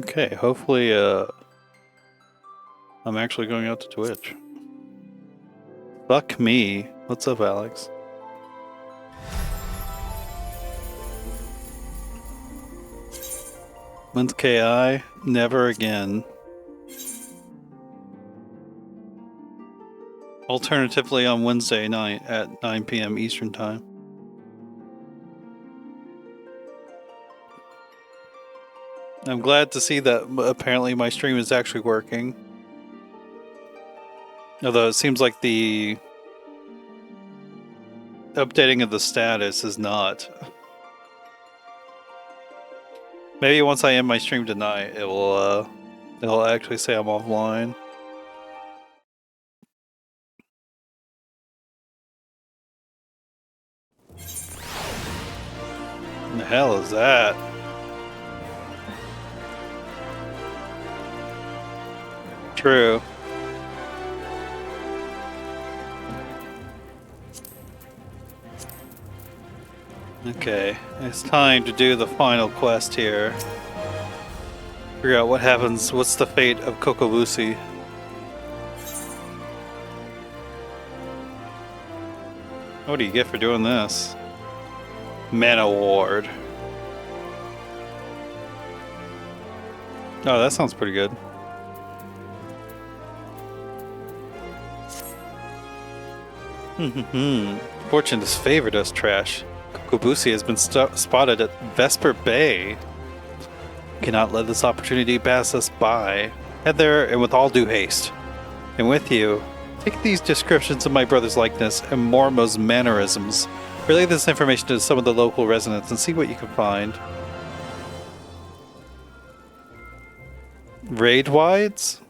Okay, hopefully I'm actually going out to Twitch. Fuck me. What's up, Alex? When's KI? Never again. Alternatively on Wednesday night at 9 p.m. Eastern Time. I'm glad to see that apparently my stream is actually working. Although it seems like the updating of the status is not. Maybe once I end my stream tonight, it'll actually say I'm offline. What the hell is that? True. Okay, it's time to do the final quest here. Figure out what happens, what's the fate of Kokobushi. What do you get for doing this? Man Award. Oh, that sounds pretty good. Fortune has favored us, Trash. Kokobushi has been spotted at Vesper Bay. Cannot let this opportunity pass us by. Head there, and with all due haste. And with you, take these descriptions of my brother's likeness and Mormo's mannerisms. Relay this information to some of the local residents and see what you can find. Raid wides?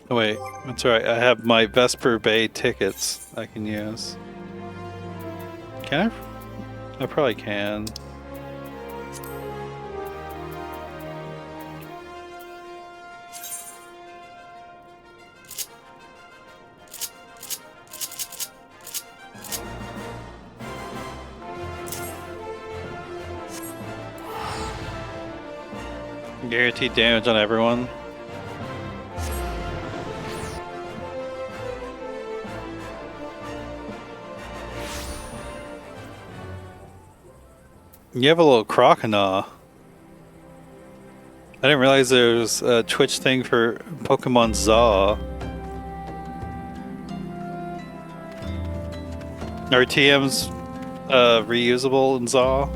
Oh wait, that's right. I have my Vesper Bay tickets I can use. Can I? I probably can. Guaranteed damage on everyone. You have a little crocodile. I didn't realize there was a Twitch thing for Pokemon Zaw. Are TMs reusable in Zaw?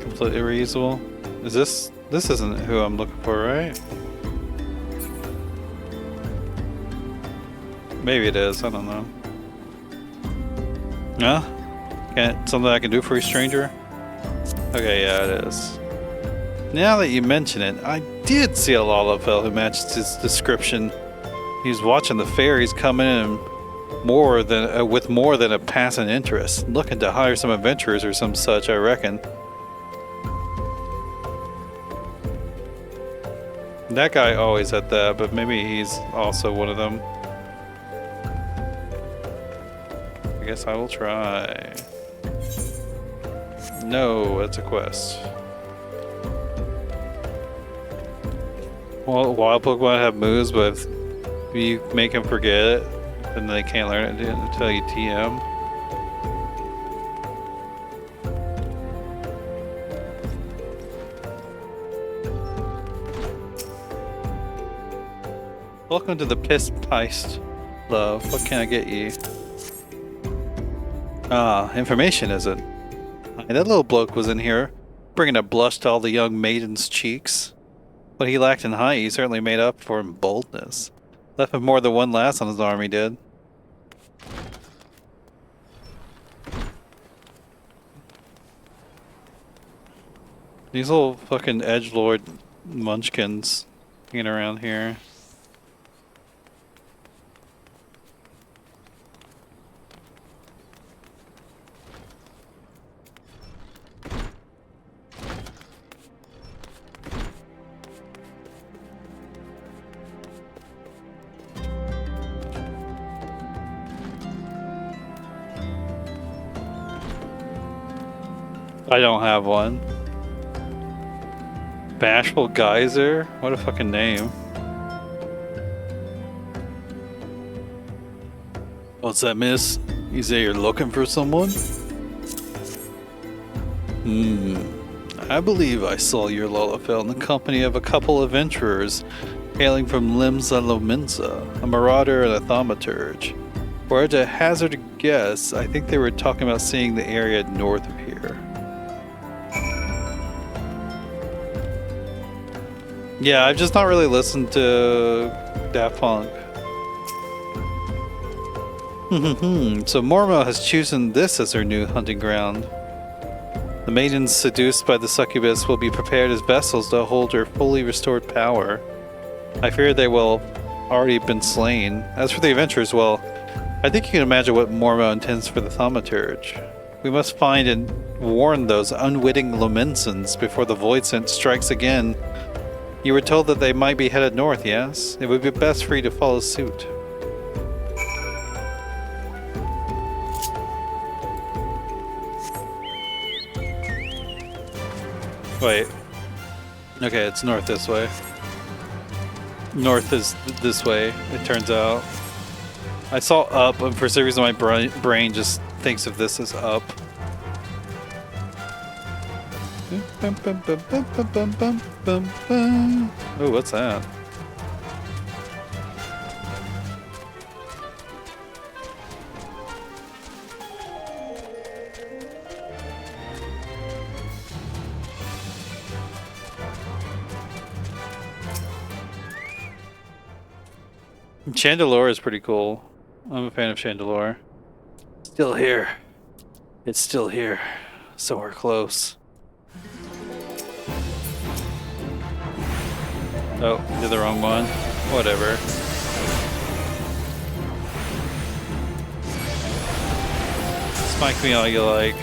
Completely reusable? Is this isn't who I'm looking for, right? Maybe it is, I don't know. No? Can't something I can do for a stranger? Okay, yeah, it is. Now that you mention it, I did see a Lalafell who matched his description. He was watching the fairies come in with more than a passing interest, looking to hire some adventurers or some such, I reckon. That guy always had that, but maybe he's also one of them. I guess I will try. No, it's a quest. Well, wild Pokemon have moves, but if you make them forget it, then they can't learn it until you TM. Welcome to the Piss Peist, love. What can I get you? Ah, information, is it? That little bloke was in here, bringing a blush to all the young maidens' cheeks. What he lacked in height, he certainly made up for in boldness. Left him more than one lass on his arm, he did. These little fucking edgelord munchkins hanging around here. I don't have one. Bashful Geyser? What a fucking name. What's that, miss? You say you're looking for someone? I believe I saw your Lullafell in the company of a couple of adventurers hailing from Limsa Lominsa, a marauder and a thaumaturge. Were I to hazard a guess, I think they were talking about seeing the area north of here. Yeah, I've just not really listened to Daft Punk. So Mormo has chosen this as her new hunting ground. The maidens seduced by the succubus will be prepared as vessels to hold her fully restored power. I fear they will already been slain. As for the adventurers, well, I think you can imagine what Mormo intends for the thaumaturge. We must find and warn those unwitting Lomensons before the Void Scent strikes again. You were told that they might be headed north, yes? It would be best for you to follow suit. Wait. Okay, it's north this way. North is this way, it turns out. I saw up, and for some reason my brain just thinks of this as up. Oh, what's that? Chandelure is pretty cool. I'm a fan of Chandelure. Still here. It's still here. So we're close. Oh, did the wrong one. Whatever. Smite me all you like.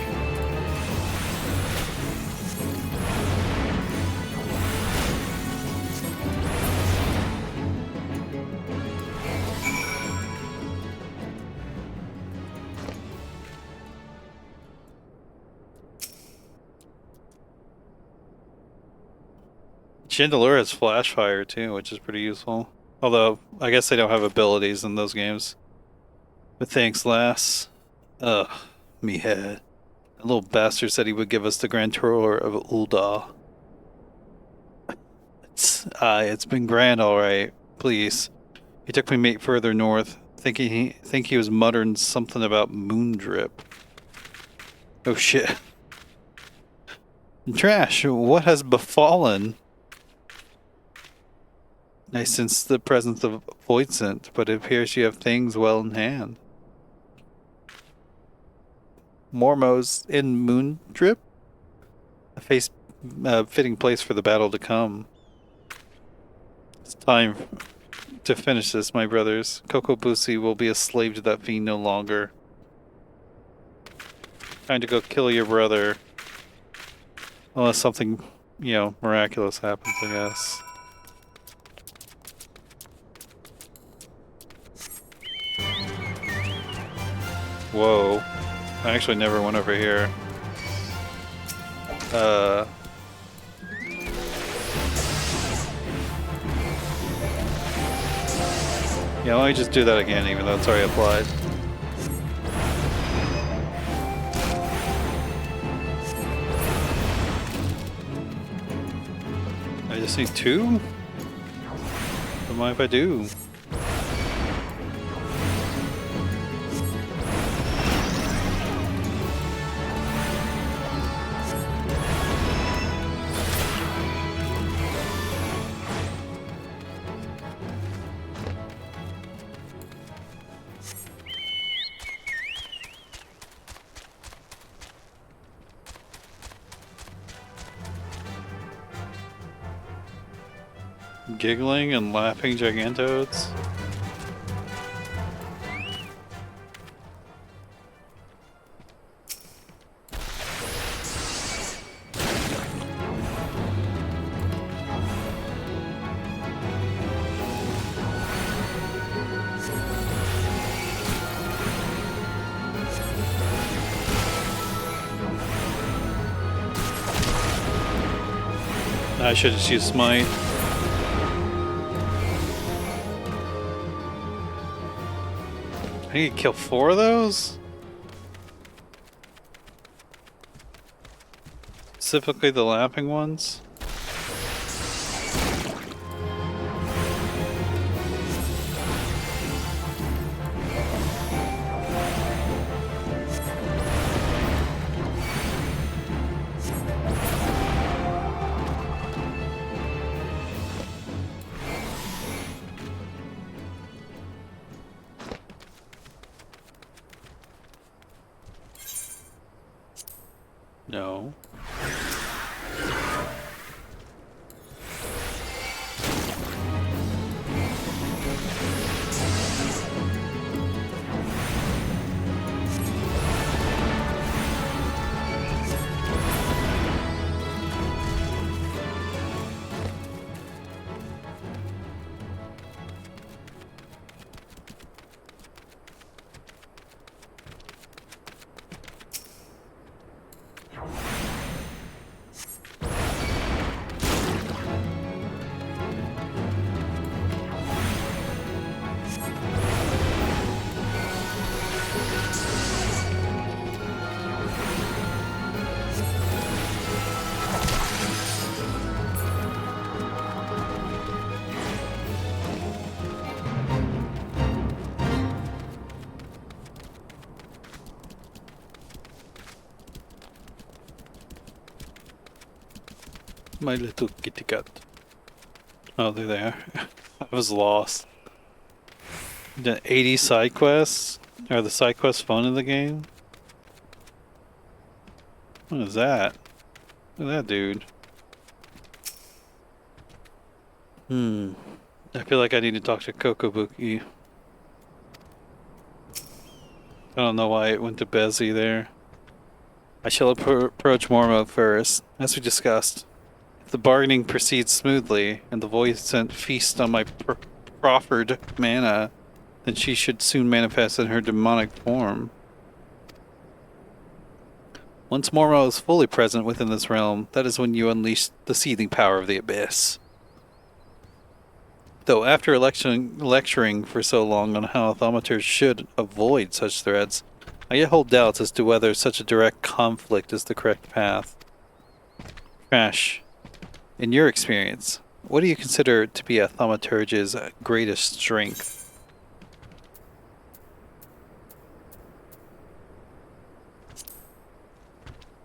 Chandelure has flash fire too, which is pretty useful. Although, I guess they don't have abilities in those games. But thanks, lass. Ugh, me head. That little bastard said he would give us the Grand Tour of Ul'dah. It's been grand, alright. Please. He took me mate further north, think he was muttering something about moon drip. Oh shit. Trash, what has befallen? I sense the presence of Void Scent, but it appears you have things well in hand. Mormo's in Moon Drip? A fitting place for the battle to come. It's time to finish this, my brothers. Kokobusi will be a slave to that fiend no longer. Time to go kill your brother. Unless something, miraculous happens, I guess. Whoa. I actually never went over here. Yeah, let me just do that again, even though it's already applied. I just need 2? Don't mind if I do. Giggling and laughing gigantoads. I should just use Smite. I need to kill 4 of those? Specifically the lapping ones? No. My little kitty cat. Oh, they're there. I was lost. The 80 side quests? Are the side quests fun in the game? What is that? Look at that dude. I feel like I need to talk to Kokobuki. I don't know why it went to Bezzy there. I shall approach Mormo first, as we discussed. If the bargaining proceeds smoothly, and the voice sent feast on my proffered mana, then she should soon manifest in her demonic form. Once Mormo is fully present within this realm, that is when you unleash the seething power of the Abyss. Though after lecturing for so long on how thaumaturs should avoid such threats, I yet hold doubts as to whether such a direct conflict is the correct path. Crash, in your experience, what do you consider to be a thaumaturge's greatest strength?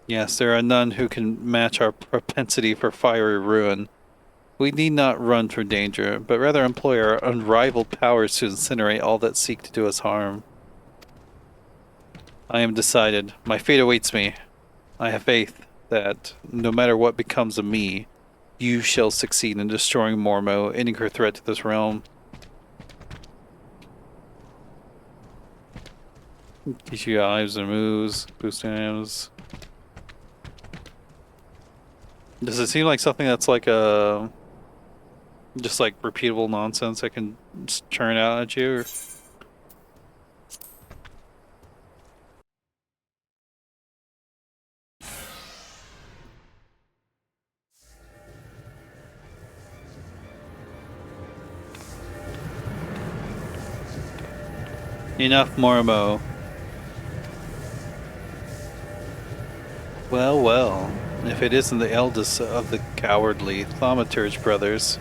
Yes, there are none who can match our propensity for fiery ruin. We need not run from danger, but rather employ our unrivaled powers to incinerate all that seek to do us harm. I am decided. My fate awaits me. I have faith that, no matter what becomes of me, you shall succeed in destroying Mormo, ending her threat to this realm. Teach you eyes and moves, boost items. Does it seem like something that's like a... just like repeatable nonsense I can just churn out at you? Or... Enough, Mormo. Well, well. If it isn't the eldest of the cowardly Thaumaturge brothers,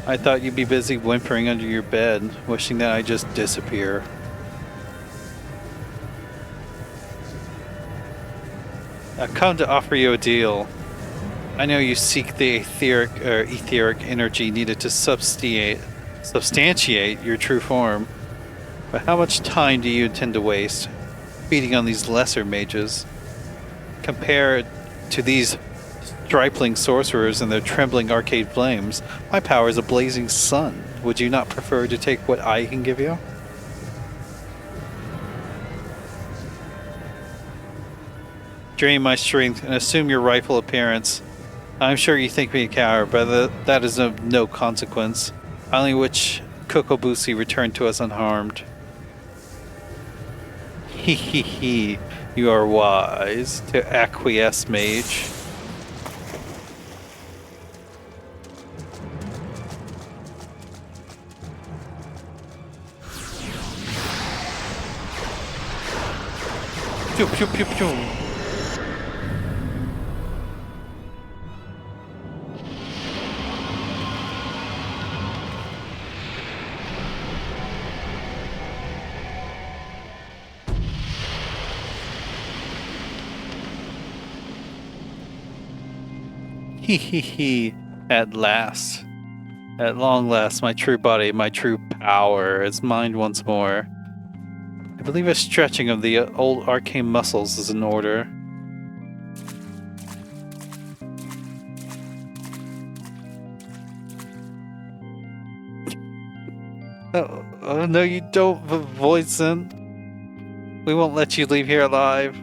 I thought you'd be busy whimpering under your bed, wishing that I just disappear. I've come to offer you a deal. I know you seek the etheric energy needed to substantiate your true form, but how much time do you intend to waste feeding on these lesser mages? Compared to these stripling sorcerers and their trembling arcade flames, my power is a blazing sun. Would you not prefer to take what I can give you? Drain my strength and assume your rightful appearance. I'm sure you think me a coward, but that is of no consequence. Only which Kokobusi returned to us unharmed. Hee hee hee. You are wise to acquiesce, mage. Pew pew pew pew. Hee hee hee. At last. At long last, my true body, my true power is mine once more. I believe a stretching of the old arcane muscles is in order. Oh no, you don't, Voisin. We won't let you leave here alive.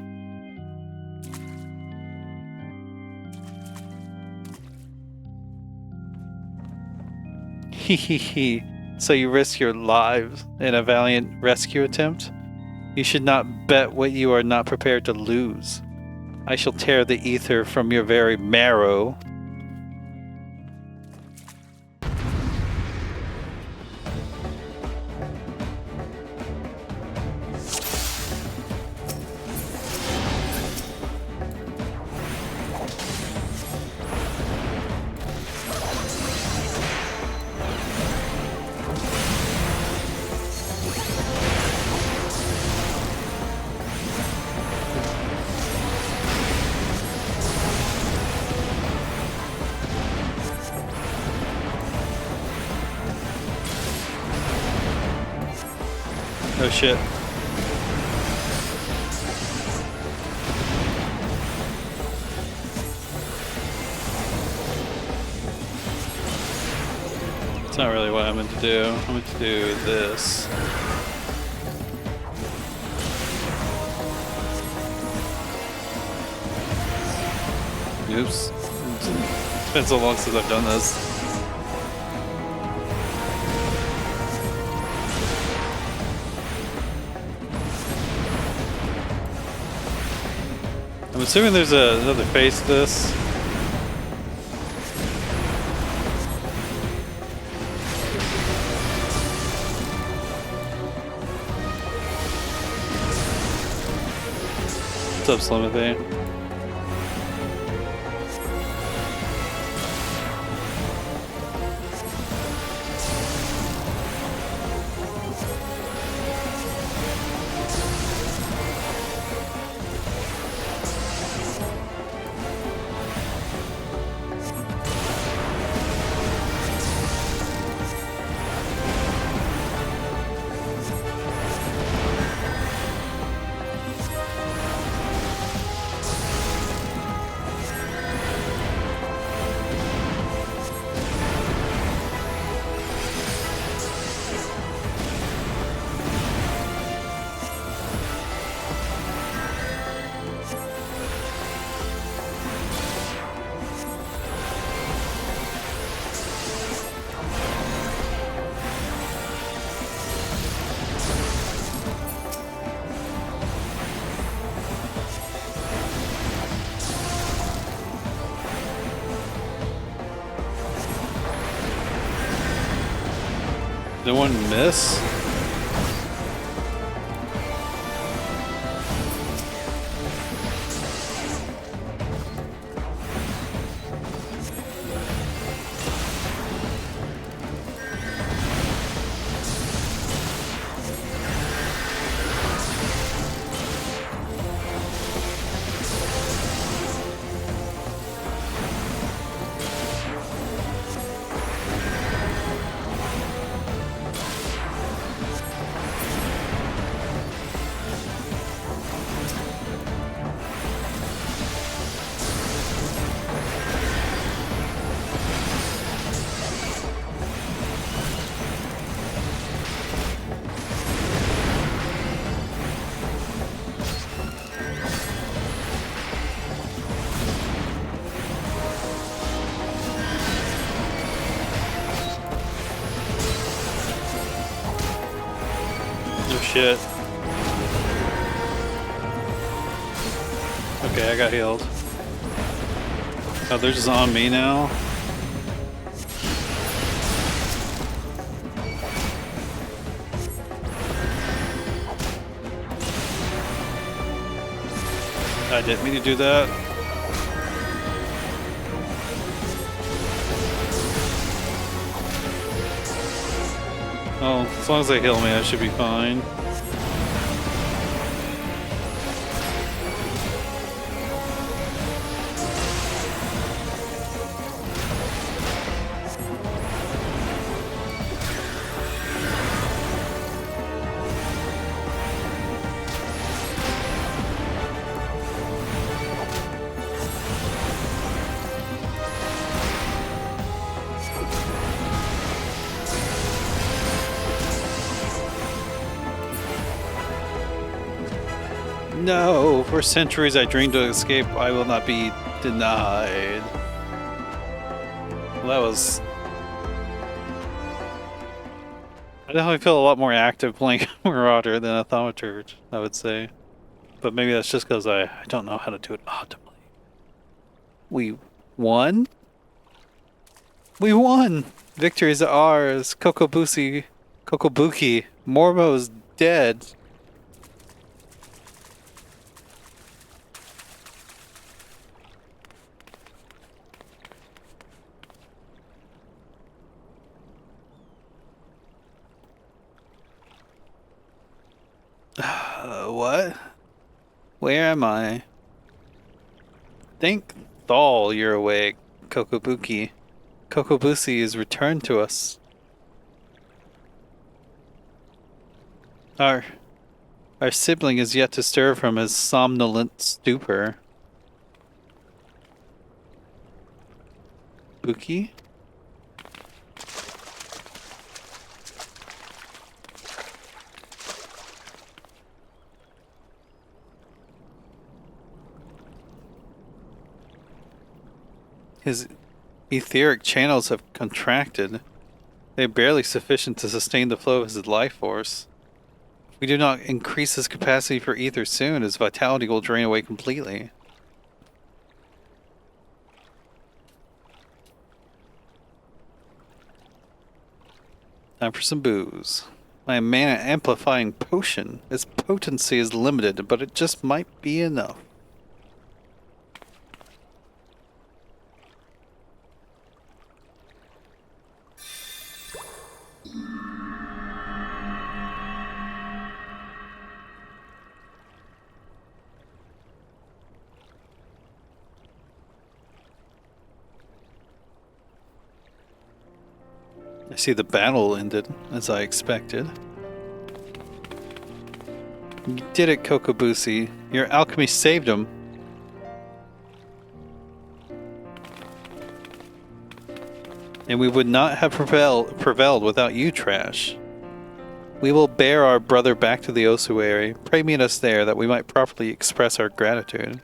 Hee hee hee. So you risk your lives in a valiant rescue attempt? You should not bet what you are not prepared to lose. I shall tear the ether from your very marrow. Oh shit. It's not really what I meant to do. I meant to do this. Oops. It's been so long since I've done this. I'm assuming there's another phase to this. What's up, Slimothy? Did one miss? Shit. Okay, I got healed. Oh, they're just on me now? I didn't mean to do that. Oh, as long as they heal me, I should be fine. No, for centuries I dreamed to escape. I will not be denied. Well, that was... I definitely feel a lot more active playing Marauder than a Thaumaturge, I would say. But maybe that's just because I don't know how to do it optimally. We won? We won! Victory is ours. Kokobuki, Mormo's dead. What? Where am I? Thank Thal you're awake, Kokobuki. Kokobusi is returned to us. Our sibling is yet to stir from his somnolent stupor. Buki? His etheric channels have contracted. They are barely sufficient to sustain the flow of his life force. If we do not increase his capacity for ether soon, his vitality will drain away completely. Time for some booze. My mana amplifying potion. Its potency is limited, but it just might be enough. I see the battle ended, as I expected. You did it, Kokobusi. Your alchemy saved him. And we would not have prevailed without you, Trash. We will bear our brother back to the ossuary. Pray meet us there that we might properly express our gratitude.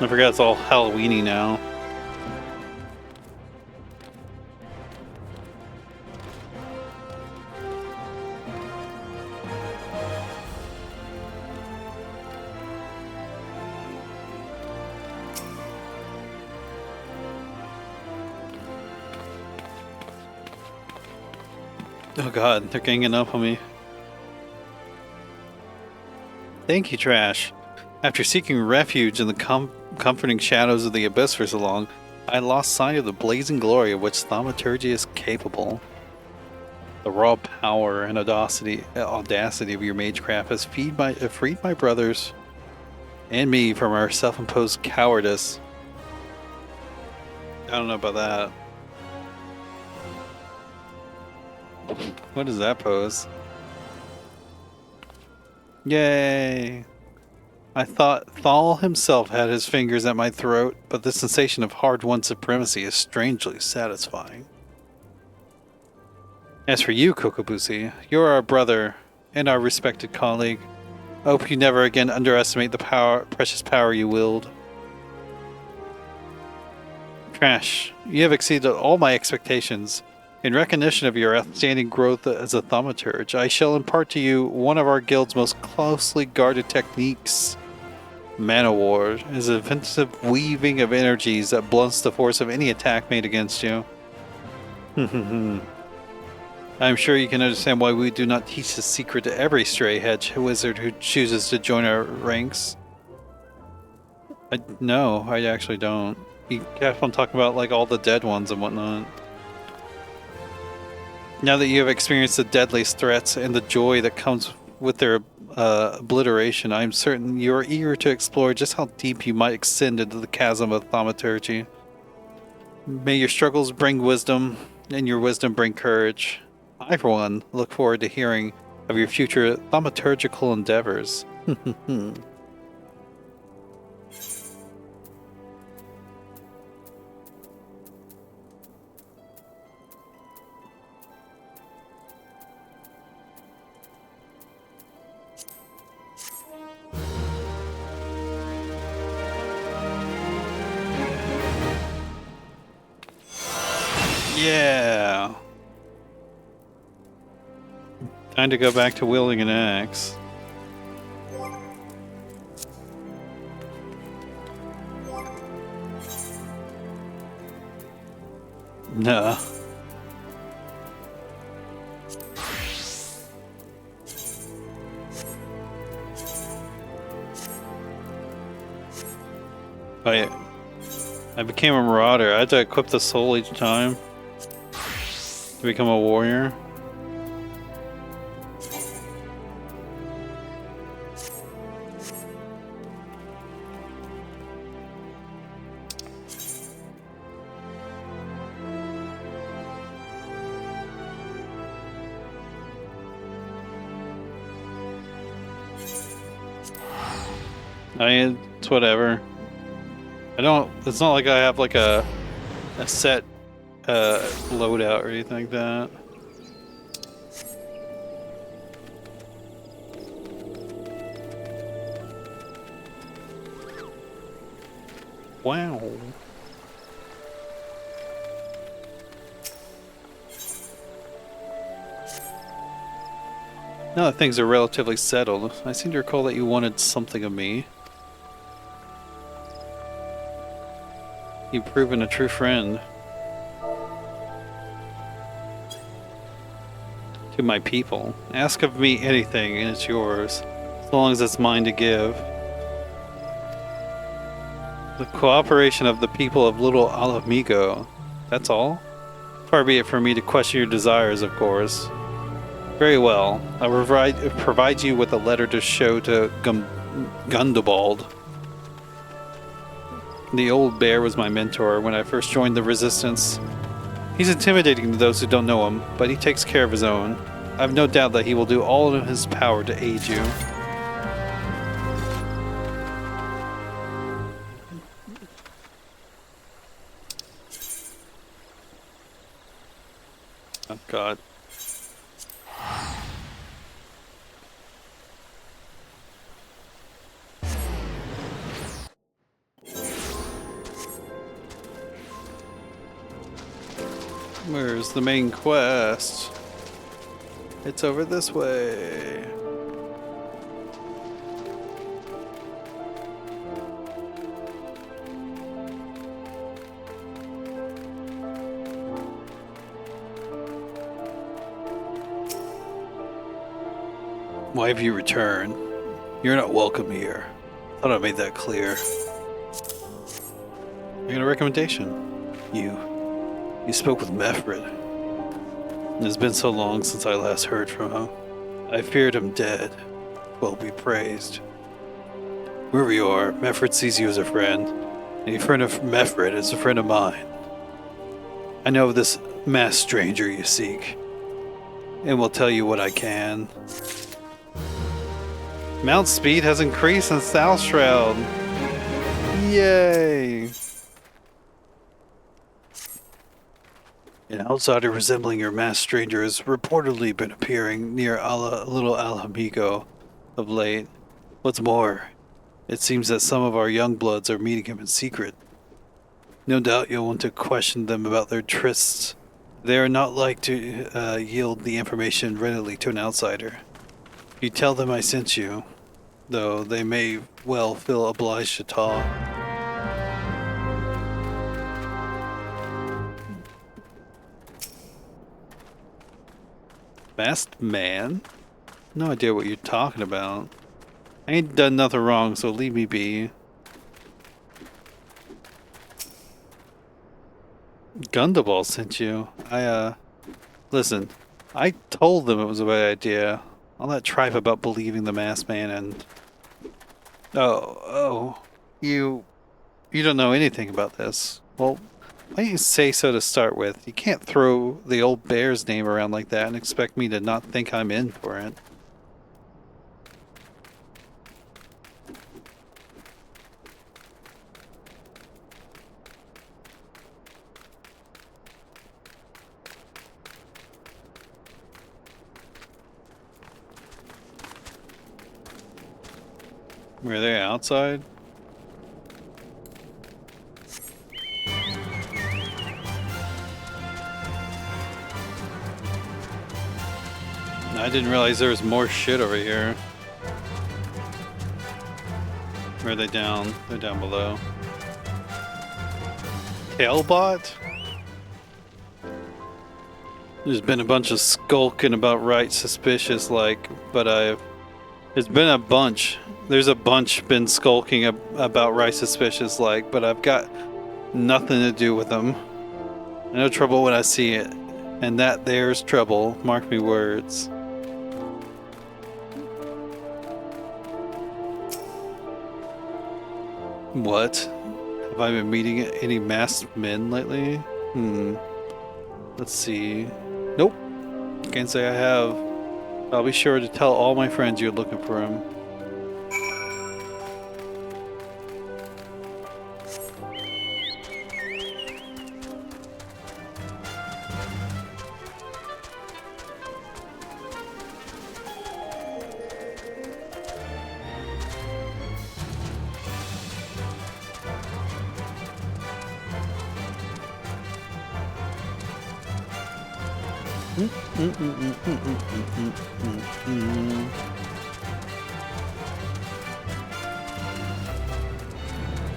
I forgot it's all Halloweeny now. Oh god, they're ganging up on me. Thank you, Trash. After seeking refuge in the comforting shadows of the abyss for so long, I lost sight of the blazing glory of which thaumaturgy is capable. The raw power and audacity of your magecraft has freed my brothers and me from our self-imposed cowardice. I don't know about that. What is that pose? Yay! I thought Thal himself had his fingers at my throat, but the sensation of hard-won supremacy is strangely satisfying. As for you, Kokobusi, you're our brother and our respected colleague. I hope you never again underestimate the precious power you wield. Trash, you have exceeded all my expectations. In recognition of your outstanding growth as a thaumaturge, I shall impart to you one of our guild's most closely guarded techniques. Mana Ward is an offensive weaving of energies that blunts the force of any attack made against you. I'm sure you can understand why we do not teach the secret to every stray hedge wizard who chooses to join our ranks. No, I actually don't. You kept on talking about like all the dead ones and whatnot. Now that you have experienced the deadliest threats and the joy that comes with their obliteration, I am certain you are eager to explore just how deep you might extend into the chasm of thaumaturgy. May your struggles bring wisdom, and your wisdom bring courage. I, for one, look forward to hearing of your future thaumaturgical endeavors. Yeah. Time to go back to wielding an axe. No. I became a marauder. I had to equip the soul each time to become a warrior. It's whatever. It's not like I have like a set loadout or anything like that. Wow. Now that things are relatively settled, I seem to recall that you wanted something of me. You've proven a true friend. To my people. Ask of me anything and it's yours, as long as it's mine to give. The cooperation of the people of Little Alamigo. That's all? Far be it from me to question your desires, of course. Very well. I will provide you with a letter to show to Gundobald. The old bear was my mentor when I first joined the Resistance. He's intimidating to those who don't know him, but he takes care of his own. I have no doubt that he will do all in his power to aid you. Oh God. Where's the main quest? It's over this way. Why have you returned? You're not welcome here. Thought I made that clear. I got a recommendation. You spoke with Mefred. It has been so long since I last heard from him. I feared him dead. Well be praised. Wherever you are, Mefred sees you as a friend, and a friend of Mefred is a friend of mine. I know of this masked stranger you seek, and will tell you what I can. Mount speed has increased in South Shroud. Yay! An outsider resembling your masked stranger has reportedly been appearing near Little Alamigo of late. What's more, it seems that some of our young bloods are meeting him in secret. No doubt you'll want to question them about their trysts. They are not like to yield the information readily to an outsider. You tell them I sent you, though they may well feel obliged to talk. Masked man? No idea what you're talking about. I ain't done nothing wrong, so leave me be. Gundaball sent you. Listen, I told them it was a bad idea. All that tripe about believing the masked man and... You don't know anything about this. Well, why don't you say so to start with? You can't throw the old bear's name around like that and expect me to not think I'm in for it. Were they outside? I didn't realize there was more shit over here. Where are they down? They're down below. Tailbot? There's been a bunch of skulking about right suspicious like, but there's been a bunch. There's a bunch been skulking about right suspicious like, but I've got nothing to do with them. I know trouble when I see it, and that there's trouble. Mark me words. What? Have I been meeting any masked men lately? Let's see. Nope. Can't say I have. I'll be sure to tell all my friends you're looking for him.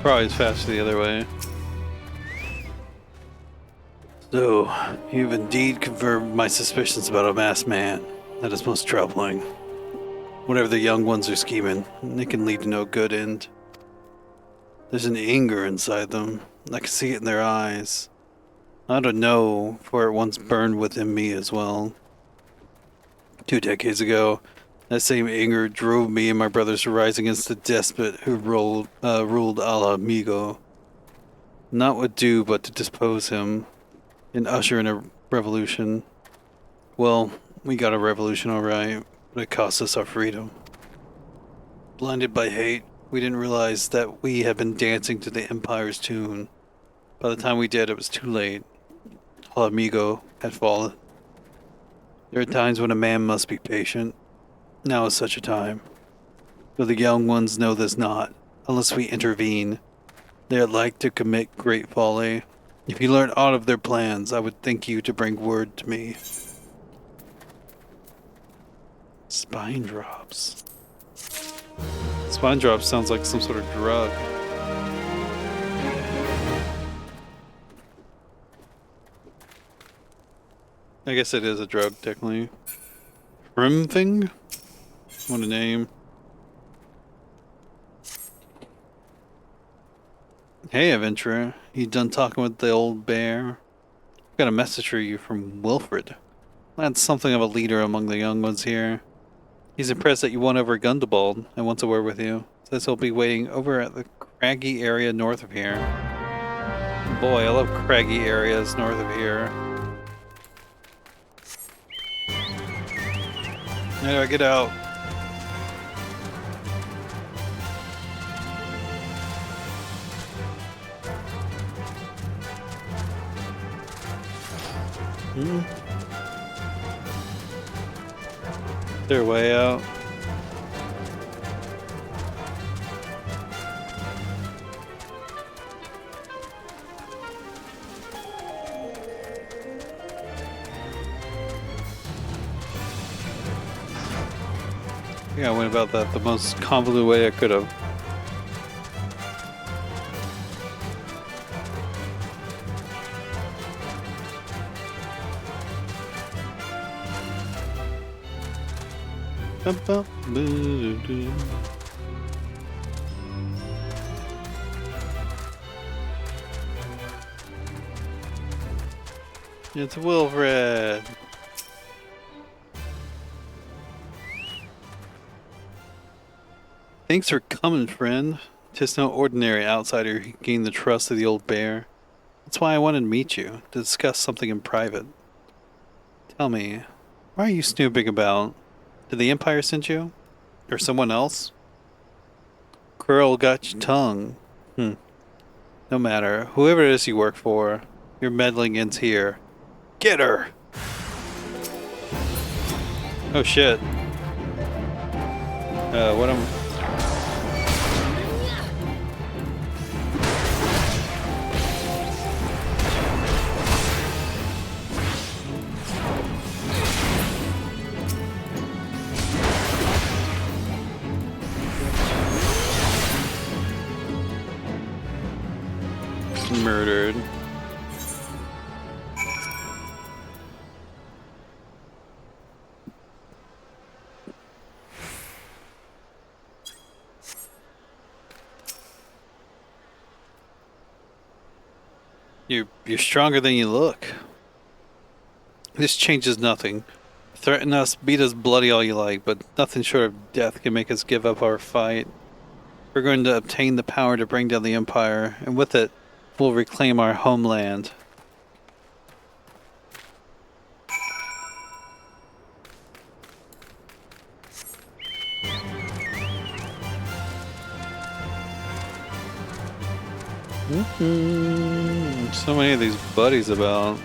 Probably as fast the other way. So, you've indeed confirmed my suspicions about a masked man. That is most troubling. Whatever the young ones are scheming, it can lead to no good end. There's an anger inside them. I can see it in their eyes. I don't know, for it once burned within me as well. 2 decades ago, that same anger drove me and my brothers to rise against the despot who ruled Alamigo. Not what do but to depose him and usher in a revolution. Well, we got a revolution alright, but it cost us our freedom. Blinded by hate, we didn't realize that we had been dancing to the Empire's tune. By the time we did, it was too late. Alamigo had fallen. There are times when a man must be patient. Now is such a time. Though the young ones know this not, unless we intervene. They are like to commit great folly. If you learn aught of their plans, I would thank you to bring word to me. Spine drops. Spine drops sounds like some sort of drug. I guess it is a drug, technically. Rimthing? What a name. Hey, adventurer. You done talking with the old bear? I've got a message for you from Wilfred. Lad's something of a leader among the young ones here. He's impressed that you won over Gundabald and wants a word with you. Says he'll be waiting over at the craggy area north of here. Boy, I love craggy areas north of here. How do I get out? Hmm. Their way out. Yeah, I went about that the most convoluted way I could have. It's Wilfred. Thanks for coming, friend. Just no ordinary outsider who gained the trust of the old bear. That's why I wanted to meet you, to discuss something in private. Tell me, why are you snooping about? Did the Empire send you? Or someone else? Quirrell got your tongue. No matter. Whoever it is you work for, your meddling ends here. Get her! Oh shit. What am... murdered. You're stronger than you look. This changes nothing. Threaten us, beat us bloody all you like, but nothing short of death can make us give up our fight. We're going to obtain the power to bring down the Empire, and with it, we'll reclaim our homeland. So many of these buddies about.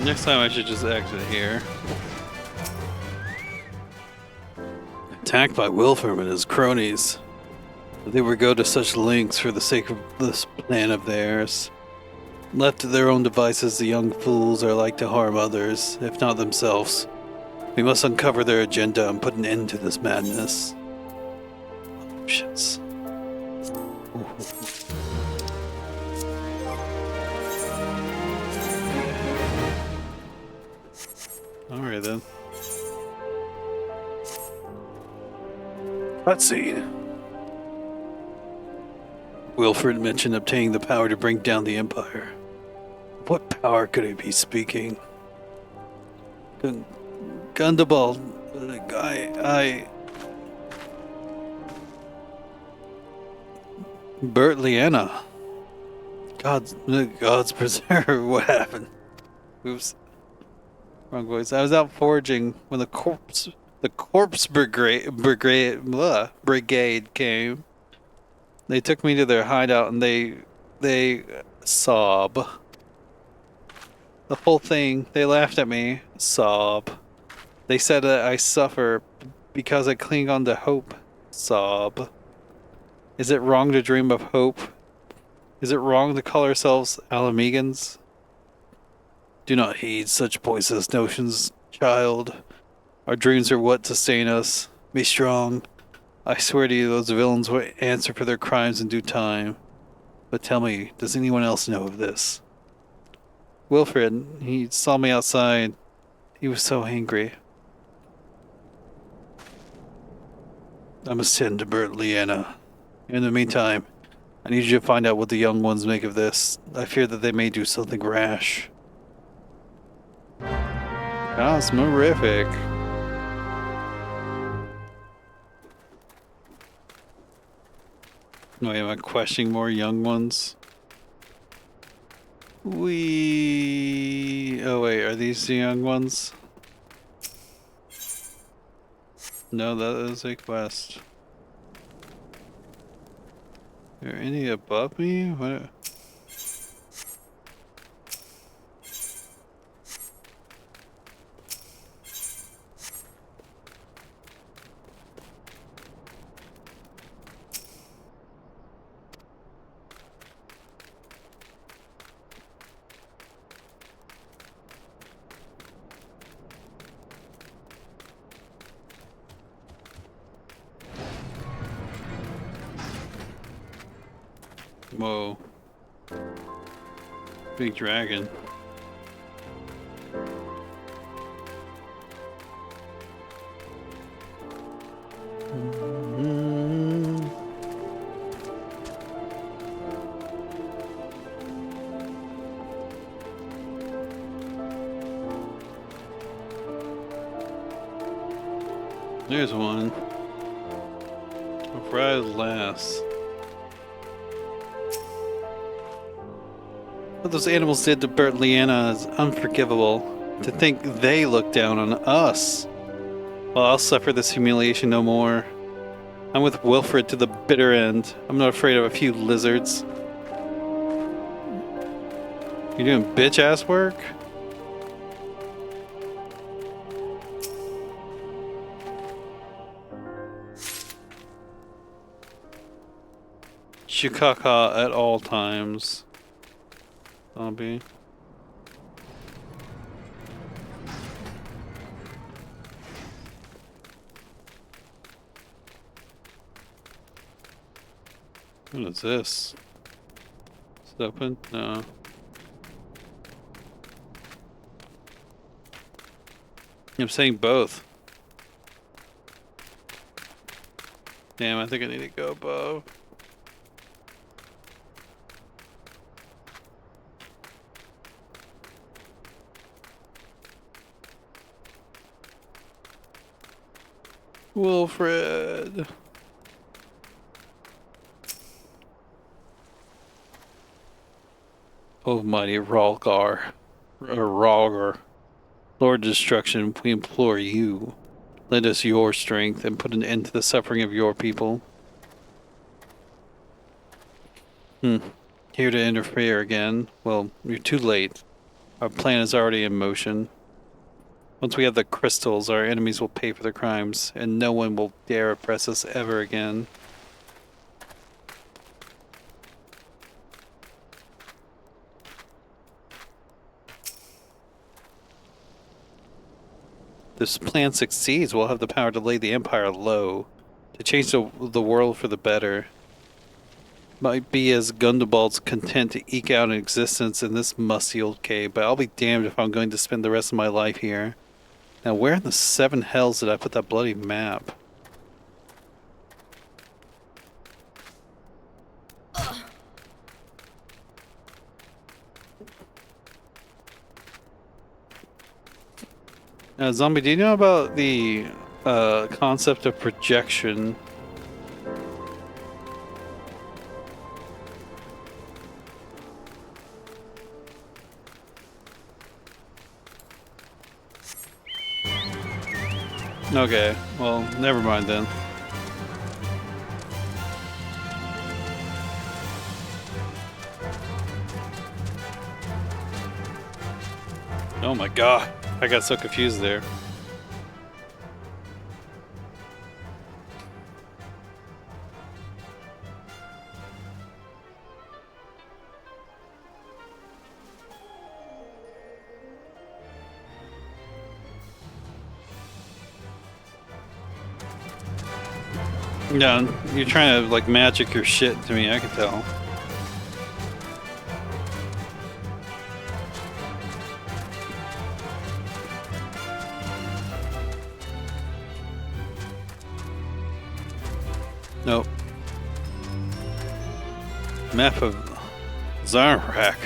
Next time I should just exit here. Attacked by Wilfred and his cronies. They would go to such lengths for the sake of this plan of theirs. Left to their own devices, the young fools are like to harm others, if not themselves. We must uncover their agenda and put an end to this madness. Options. Alright then. Cutscene. Wilfred mentioned obtaining the power to bring down the Empire. What power could he be speaking? Gundabal, Bert Liana. God's preserve. What happened? Oops. Wrong voice. I was out foraging when the corpse brigade came. They took me to their hideout and they sob. The whole thing, they laughed at me, sob. They said that I suffer because I cling on to hope, sob. Is it wrong to dream of hope? Is it wrong to call ourselves Alamegans? Do not heed such poisonous notions, child. Our dreams are what sustain us. Be strong. I swear to you, those villains will answer for their crimes in due time. But tell me, does anyone else know of this? Wilfred, he saw me outside. He was so angry. I must tend to Bert Liana. In the meantime, I need you to find out what the young ones make of this. I fear that they may do something rash. Cosmorific. Wait, am I questioning more young ones? Oh wait, are these the young ones? No, that is a quest. Are there any above me? What? Whoa. Big dragon. There's one. Right last. What those animals did to Bert and Leanna is unforgivable. To think they look down on us. Well, I'll suffer this humiliation no more. I'm with Wilfred to the bitter end. I'm not afraid of a few lizards. You're doing bitch-ass work? Shikaka at all times. Zombie. What is this? Is it open? No. I'm saying both. Damn, I think I need to go above. Wilfred. Oh, mighty Ralgar. Ralgar. Lord of Destruction, we implore you. Lend us your strength and put an end to the suffering of your people. Here to interfere again. Well, you're too late. Our plan is already in motion. Once we have the crystals, our enemies will pay for their crimes, and no one will dare oppress us ever again. If this plan succeeds, we'll have the power to lay the Empire low, to change the world for the better. Might be as Gundabald's content to eke out an existence in this musty old cave, but I'll be damned if I'm going to spend the rest of my life here. Now, where in the seven hells did I put that bloody map? Zombie, do you know about the concept of projection? Okay, well, never mind then. Oh my god, I got so confused there. No, you're trying to like magic your shit to me, I can tell. Nope. Map of Zarrak.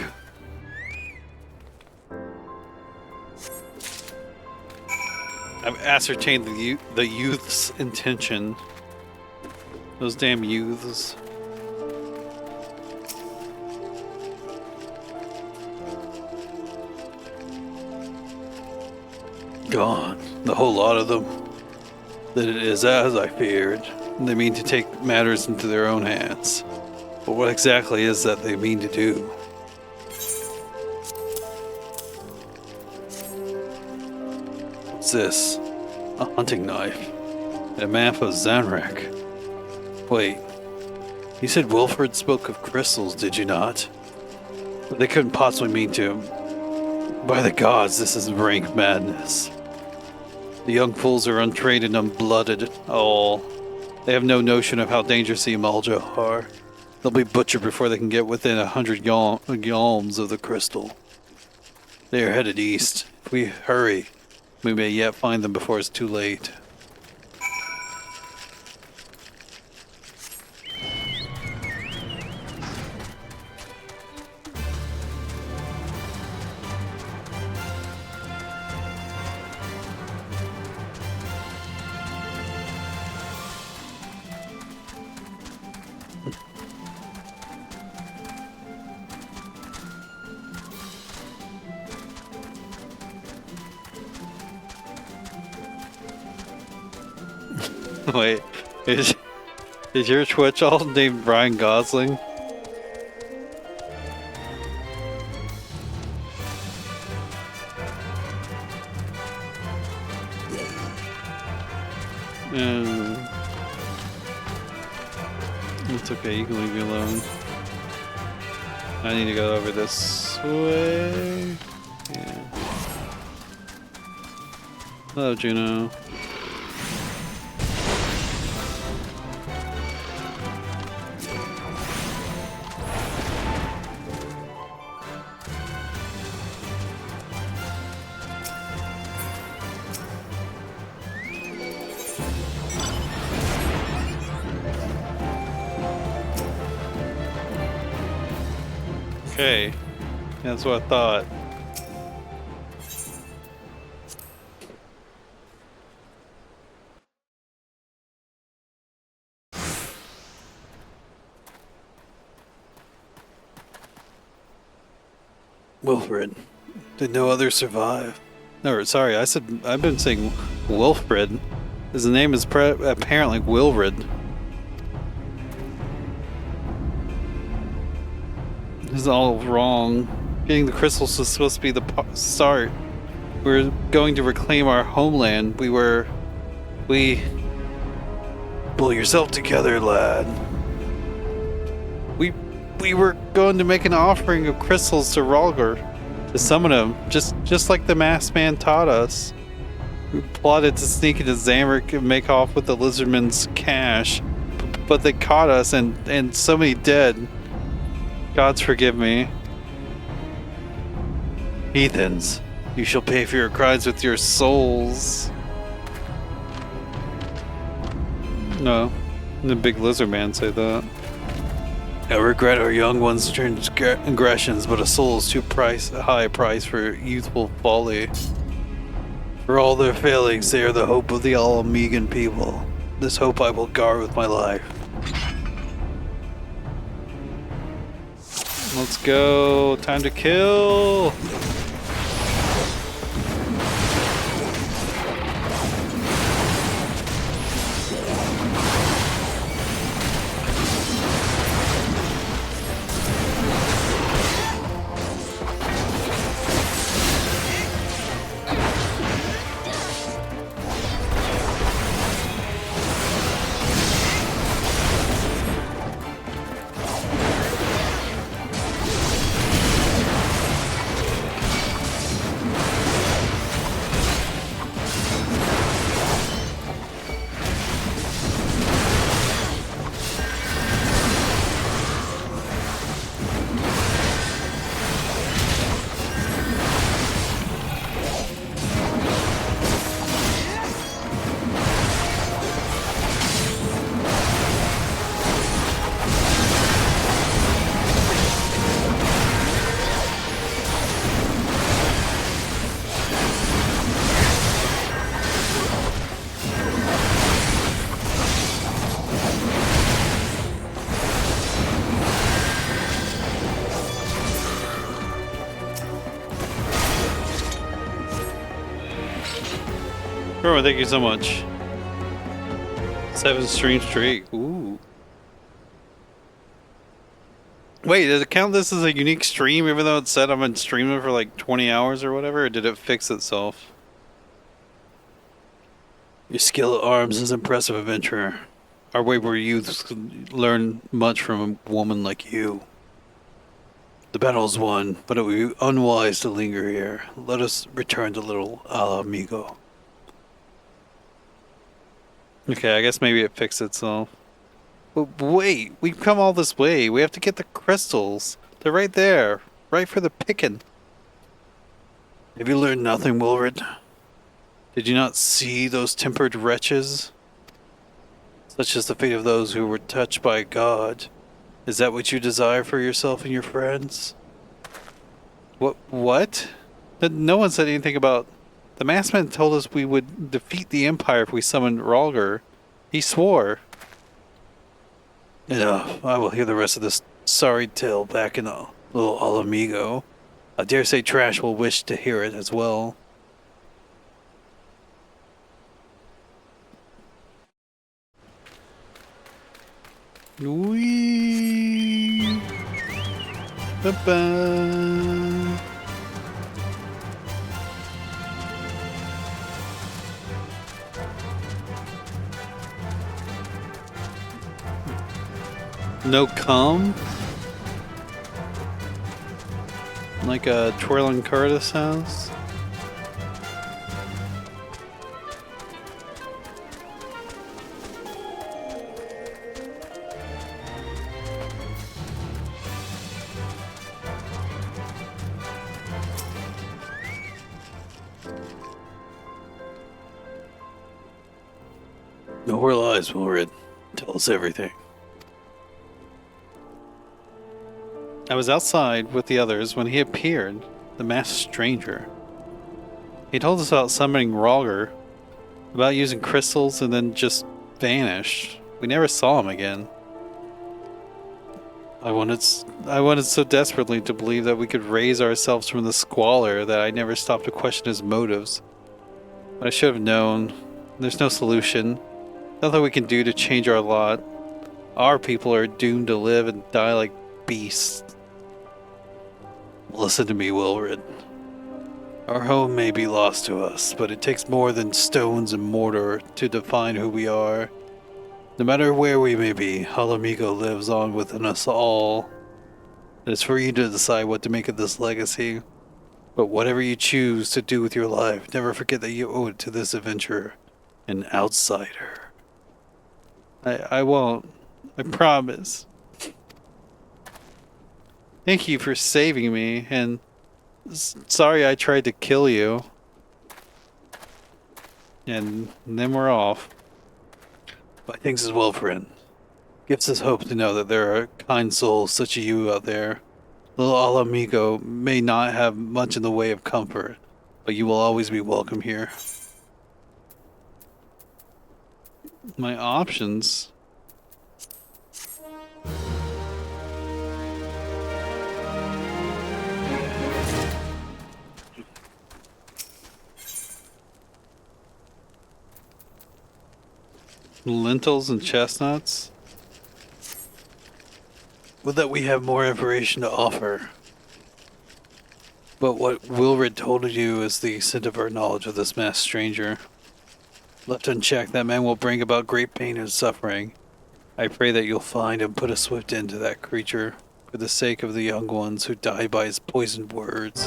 I've ascertained the youth's intention. Those damn youths. Gone. The whole lot of them. That it is as I feared. They mean to take matters into their own hands. But what exactly is that they mean to do? What's this? A hunting knife. And a map of Zanrak. Wait. You said Wilfred spoke of crystals, did you not? But they couldn't possibly mean to. By the gods, this is rank madness. The young fools are untrained and unblooded, all. They have no notion of how dangerous the Imalja are. They'll be butchered before they can get within 100 yalms of the crystal. They are headed east. If we hurry, we may yet find them before it's too late. Wait, is your Twitch all named Ryan Gosling? It's okay, you can leave me alone. I need to go over this way. Yeah. Hello, Juno. Okay, that's what I thought. Wilfred. Did no others survive? No, sorry, I've been saying Wilfred. His name is apparently Wilred. This is all wrong. Getting the crystals was supposed to be the start. We're going to reclaim our homeland. We... Pull yourself together, lad. We were going to make an offering of crystals to Ralgar to summon him, just like the masked man taught us. We plotted to sneak into Zamorak and make off with the lizardman's cash, but they caught us and so many dead. Gods forgive me. Heathens, you shall pay for your crimes with your souls. No, the big lizard man said that. I regret our young ones' transgressions, but a soul is too high a price for youthful folly. For all their failings, they are the hope of the Alamegan people. This hope I will guard with my life. Let's go. Time to kill. Bro, thank you so much. 7 streams straight. Ooh. Wait, does it count this as a unique stream even though it said I've been streaming for like 20 hours or whatever? Or did it fix itself? Your skill at arms is impressive, adventurer. Our wayward youths learn much from a woman like you. The battle's won, but it would be unwise to linger here. Let us return to little Ala Amigo. Okay, I guess maybe it fixed itself. But wait, we've come all this way. We have to get the crystals. They're right there. Right for the picking. Have you learned nothing, Wilred? Did you not see those tempered wretches? Such is the fate of those who were touched by God. Is that what you desire for yourself and your friends? What? No one said anything about... The masked man told us we would defeat the Empire if we summoned Ralger. He swore. Enough. I will hear the rest of this sorry tale back in a little Alamigo. I dare say Trash will wish to hear it as well. Wee. Ba-ba. No cum? Like a twirling Curtis house? No more lies, Wilred. Tell us everything. I was outside with the others when he appeared, the masked stranger. He told us about summoning Ralger, about using crystals, and then just vanished. We never saw him again. I wanted so desperately to believe that we could raise ourselves from the squalor that I never stopped to question his motives. But I should have known. There's no solution. Nothing we can do to change our lot. Our people are doomed to live and die like beasts. Listen to me, Wilred. Our home may be lost to us, but it takes more than stones and mortar to define who we are. No matter where we may be, Alamigo lives on within us all. It's for you to decide what to make of this legacy. But whatever you choose to do with your life, never forget that you owe it to this adventurer, an outsider. I won't. I promise. Thank you for saving me, and sorry I tried to kill you. And then we're off. But thanks as well, friend. Gives us hope to know that there are kind souls such as you out there. Little Alamigo may not have much in the way of comfort, but you will always be welcome here. My options... Lentils and chestnuts? Would that we have more information to offer. But what Wilred told you is the extent of our knowledge of this masked stranger. Left unchecked, that man will bring about great pain and suffering. I pray that you'll find and put a swift end to that creature, for the sake of the young ones who die by his poisoned words.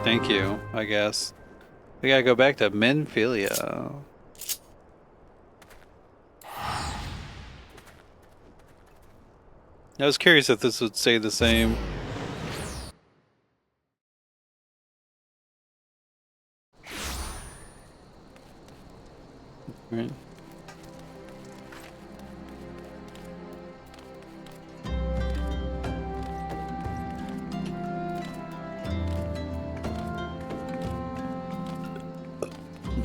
Thank you, I guess. We gotta go back to Menphilia. I was curious if this would stay the same. Right.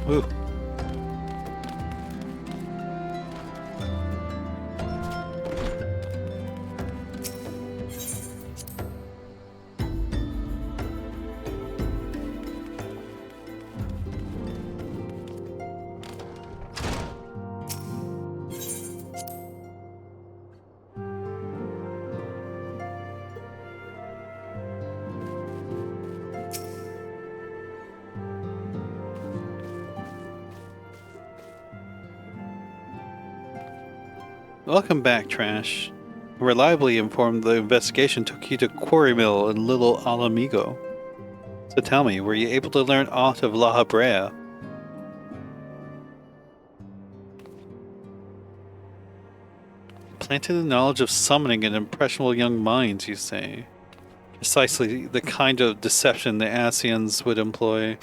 Ooh. Welcome back, Trash. Reliably informed the investigation took you to Quarry Mill in Little Alamigo. So tell me, were you able to learn aught of La Habrea? Planted the knowledge of summoning in impressionable young minds, you say? Precisely the kind of deception the Asians would employ.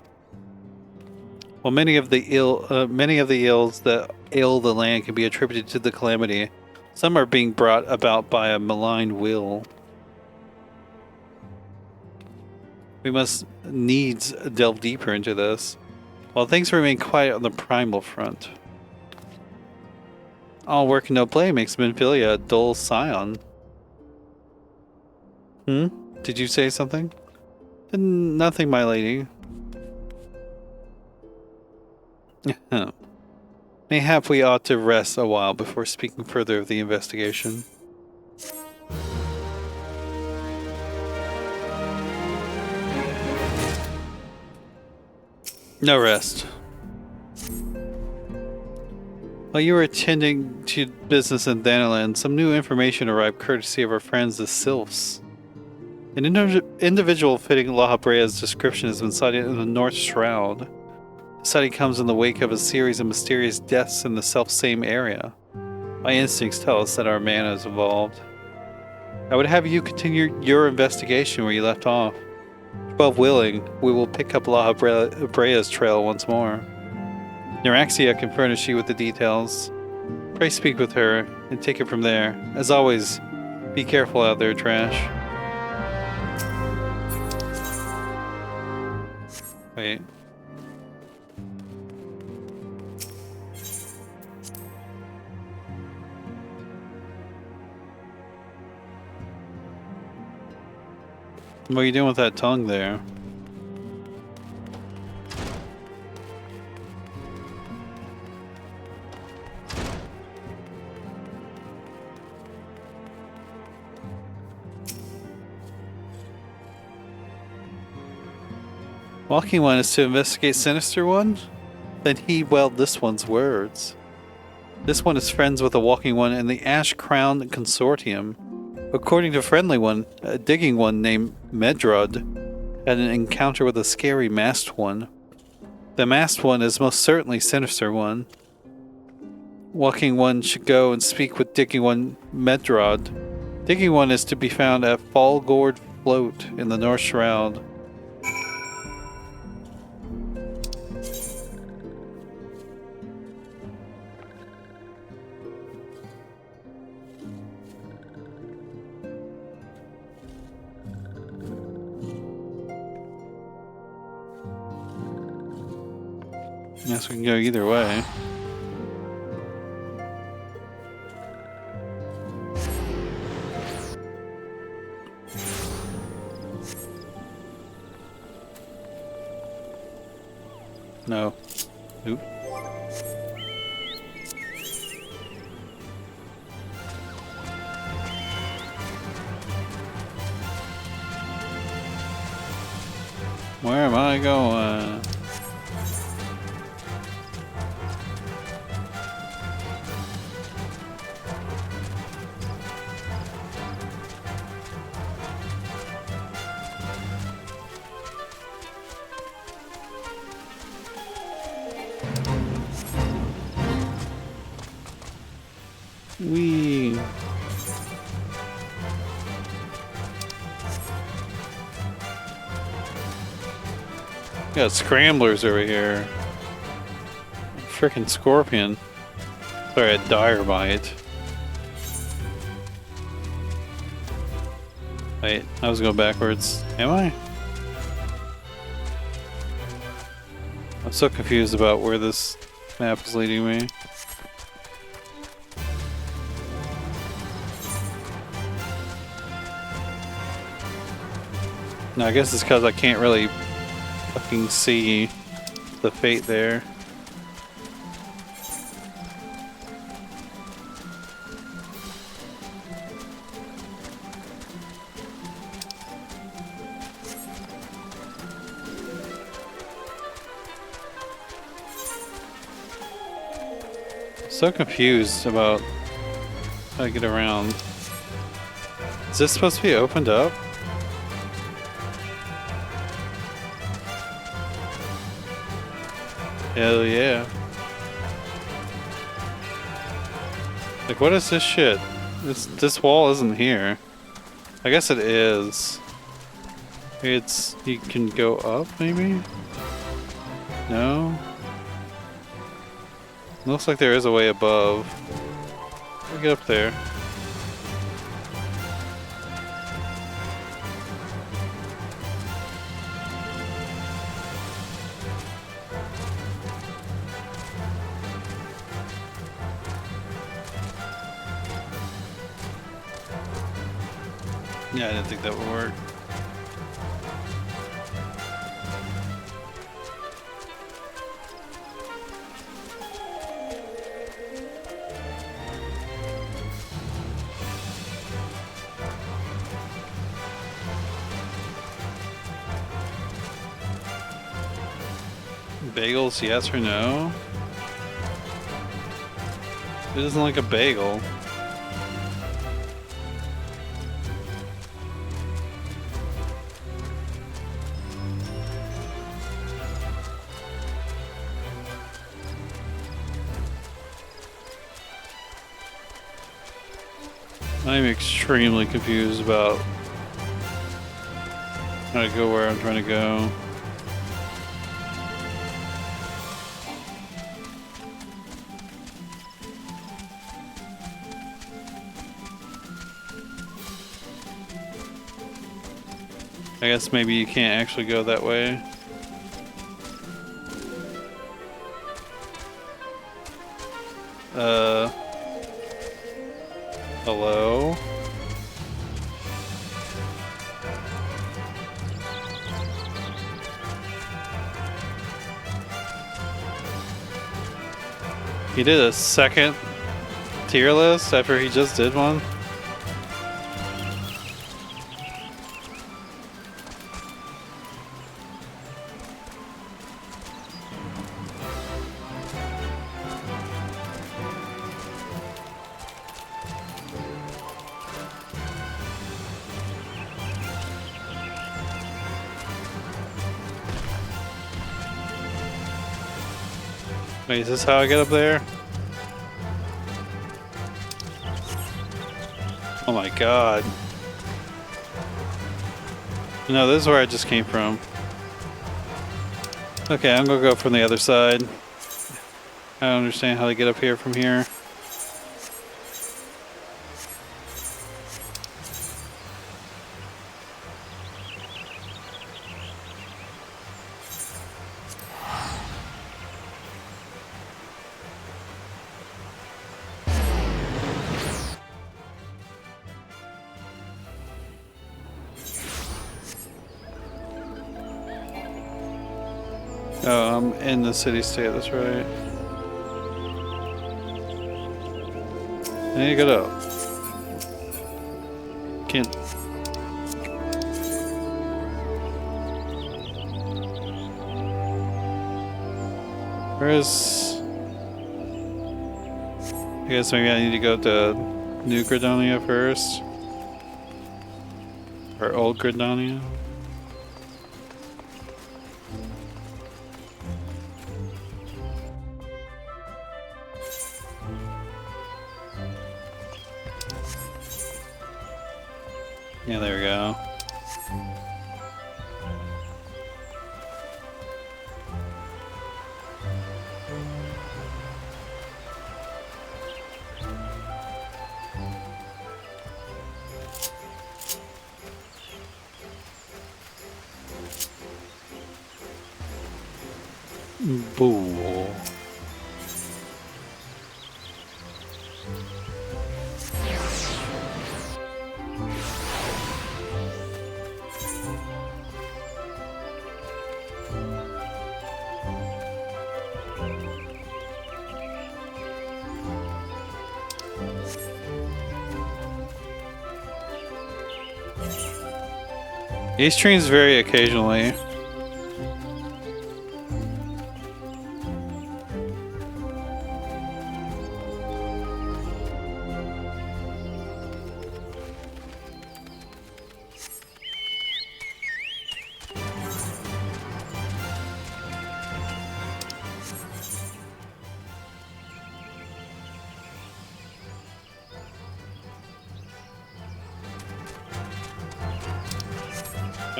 While many of the ills that ail the land can be attributed to the calamity, some are being brought about by a malign will. We must needs delve deeper into this, while things remain quiet on the primal front. All work and no play makes Minfilia a dull scion. Did you say something? Nothing, my lady. Mayhap we ought to rest a while before speaking further of the investigation. No rest. While you were attending to business in Thanalan, some new information arrived courtesy of our friends the Sylphs. An individual fitting La Habrea's description has been sighted in the North Shroud. The sighting comes in the wake of a series of mysterious deaths in the self-same area. My instincts tell us that our man has evolved. I would have you continue your investigation where you left off. 12 willing, we will pick up La Habrea's trail once more. Neuraxia can furnish you with the details. Pray speak with her and take it from there. As always, be careful out there, Trash. Wait. What are you doing with that tongue there? Walking One is to investigate Sinister One? Then heed well this one's words. This one is friends with the Walking One and the Ash Crown Consortium. According to Friendly One, a digging one named Medrod had an encounter with a scary masked one. The masked one is most certainly Sinister One. Walking One should go and speak with Digging One Medrod. Digging One is to be found at Fallgourd Float in the North Shroud. Yes, we can go either way. No. Oop. Where am I going? Wee. Got scramblers over here. Frickin' scorpion. Sorry, a dire bite. Wait, I was going backwards. Am I? I'm so confused about where this map is leading me. No, I guess it's because I can't really fucking see the fate there. So confused about How do I get around? Is this supposed to be opened up? Hell yeah. Like, what is this shit? This wall isn't here. I guess it is. It's... you can go up, maybe? No? Looks like there is a way above. We'll get up there. Yeah, I didn't think that would work. Bagels, yes or no? It isn't like a bagel. I'm extremely confused about how to go where I'm trying to go. I guess maybe you can't actually go that way. Hello? He did a second tier list after he just did one? Wait, is this how I get up there? Oh my god. No, this is where I just came from. Okay, I'm gonna go from the other side. I don't understand how to get up here from here. Oh, I'm in the city state, that's right. I need to get up. Can't. Where is... I guess maybe I need to go to New Gredonia first. Or Old Gredonia. Yeah, there we go. Boo. He streams very occasionally.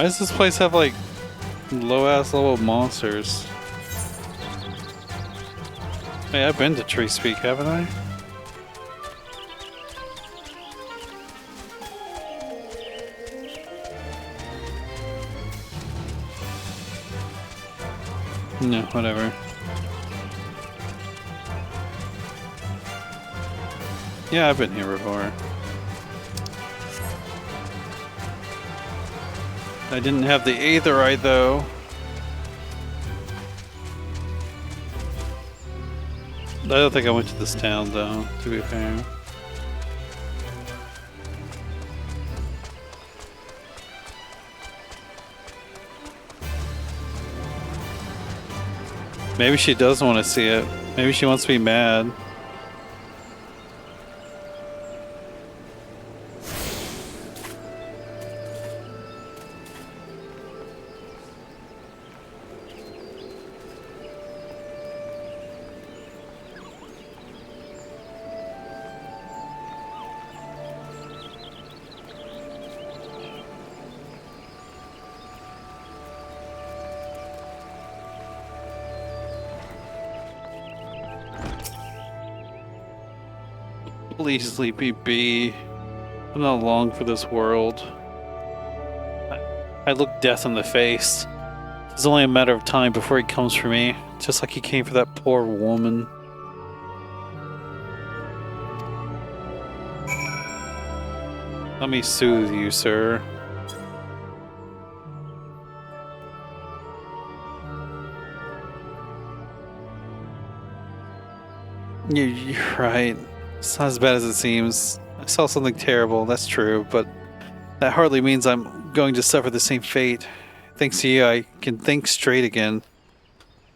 Why does this place have like low-ass level monsters? Hey, I've been to Tree Speak, haven't I? No, whatever. Yeah, I've been here before. I didn't have the Aetherite though. I don't think I went to this town though, to be fair. Maybe she doesn't want to see it. Maybe she wants to be mad. Please, Sleepy B. I'm not long for this world. I look death in the face. It's only a matter of time before he comes for me, just like he came for that poor woman. Let me soothe you, sir. You're right. It's not as bad as it seems. I saw something terrible, that's true, but that hardly means I'm going to suffer the same fate. Thanks to you, I can think straight again.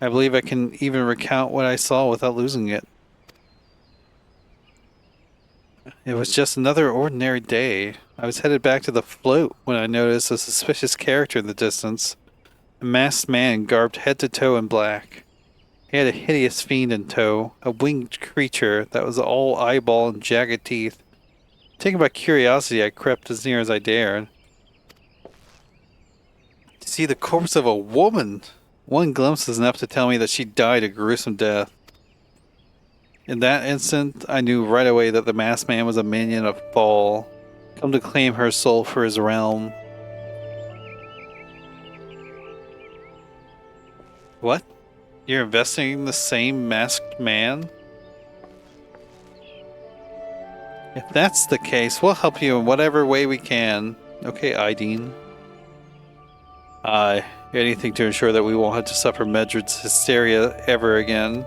I believe I can even recount what I saw without losing it. It was just another ordinary day. I was headed back to the float when I noticed a suspicious character in the distance. A masked man garbed head to toe in black. He had a hideous fiend in tow, a winged creature that was all eyeball and jagged teeth. Taken by curiosity, I crept as near as I dared. To see the corpse of a woman! One glimpse is enough to tell me that she died a gruesome death. In that instant, I knew right away that the masked man was a minion of Fall, come to claim her soul for his realm. What? You're investigating the same masked man? If that's the case, we'll help you in whatever way we can. Okay, Ideen. Aye, anything to ensure that we won't have to suffer Medred's hysteria ever again.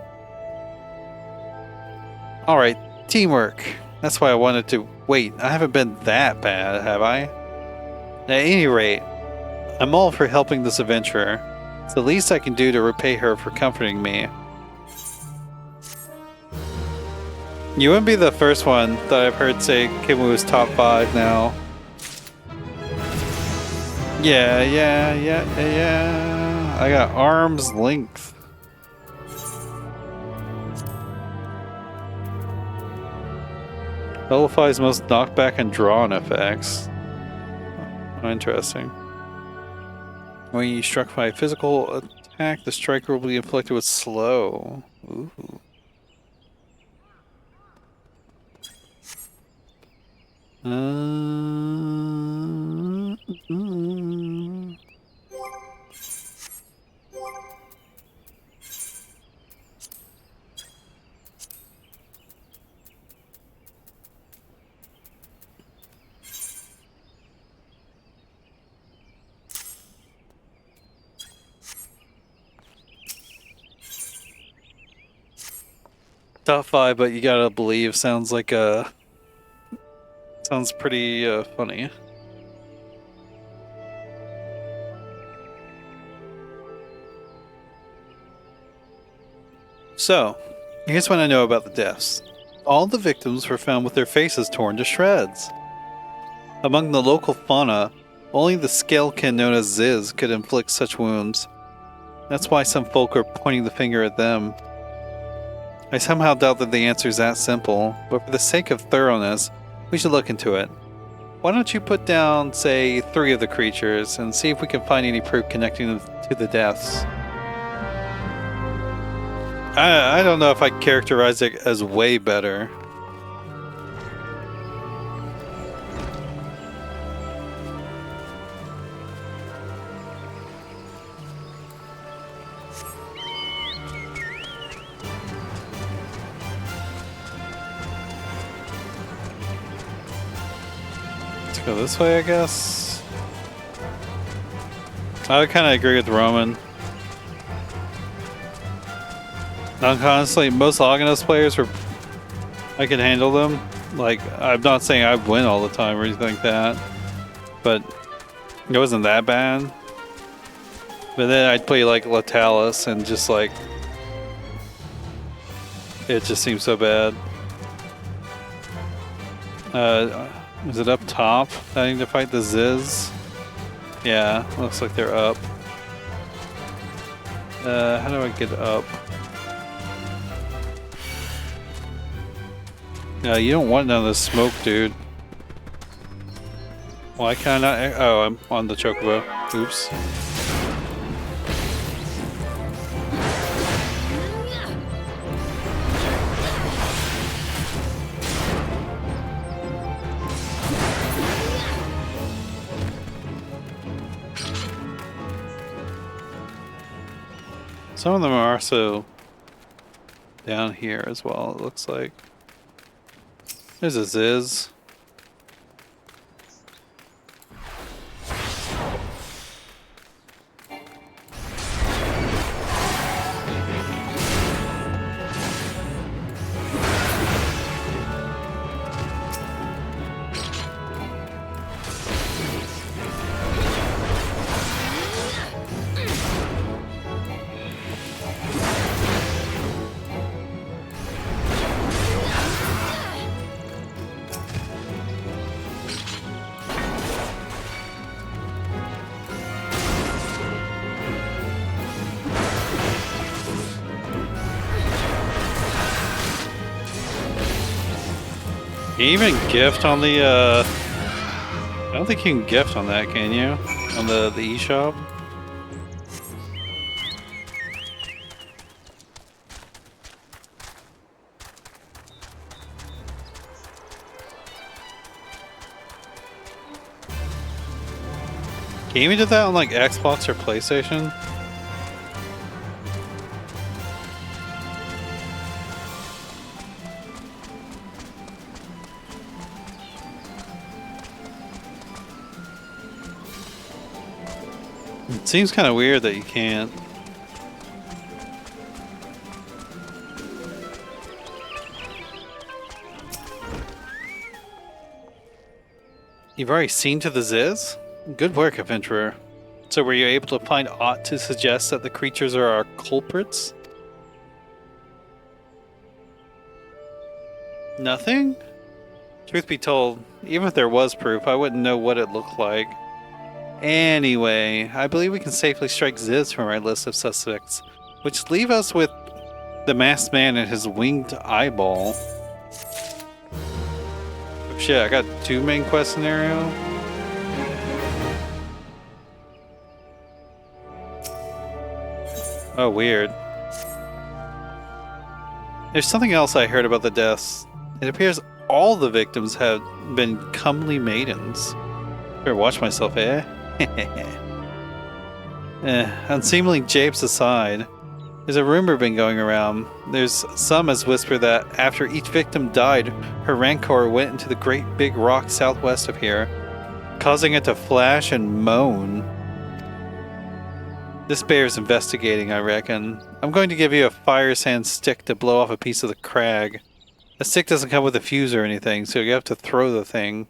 Alright, teamwork. That's why I wanted to... Wait, I haven't been that bad, have I? At any rate, I'm all for helping this adventurer. It's the least I can do to repay her for comforting me. You wouldn't be the first one that I've heard say Kimu is top 5 now. Yeah. I got arm's length. Nullifies most knockback and drawn effects. Oh, interesting. When you struck by a physical attack, the striker will be inflicted with slow. Ooh. Top 5, but you gotta believe sounds like a... Sounds pretty funny. So, here's what I know about the deaths. All the victims were found with their faces torn to shreds. Among the local fauna, only the scalekin known as Ziz could inflict such wounds. That's why some folk are pointing the finger at them. I somehow doubt that the answer is that simple, but for the sake of thoroughness, we should look into it. Why don't you put down, say, 3 of the creatures and see if we can find any proof connecting them to the deaths? I don't know if I characterize it as way better. Let's go this way, I guess. I kind of agree with Roman. Honestly, most Loghanos players were... I can handle them. Like, I'm not saying I win all the time or anything like that, but it wasn't that bad. But then I'd play like Latalis and just like... It just seems so bad. Is it up top? I need to fight the Ziz. Yeah, looks like they're up. How do I get up? No, you don't want none of this smoke, dude. Why can't I? Oh, I'm on the chocobo. Oops. Some of them are also down here as well, it looks like. There's a Ziz. Can you even gift on the, I don't think you can gift on that, can you? On the eShop? Can you even do that on like Xbox or PlayStation? It seems kind of weird that you can't. You've already seen to the Ziz? Good work, adventurer. So were you able to find aught to suggest that the creatures are our culprits? Nothing? Truth be told, even if there was proof, I wouldn't know what it looked like. Anyway, I believe we can safely strike Ziz from our list of suspects, which leave us with the masked man and his winged eyeball. Oh shit, I got 2 main quest scenario. Oh, weird. There's something else I heard about the deaths. It appears all the victims have been comely maidens. Better watch myself, eh? Unseemly japes aside, there's a rumor been going around. There's some as whisper that after each victim died, her rancor went into the great big rock southwest of here, causing it to flash and moan. This bears investigating, I reckon. I'm going to give you a fire sand stick to blow off a piece of the crag. The stick doesn't come with a fuse or anything, so you have to throw the thing.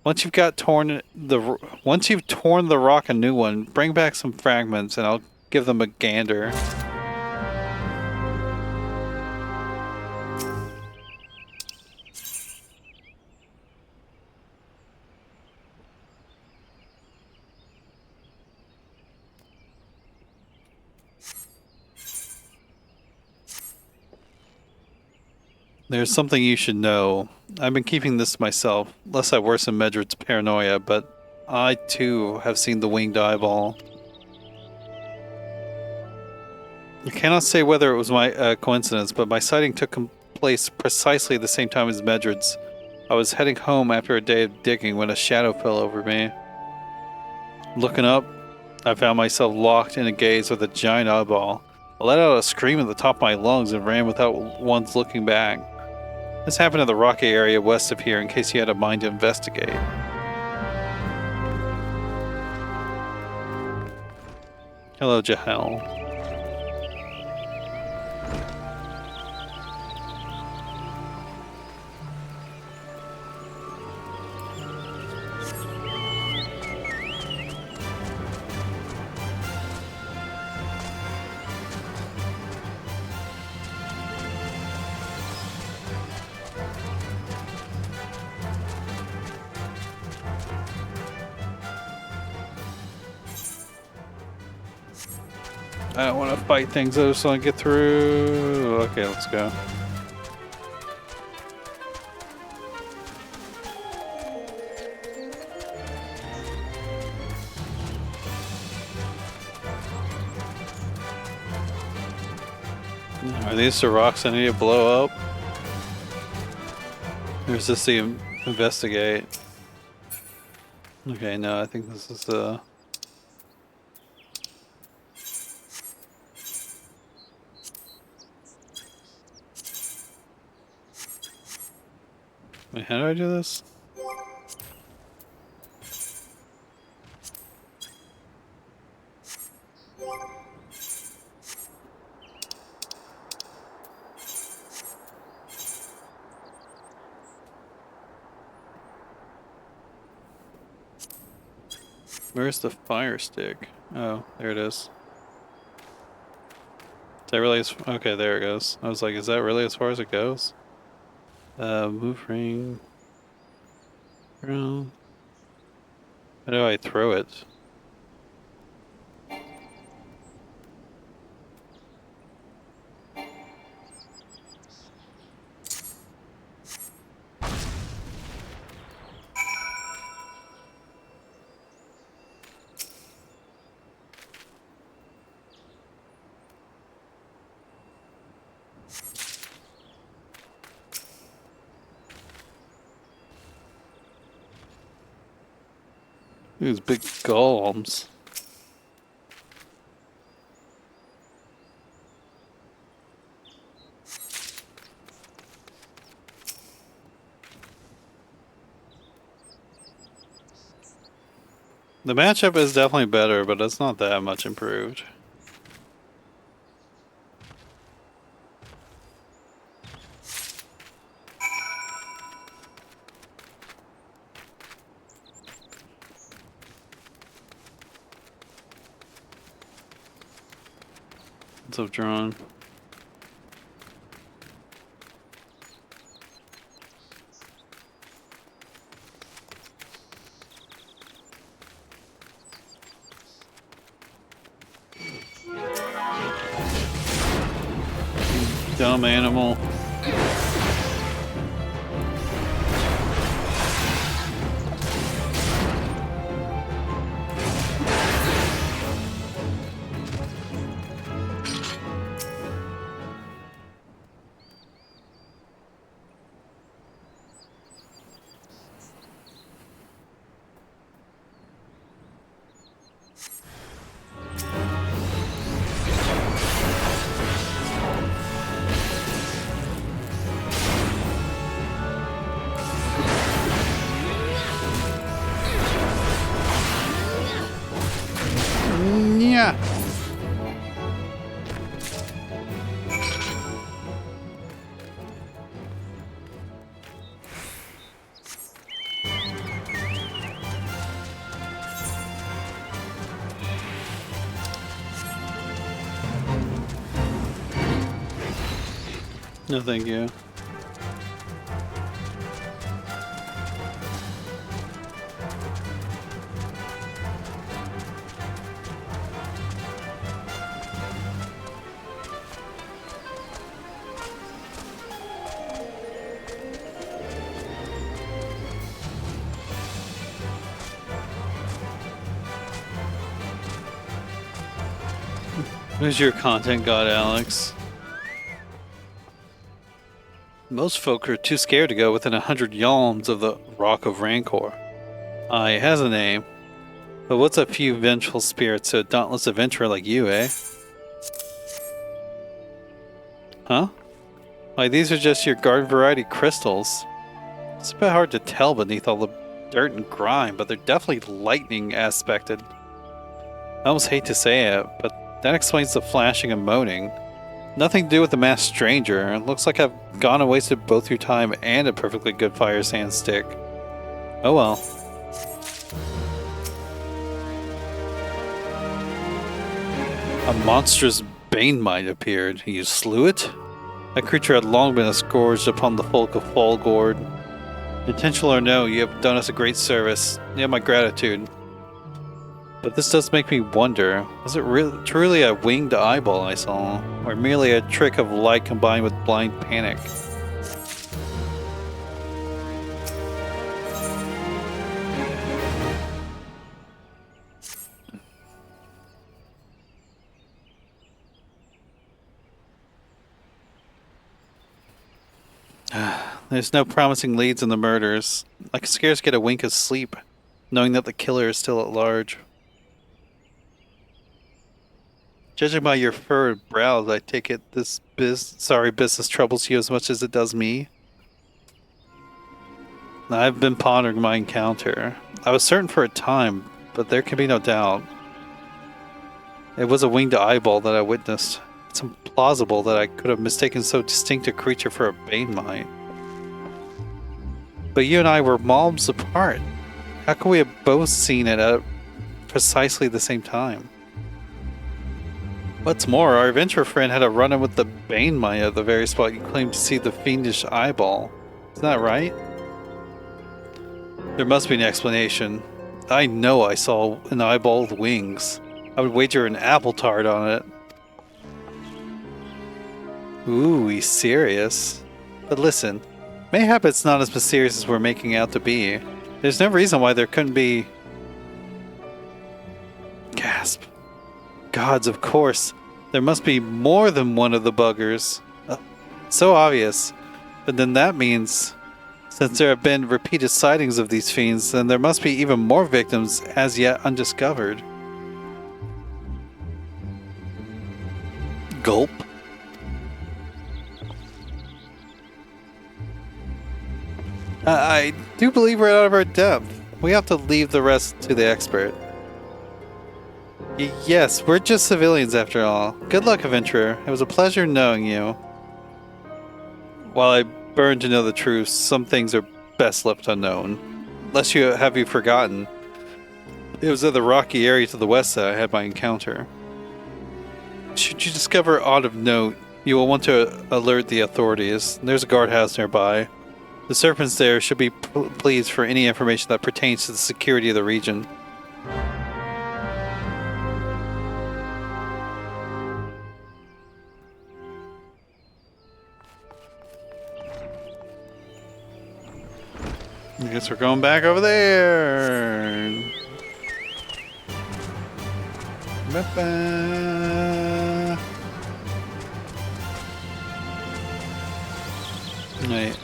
Once you've torn the rock a new one, bring back some fragments and I'll give them a gander. There's something you should know. I've been keeping this to myself, lest I worsen Medred's paranoia, but I too have seen the winged eyeball. I cannot say whether it was my coincidence, but my sighting took place precisely at the same time as Medred's. I was heading home after a day of digging when a shadow fell over me. Looking up, I found myself locked in a gaze with a giant eyeball. I let out a scream at the top of my lungs and ran without once looking back. This happened in the rocky area west of here in case you had a mind to investigate. Hello, Jahel. I don't want to fight things, I just want to get through. Okay, let's go. Are these the rocks I need to blow up? Or is this the investigate? Okay, no, I think this is Wait, how do I do this? Where's the fire stick? Oh, there it is. Is that really okay, there it goes. I was like, is that really as far as it goes? Move ring. How do I throw it? These big golems. The matchup is definitely better, but it's not that much improved. Of drawn. Dumb animal. Yeah. No, thank you. Who's your content god, Alex? Most folk are too scared to go within 100 yalms of the Rock of Rancor. Aye, it has a name. But what's a few vengeful spirits to a dauntless adventurer like you, eh? Huh? Why, these are just your garden variety crystals. It's a bit hard to tell beneath all the dirt and grime, but they're definitely lightning aspected. I almost hate to say it, but that explains the flashing and moaning. Nothing to do with the masked stranger. It looks like I've gone and wasted both your time and a perfectly good fire sand stick. Oh well. A monstrous bane mite appeared. You slew it? That creature had long been a scourge upon the folk of Fallgord. Intentional or no, you have done us a great service. You have my gratitude. But this does make me wonder, was it truly a winged eyeball I saw, or merely a trick of light combined with blind panic? There's no promising leads in the murders. I can scarce get a wink of sleep, knowing that the killer is still at large. Judging by your furrowed brows, I take it this business troubles you as much as it does me. I've been pondering my encounter. I was certain for a time, but there can be no doubt. It was a winged eyeball that I witnessed. It's implausible that I could have mistaken so distinct a creature for a bane mite. But you and I were moms apart. How could we have both seen it at precisely the same time? What's more, our adventurer friend had a run-in with the bane mite at the very spot you claimed to see the fiendish eyeball. Isn't that right? There must be an explanation. I know I saw an eyeball with wings. I would wager an apple tart on it. Ooh, he's serious. But listen, mayhap it's not as mysterious as we're making out to be. There's no reason why there couldn't be... Gasp. Gods, of course. There must be more than one of the buggers. So obvious. But then that means, since there have been repeated sightings of these fiends, then there must be even more victims as yet undiscovered. Gulp. I do believe we're out of our depth. We have to leave the rest to the expert. Yes, we're just civilians after all. Good luck, adventurer. It was a pleasure knowing you. While I burn to know the truth, some things are best left unknown. Lest you have forgotten. It was at the rocky area to the west that I had my encounter. Should you discover aught of note, you will want to alert the authorities. There's a guardhouse nearby. The serpents there should be pleased for any information that pertains to the security of the region. I guess we're going back over there. Ba-ba. Wait.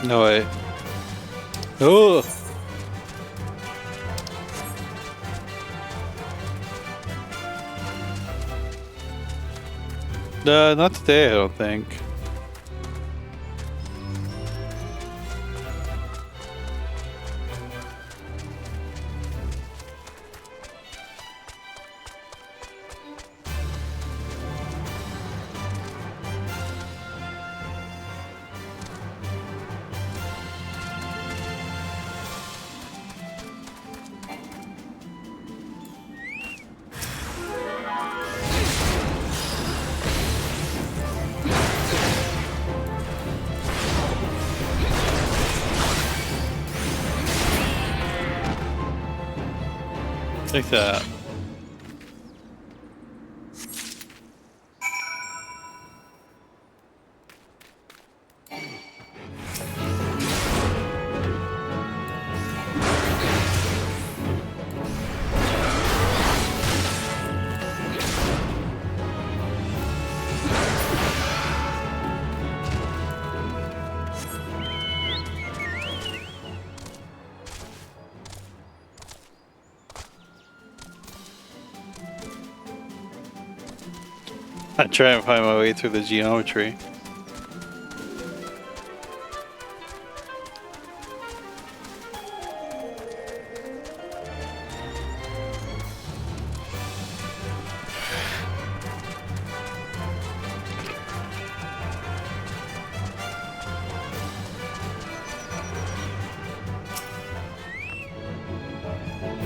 No way. Oh! Not today, I don't think. Take that. I try and find my way through the geometry.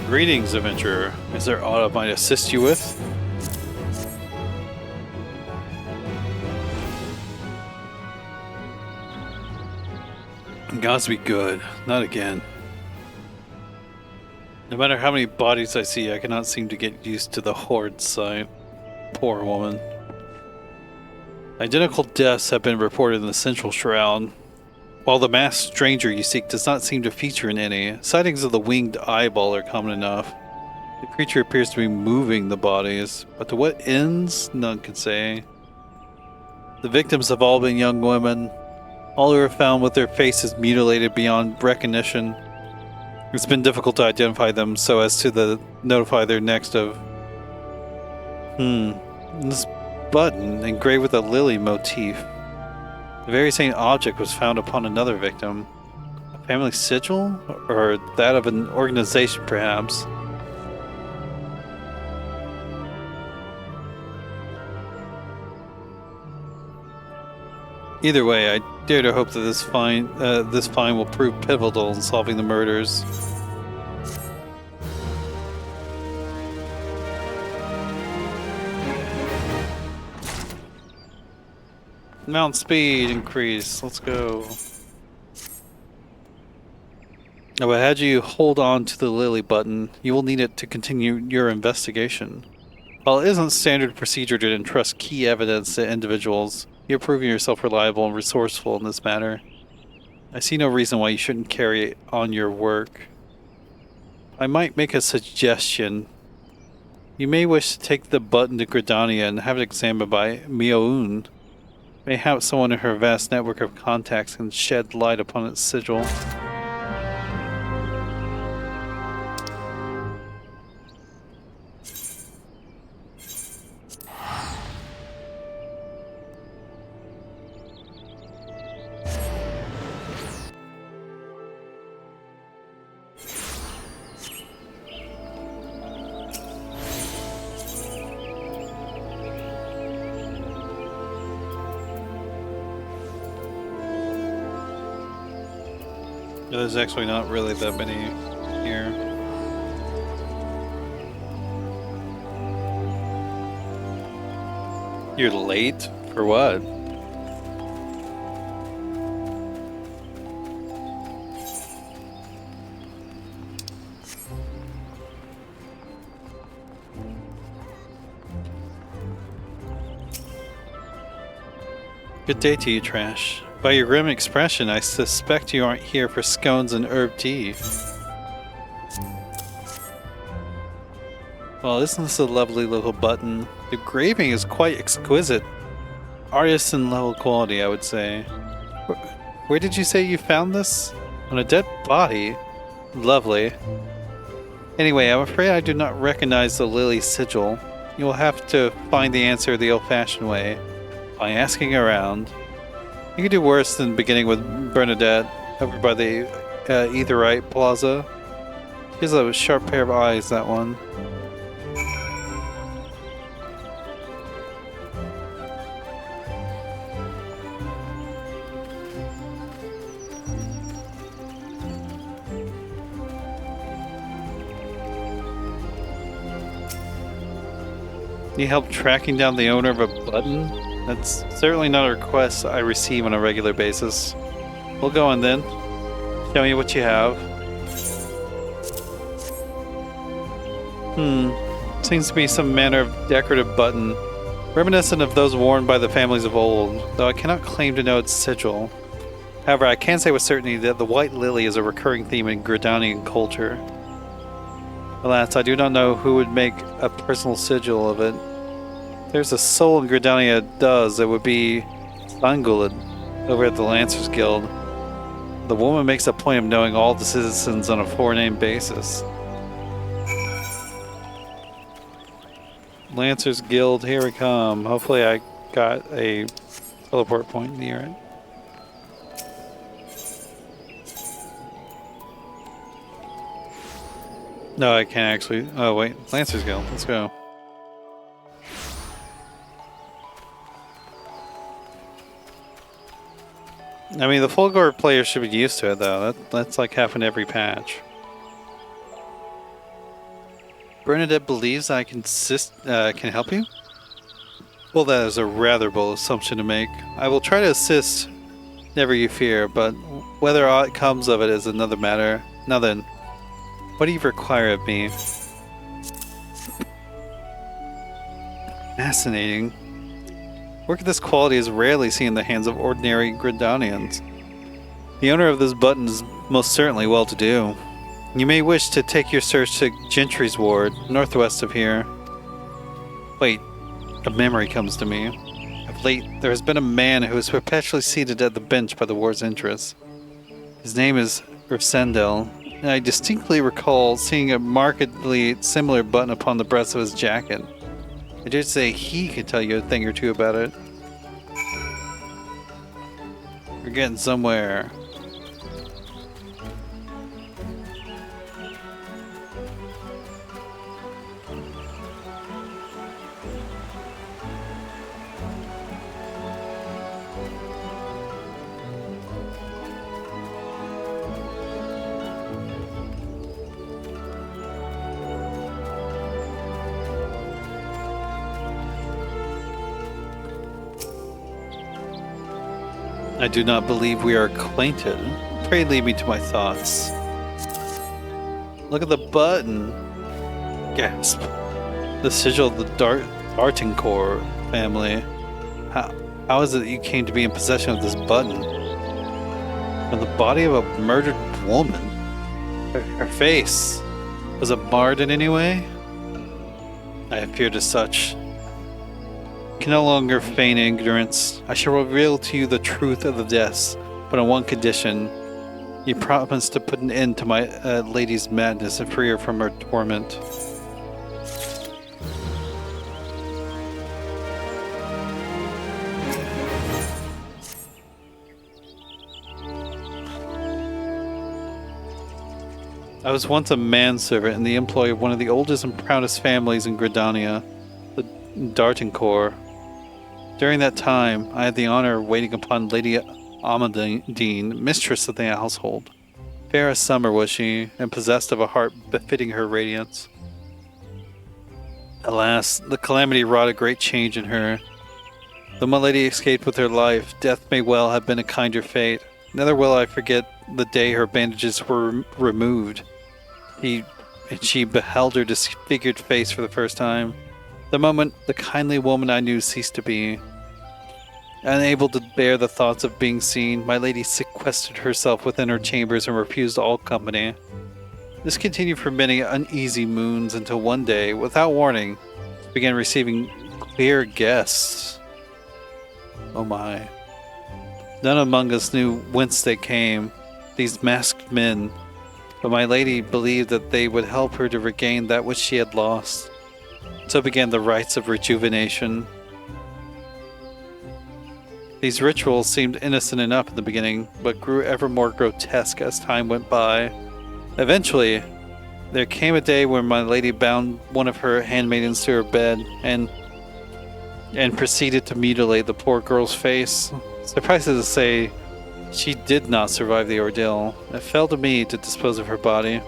Greetings, adventurer. Is there aught I might assist you with? Gods be good. Not again. No matter how many bodies I see, I cannot seem to get used to the horde sight. Poor woman. Identical deaths have been reported in the Central Shroud. While the masked stranger you seek does not seem to feature in any, sightings of the winged eyeball are common enough. The creature appears to be moving the bodies, but to what ends, none can say. The victims have all been young women. All who are found with their faces mutilated beyond recognition. It's been difficult to identify them so as to notify their next of... This button engraved with a lily motif. The very same object was found upon another victim. A family sigil? Or that of an organization, perhaps? Either way, I dare to hope that this find will prove pivotal in solving the murders. Mount speed increase. Let's go. Now, but had you hold on to the lily button, you will need it to continue your investigation. While it isn't standard procedure to entrust key evidence to individuals, you're proving yourself reliable and resourceful in this matter. I see no reason why you shouldn't carry on your work. I might make a suggestion. You may wish to take the button to Gridania and have it examined by Mioun. Mayhap someone in her vast network of contacts can shed light upon its sigil. There's actually not really that many here. You're late? For what? Good day to you, Trash. By your grim expression, I suspect you aren't here for scones and herb tea. Well, isn't this a lovely little button? The engraving is quite exquisite. Artisan level quality, I would say. Where did you say you found this? On a dead body? Lovely. Anyway, I'm afraid I do not recognize the lily sigil. You will have to find the answer the old-fashioned way, by asking around. You could do worse than beginning with Bernadette over by the Etherite Plaza. She has a sharp pair of eyes, that one. Need help tracking down the owner of a button? That's certainly not a request I receive on a regular basis. We'll go in then. Show me what you have. Seems to be some manner of decorative button, reminiscent of those worn by the families of old, though I cannot claim to know its sigil. However, I can say with certainty that the white lily is a recurring theme in Gridanian culture. Alas, I do not know who would make a personal sigil of it. If there's a soul in Gridania that does, it would be Sangulid over at the Lancers Guild. The woman makes a point of knowing all the citizens on a forename basis. Lancers Guild, here we come. Hopefully I got a teleport point near it. No, I can't actually. Oh, wait. Lancers Guild. Let's go. I mean, the Fulgore players should be used to it, though. That's like happened every patch. Bernadette believes I can help you? Well, that is a rather bold assumption to make. I will try to assist, never you fear, but whether aught comes of it is another matter. Now then, what do you require of me? Fascinating. Work of this quality is rarely seen in the hands of ordinary Gridanians. The owner of this button is most certainly well-to-do. You may wish to take your search to Gentry's Ward, northwest of here. Wait, a memory comes to me. Of late, there has been a man who is perpetually seated at the bench by the ward's entrance. His name is Ursendel, and I distinctly recall seeing a markedly similar button upon the breast of his jacket. I dare say he could tell you a thing or two about it. We're getting somewhere. I do not believe we are acquainted. Pray lead me to my thoughts. Look at the button. Gasp. The sigil of the Dartincore family. How is it that you came to be in possession of this button? From the body of a murdered woman? Her face. Was it marred in any way? I have feared as such. I can no longer feign ignorance. I shall reveal to you the truth of the deaths, but on one condition. You promise to put an end to my lady's madness and free her from her torment. I was once a manservant in the employ of one of the oldest and proudest families in Gridania, the Dartincore. During that time, I had the honor of waiting upon Lady Amadine, mistress of the household. Fair as summer was she, and possessed of a heart befitting her radiance. Alas, the calamity wrought a great change in her. Though my lady escaped with her life, death may well have been a kinder fate. Neither will I forget the day her bandages were removed. She beheld her disfigured face for the first time. The moment the kindly woman I knew ceased to be. Unable to bear the thoughts of being seen, my lady sequestered herself within her chambers and refused all company. This continued for many uneasy moons until one day, without warning, I began receiving queer guests. Oh my. None among us knew whence they came, these masked men, but my lady believed that they would help her to regain that which she had lost. So began the rites of rejuvenation. These rituals seemed innocent enough in the beginning, but grew ever more grotesque as time went by. Eventually, there came a day when my lady bound one of her handmaidens to her bed and proceeded to mutilate the poor girl's face. Suffice it to say, she did not survive the ordeal. It fell to me to dispose of her body.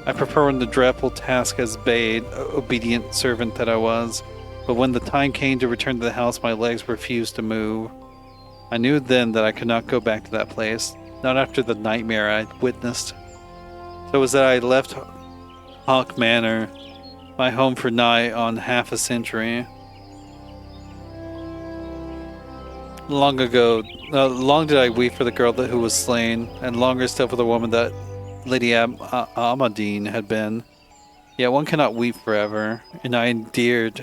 I performed the dreadful task as bade, obedient servant that I was, but when the time came to return to the house, my legs refused to move. I knew then that I could not go back to that place, not after the nightmare I had witnessed. So it was that I left Hawk Manor My home for nigh on half a century. Long ago, long did I weep for the girl who was slain, and longer still for the woman that Lady Amadine had been. Yet one cannot weep forever, and I endeavored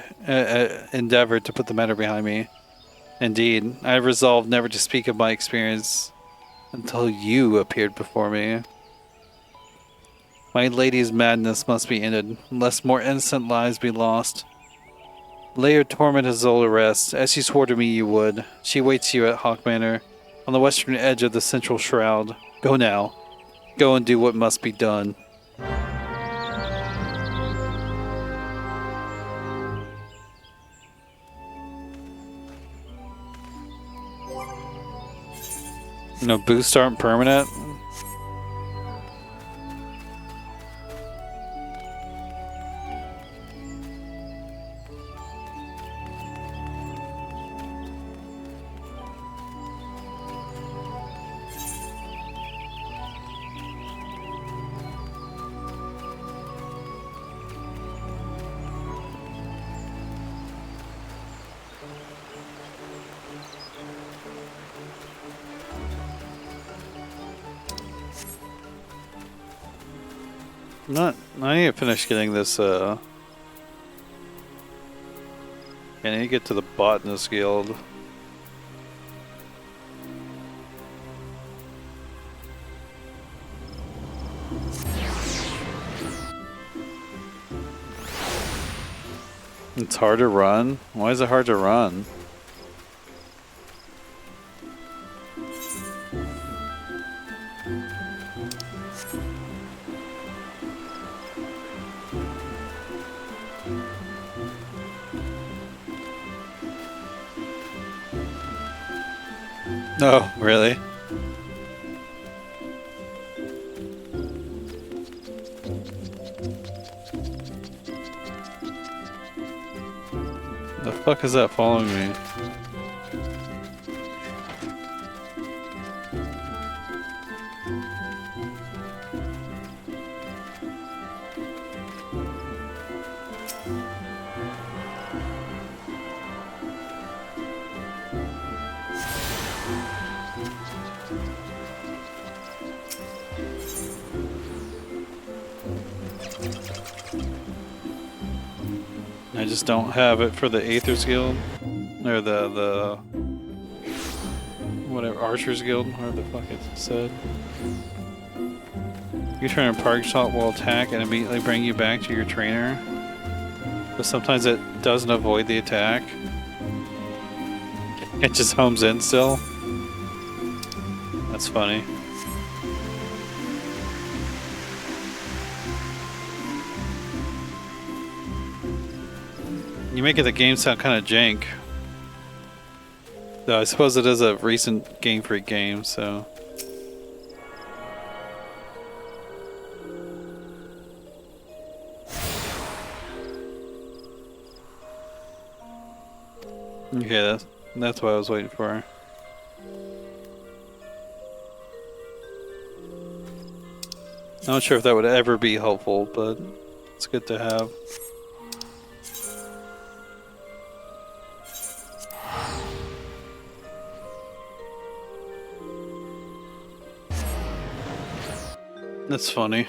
to put the matter behind me. Indeed, I have resolved never to speak of my experience until you appeared before me. My lady's madness must be ended, lest more innocent lives be lost. Lay your torment at Zola rest, as you swore to me you would. She waits you at Hawk Manor, on the western edge of the central shroud. Go now. Go and do what must be done. No, boosts aren't permanent? I need to finish getting this, I need to get to the Botanist Guild. It's hard to run? Why is it hard to run? Oh, really? The fuck is that following me? I just don't have it for the Aethers Guild, or the whatever, Archers Guild, whatever the fuck it said. You turn a park shot will attack and immediately bring you back to your trainer, but sometimes it doesn't avoid the attack. It just homes in still. That's funny. You make the game sound kind of jank. Though I suppose it is a recent Game Freak game, so... Okay, that's what I was waiting for. I'm not sure if that would ever be helpful, but it's good to have. That's funny.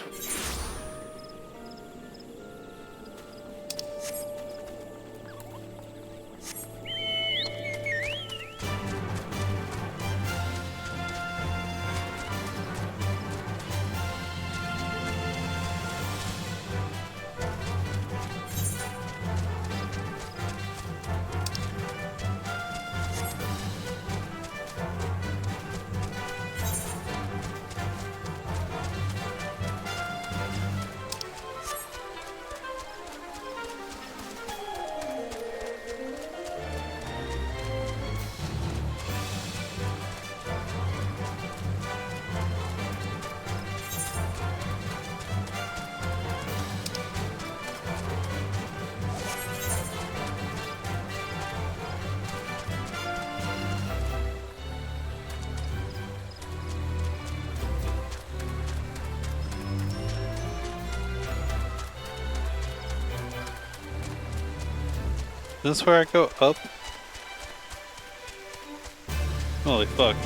Is this where I go up? Holy fuck.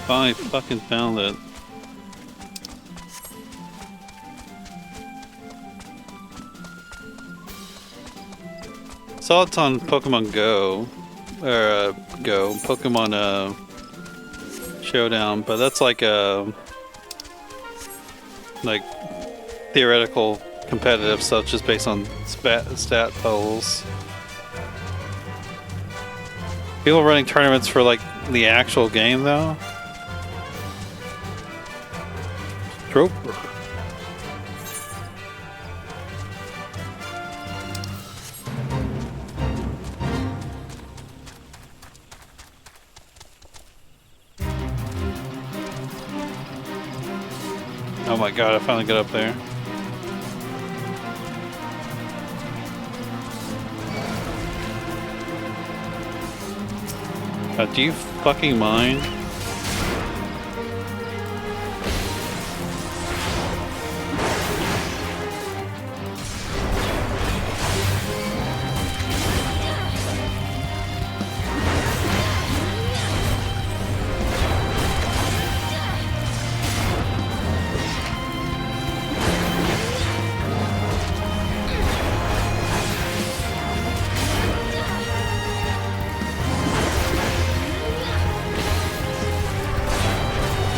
Finally fucking found it. Saw it's on Pokemon Go. Or Pokemon Showdown, but that's like a theoretical competitive stuff just based on stat totals. People running tournaments for like the actual game though. Troper. Oh my god, I finally got up there. Do you fucking mind?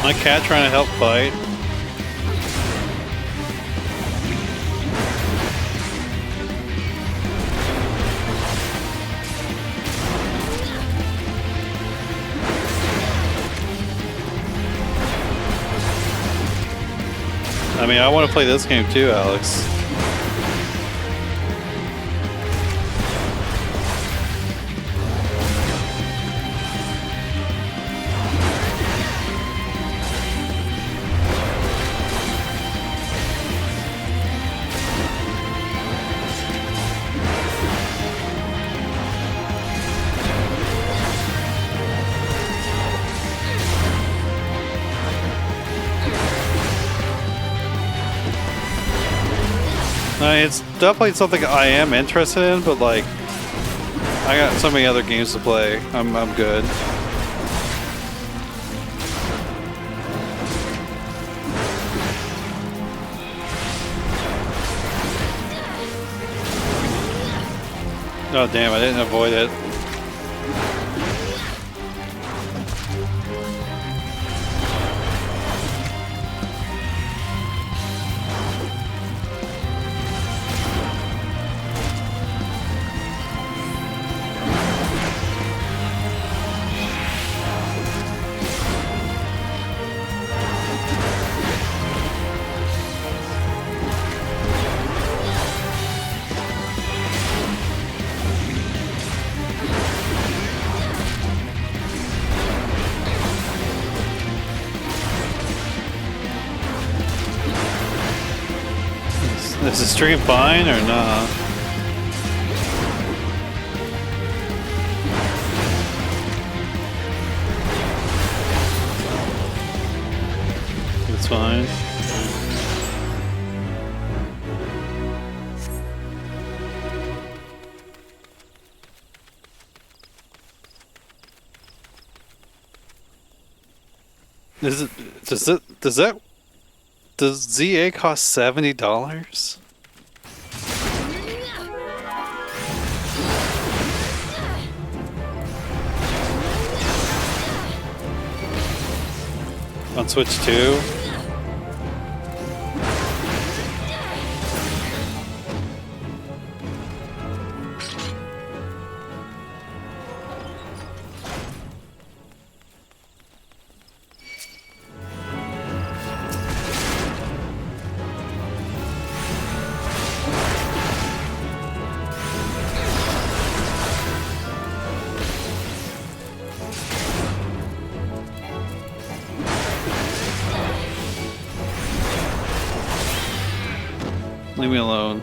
My cat trying to help fight. I mean, I want to play this game too, Alex. It's definitely something I am interested in, but like, I got so many other games to play. I'm good. Oh damn, I didn't avoid it. Is the stream fine or not? It's fine. Does ZA cost $70? On Switch 2? Leave me alone.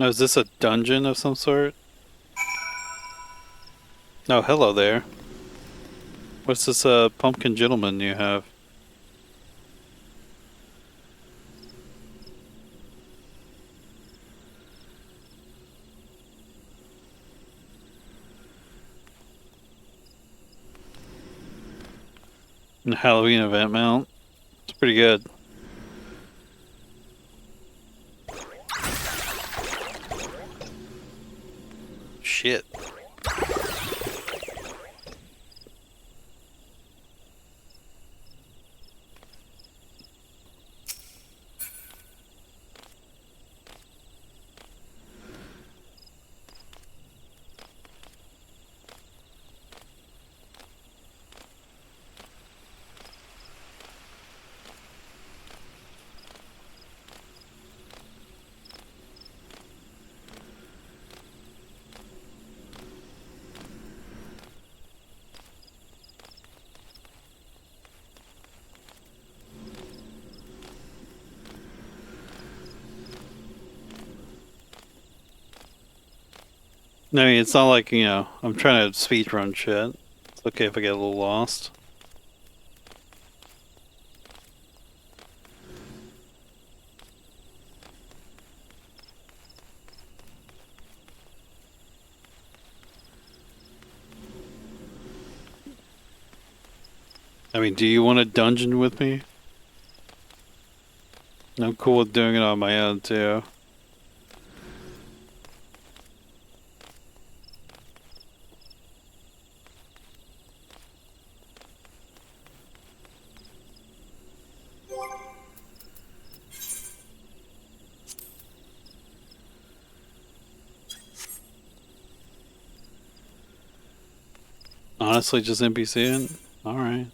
Now, is this a dungeon of some sort? Oh, hello there. What's this pumpkin gentleman you have? A Halloween event mount. It's pretty good. Shit. I mean, it's not like, you know, I'm trying to speedrun shit. It's okay if I get a little lost. I mean, do you want a dungeon with me? I'm cool with doing it on my own, too. Honestly, just NPCing? Alright.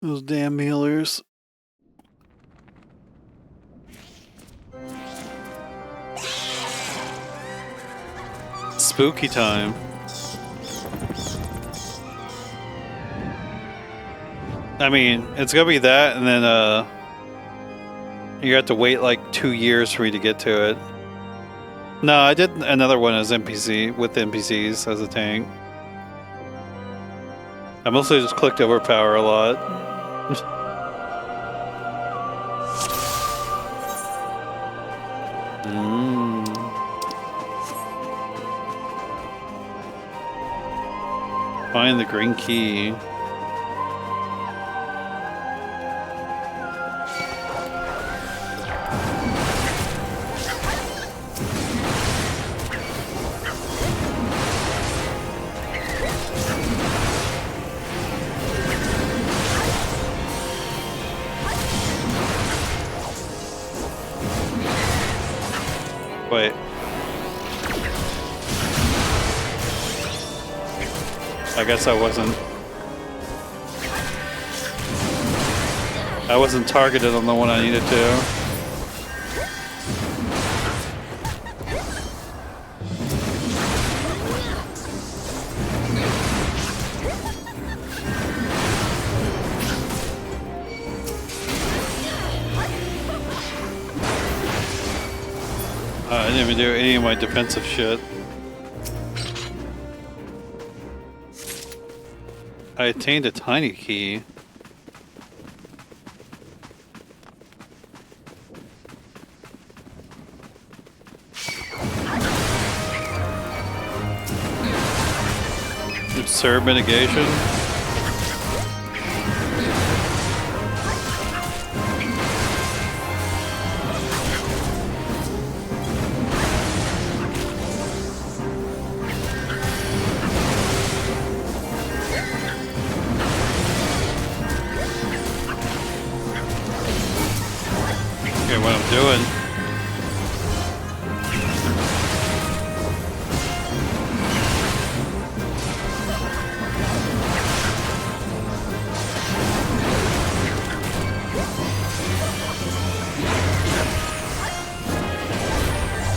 Those damn healers. Spooky time. I mean, it's gonna be that, and then, you have to wait like 2 years for me to get to it. No, I did another one as NPC, with NPCs as a tank. I mostly just clicked overpower a lot. Find the green key. Wait. I guess I wasn't targeted on the one I needed to. I didn't even do any of my defensive shit. I attained a tiny key. Absurd mitigation. Okay, what I'm doing.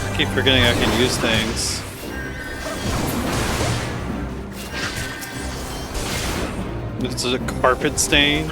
I keep forgetting I can use things. This is a carpet stain.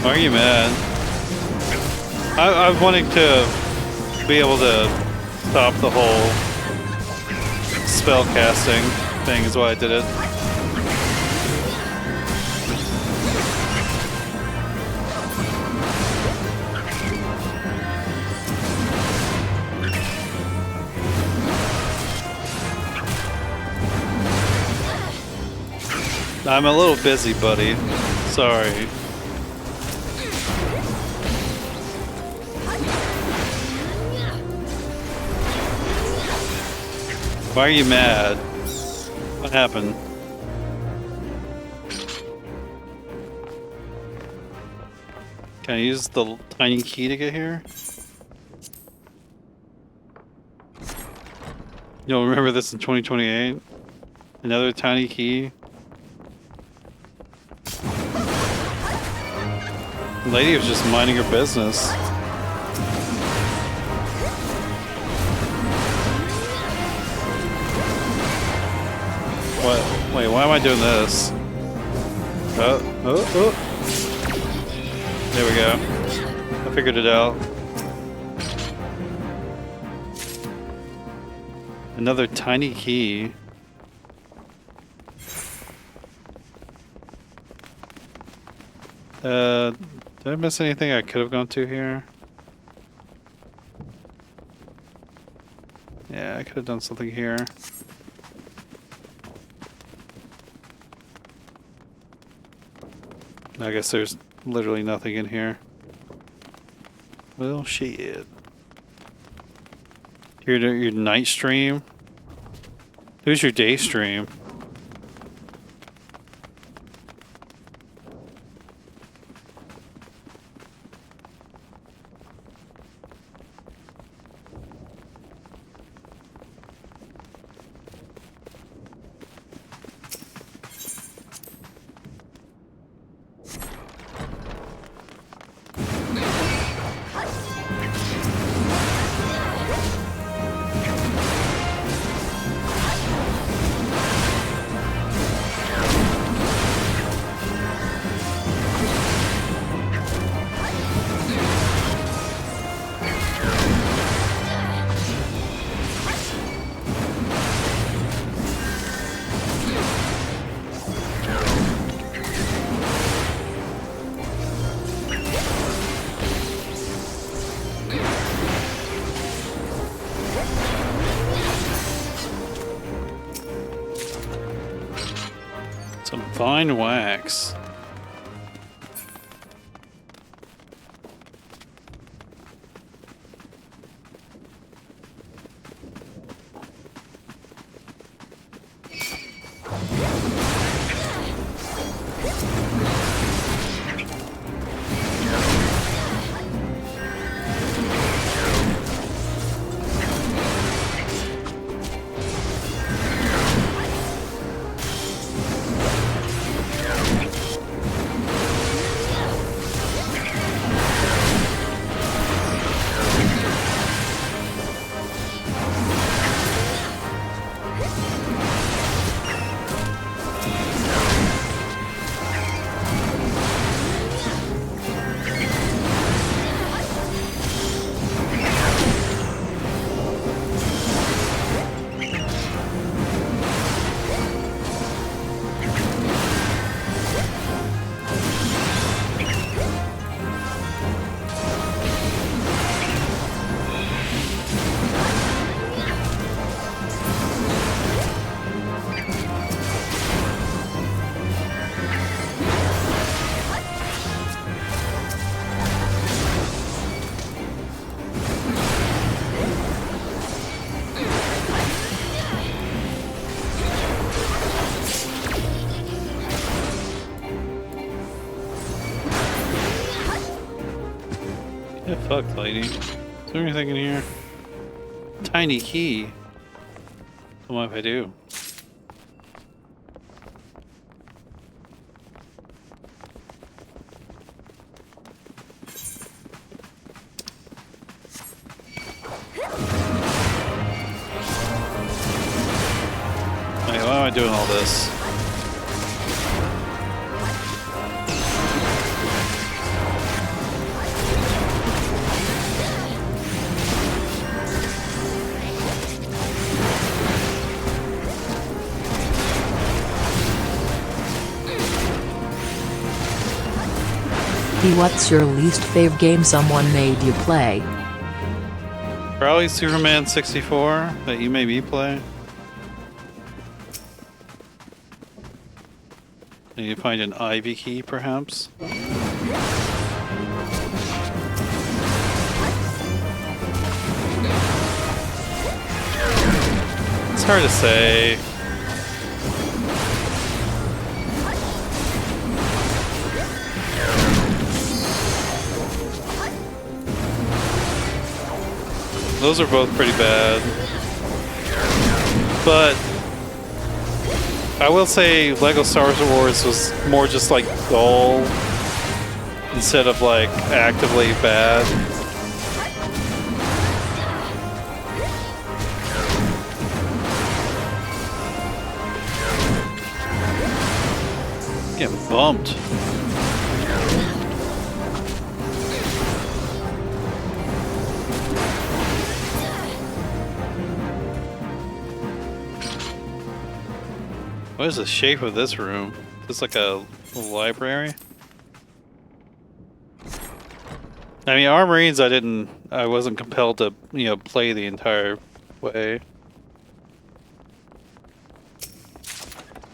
Why are you mad? I'm wanting to be able to stop the whole spell casting thing is why I did it. I'm a little busy, buddy. Sorry. Why are you mad? What happened? Can I use the tiny key to get here? You'll remember this in 2028? Another tiny key? The lady was just minding her business. What? Wait, why am I doing this? Oh. There we go. I figured it out. Another tiny key. Did I miss anything I could have gone to here? Yeah, I could have done something here. I guess there's literally nothing in here. Well, shit. Your night stream? Who's your day stream? Some fine wax. looked, lady. Is there anything in here? Tiny key. What if I do? Wait, why am I doing all this? What's your least fave game someone made you play? Probably Superman 64 that you made me play. Need to find an Ivy key, perhaps. It's hard to say. Those are both pretty bad. But I will say Lego Star Wars was more just like dull instead of like actively bad. Getting bumped. What is the shape of this room? Is this like a library? I mean, Armorines, I wasn't compelled to, play the entire way.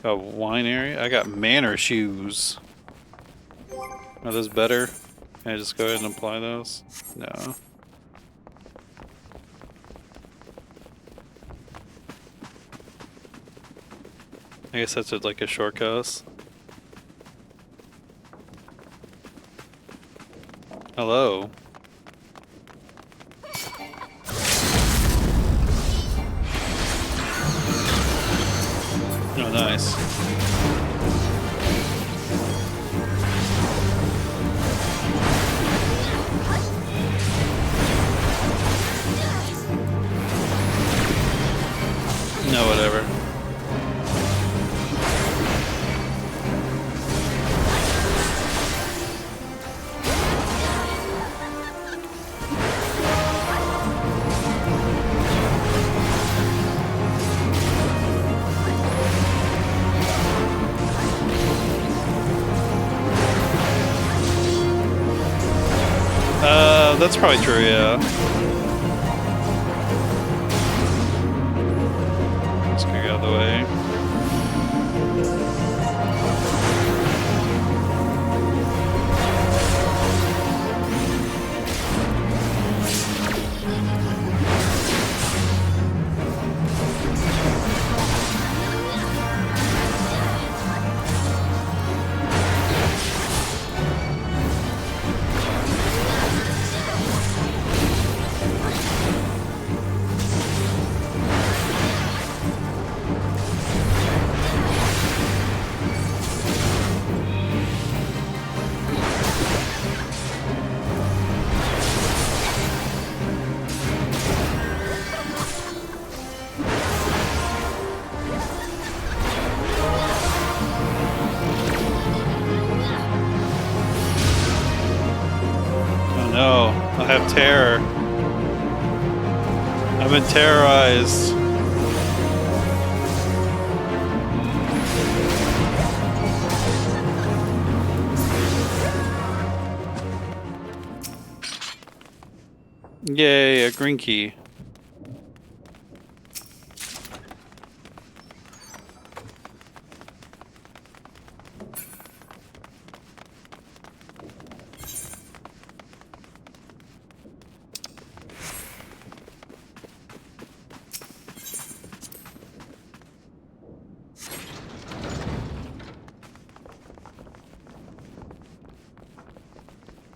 A wine area? I got manor shoes. Are those better? Can I just go ahead and apply those? No. I guess that's like a shortcut. Hello. Oh, nice. No, whatever. That's probably true, yeah. Let's get out of the way. No, I have terror. I've been terrorized. Yay, a green key.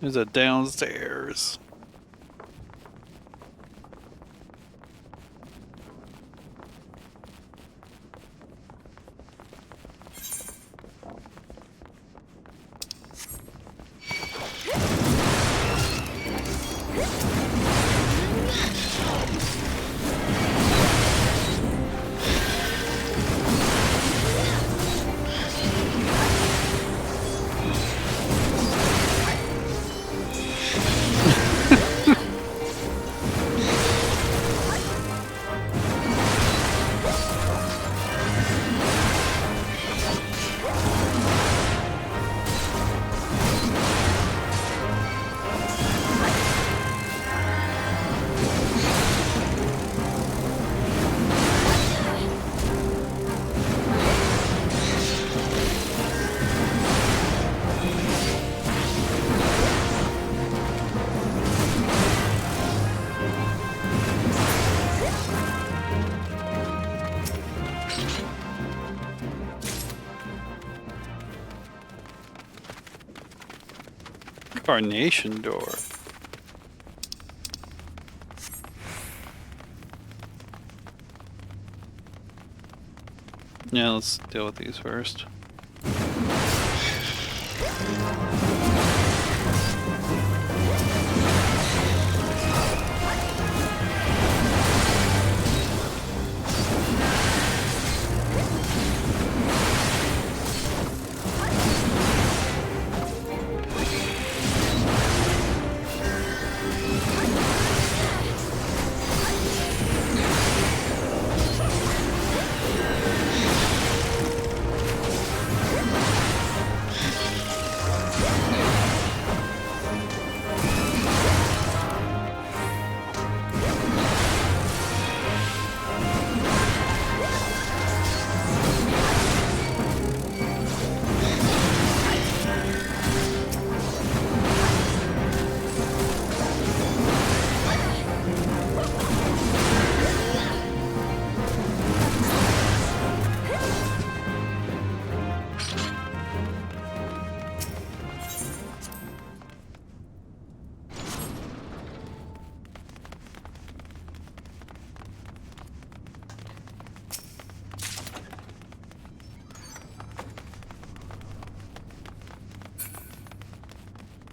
There's a downstairs. Carnation door. Yeah, let's deal with these first.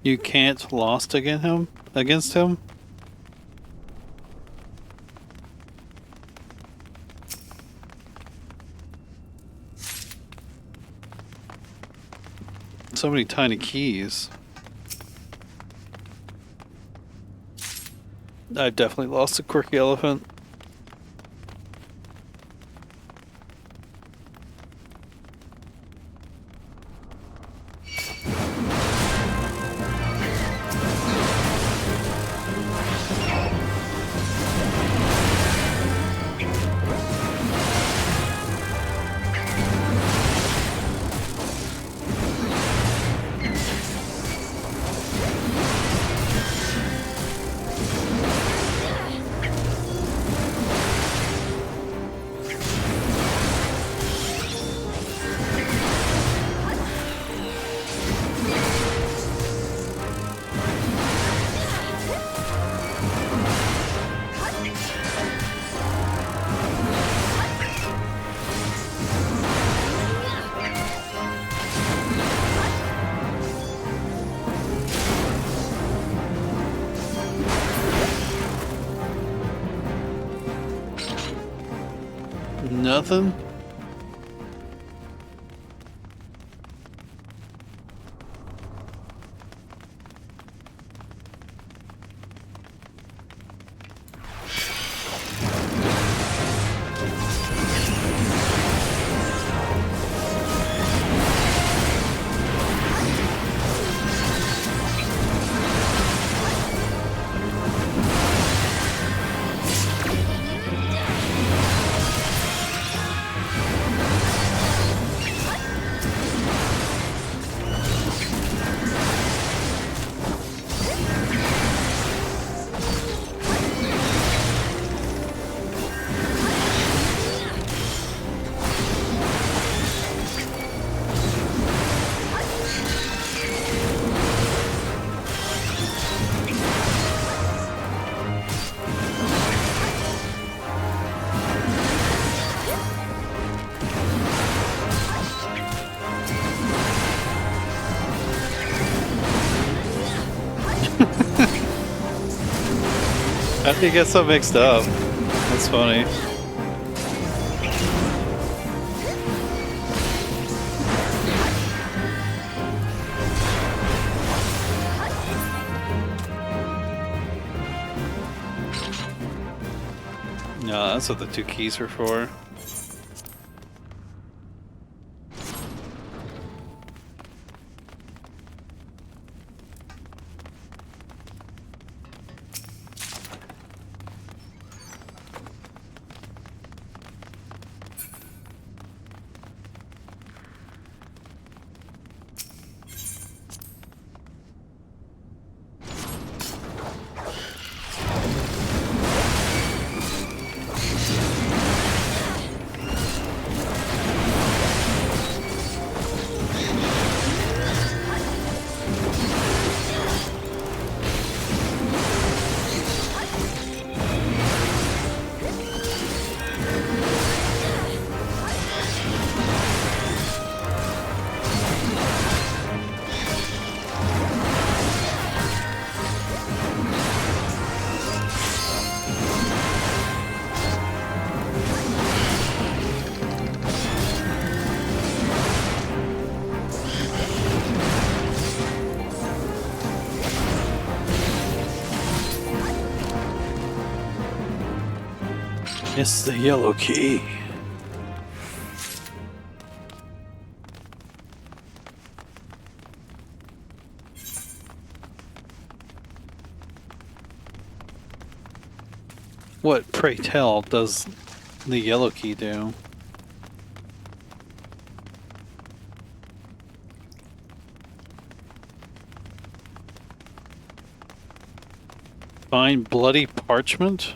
You can't lost against him? So many tiny keys. I've definitely lost a quirky elephant. Nothing? How did you get so mixed up? That's funny. No, that's what the two keys were for. It's the yellow key. What, pray tell, does the yellow key do? Find bloody parchment?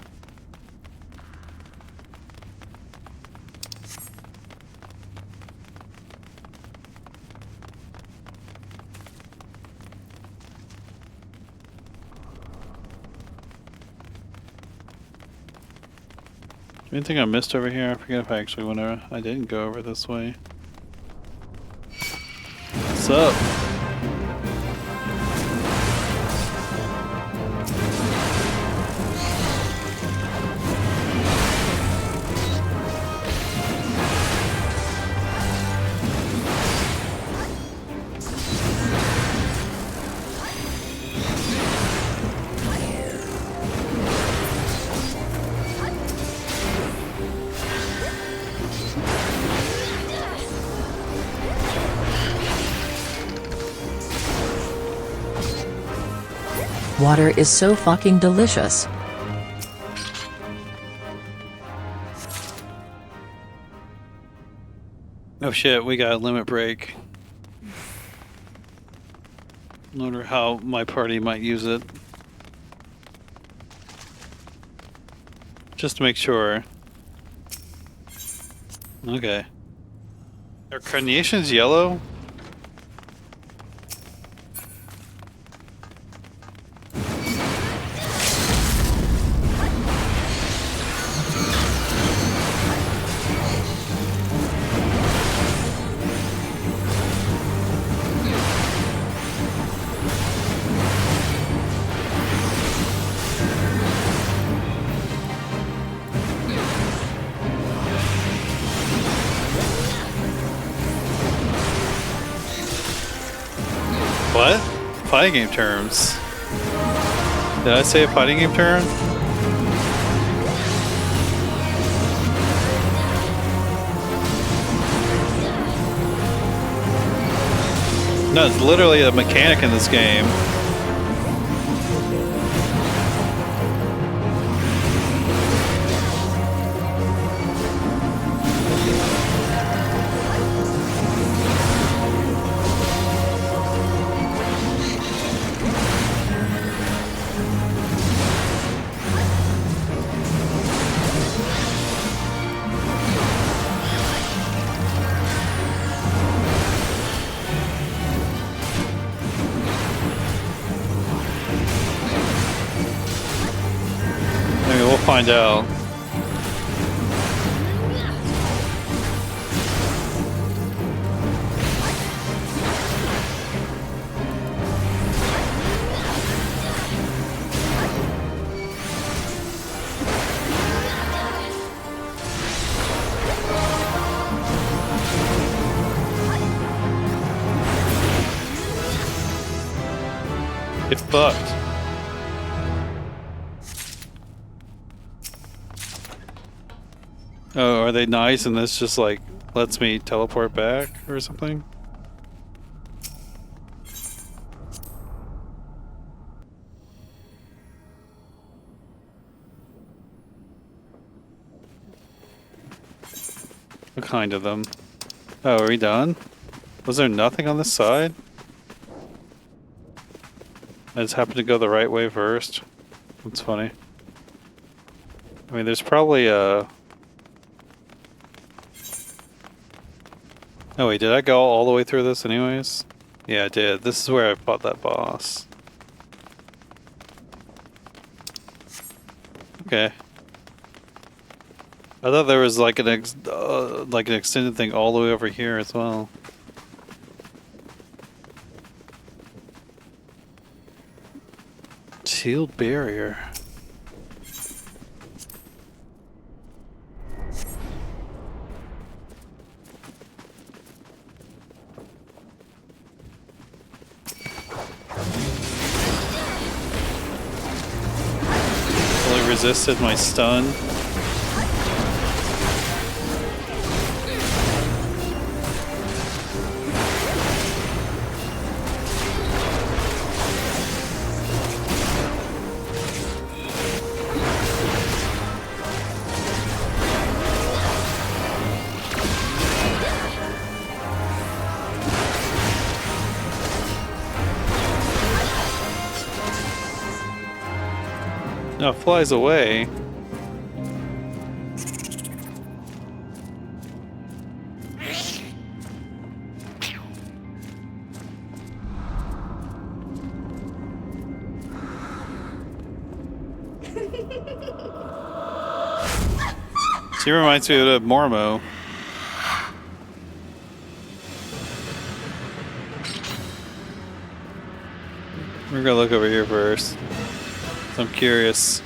Anything I missed over here? I forget if I actually went over. I didn't go over this way. What's up? Water is so fucking delicious. Oh shit, we got a limit break. Wonder how my party might use it. Just to make sure. Okay. Are carnations yellow? What? Fighting game terms. Did I say a fighting game term? No, it's literally a mechanic in this game. Maybe we'll find out. Get fucked. Oh, are they nice and this just like lets me teleport back or something? What kind of them? Oh, are we done? Was there nothing on this side? I just happened to go the right way first. That's funny. I mean, there's probably a... Oh wait, did I go all the way through this anyways? Yeah, I did. This is where I fought that boss. Okay. I thought there was like an extended thing all the way over here as well. Sealed barrier. Fully resisted my stun. No, it flies away. She reminds me of Mormo. We're gonna look over here first. I'm curious.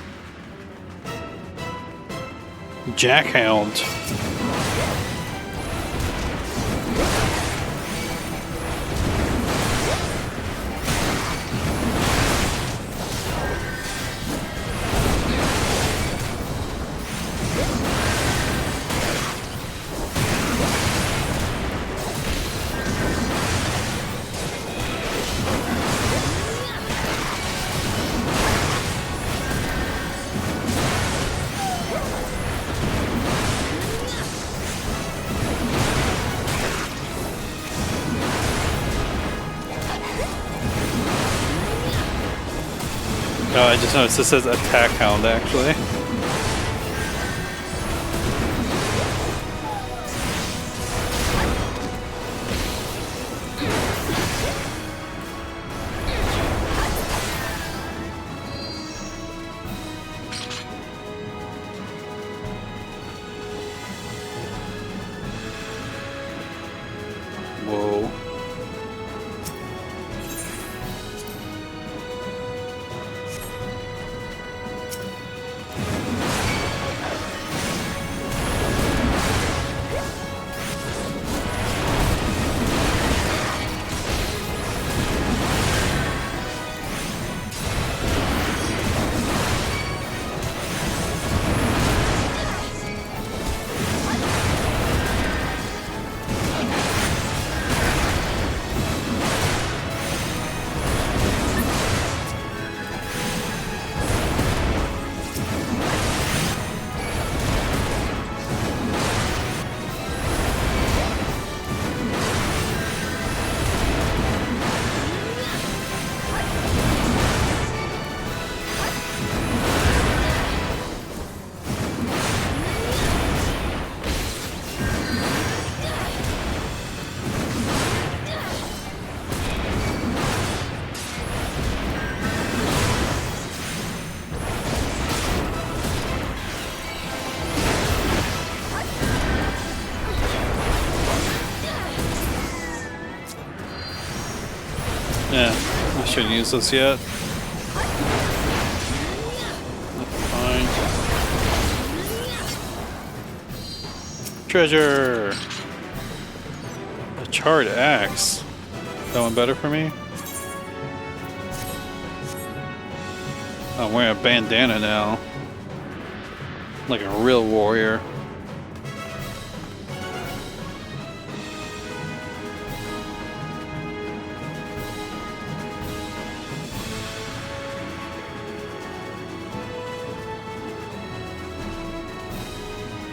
Jackhound. Oh, I just noticed this says attack hound actually. Whoa. Yeah, I shouldn't use this yet. Fine. Treasure! A charred axe. That one better for me? I'm wearing a bandana now. Like a real warrior.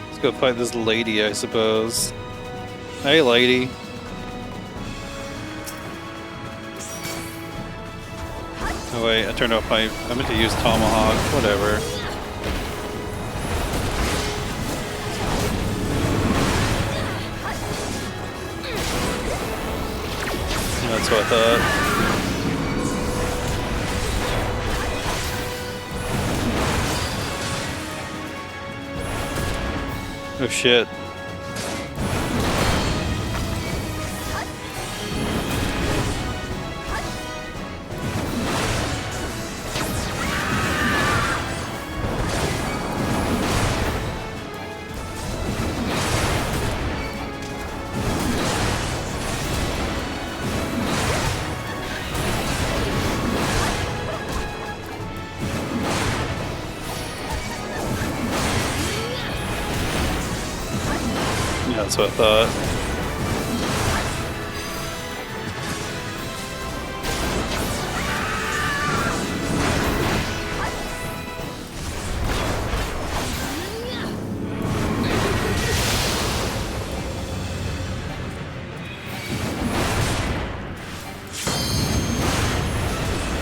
Let's go fight this lady, I suppose. Hey, lady. Oh wait, I turned off my... I meant to use Tomahawk, whatever. That's what I thought. Oh shit. Yeah, that's what I thought.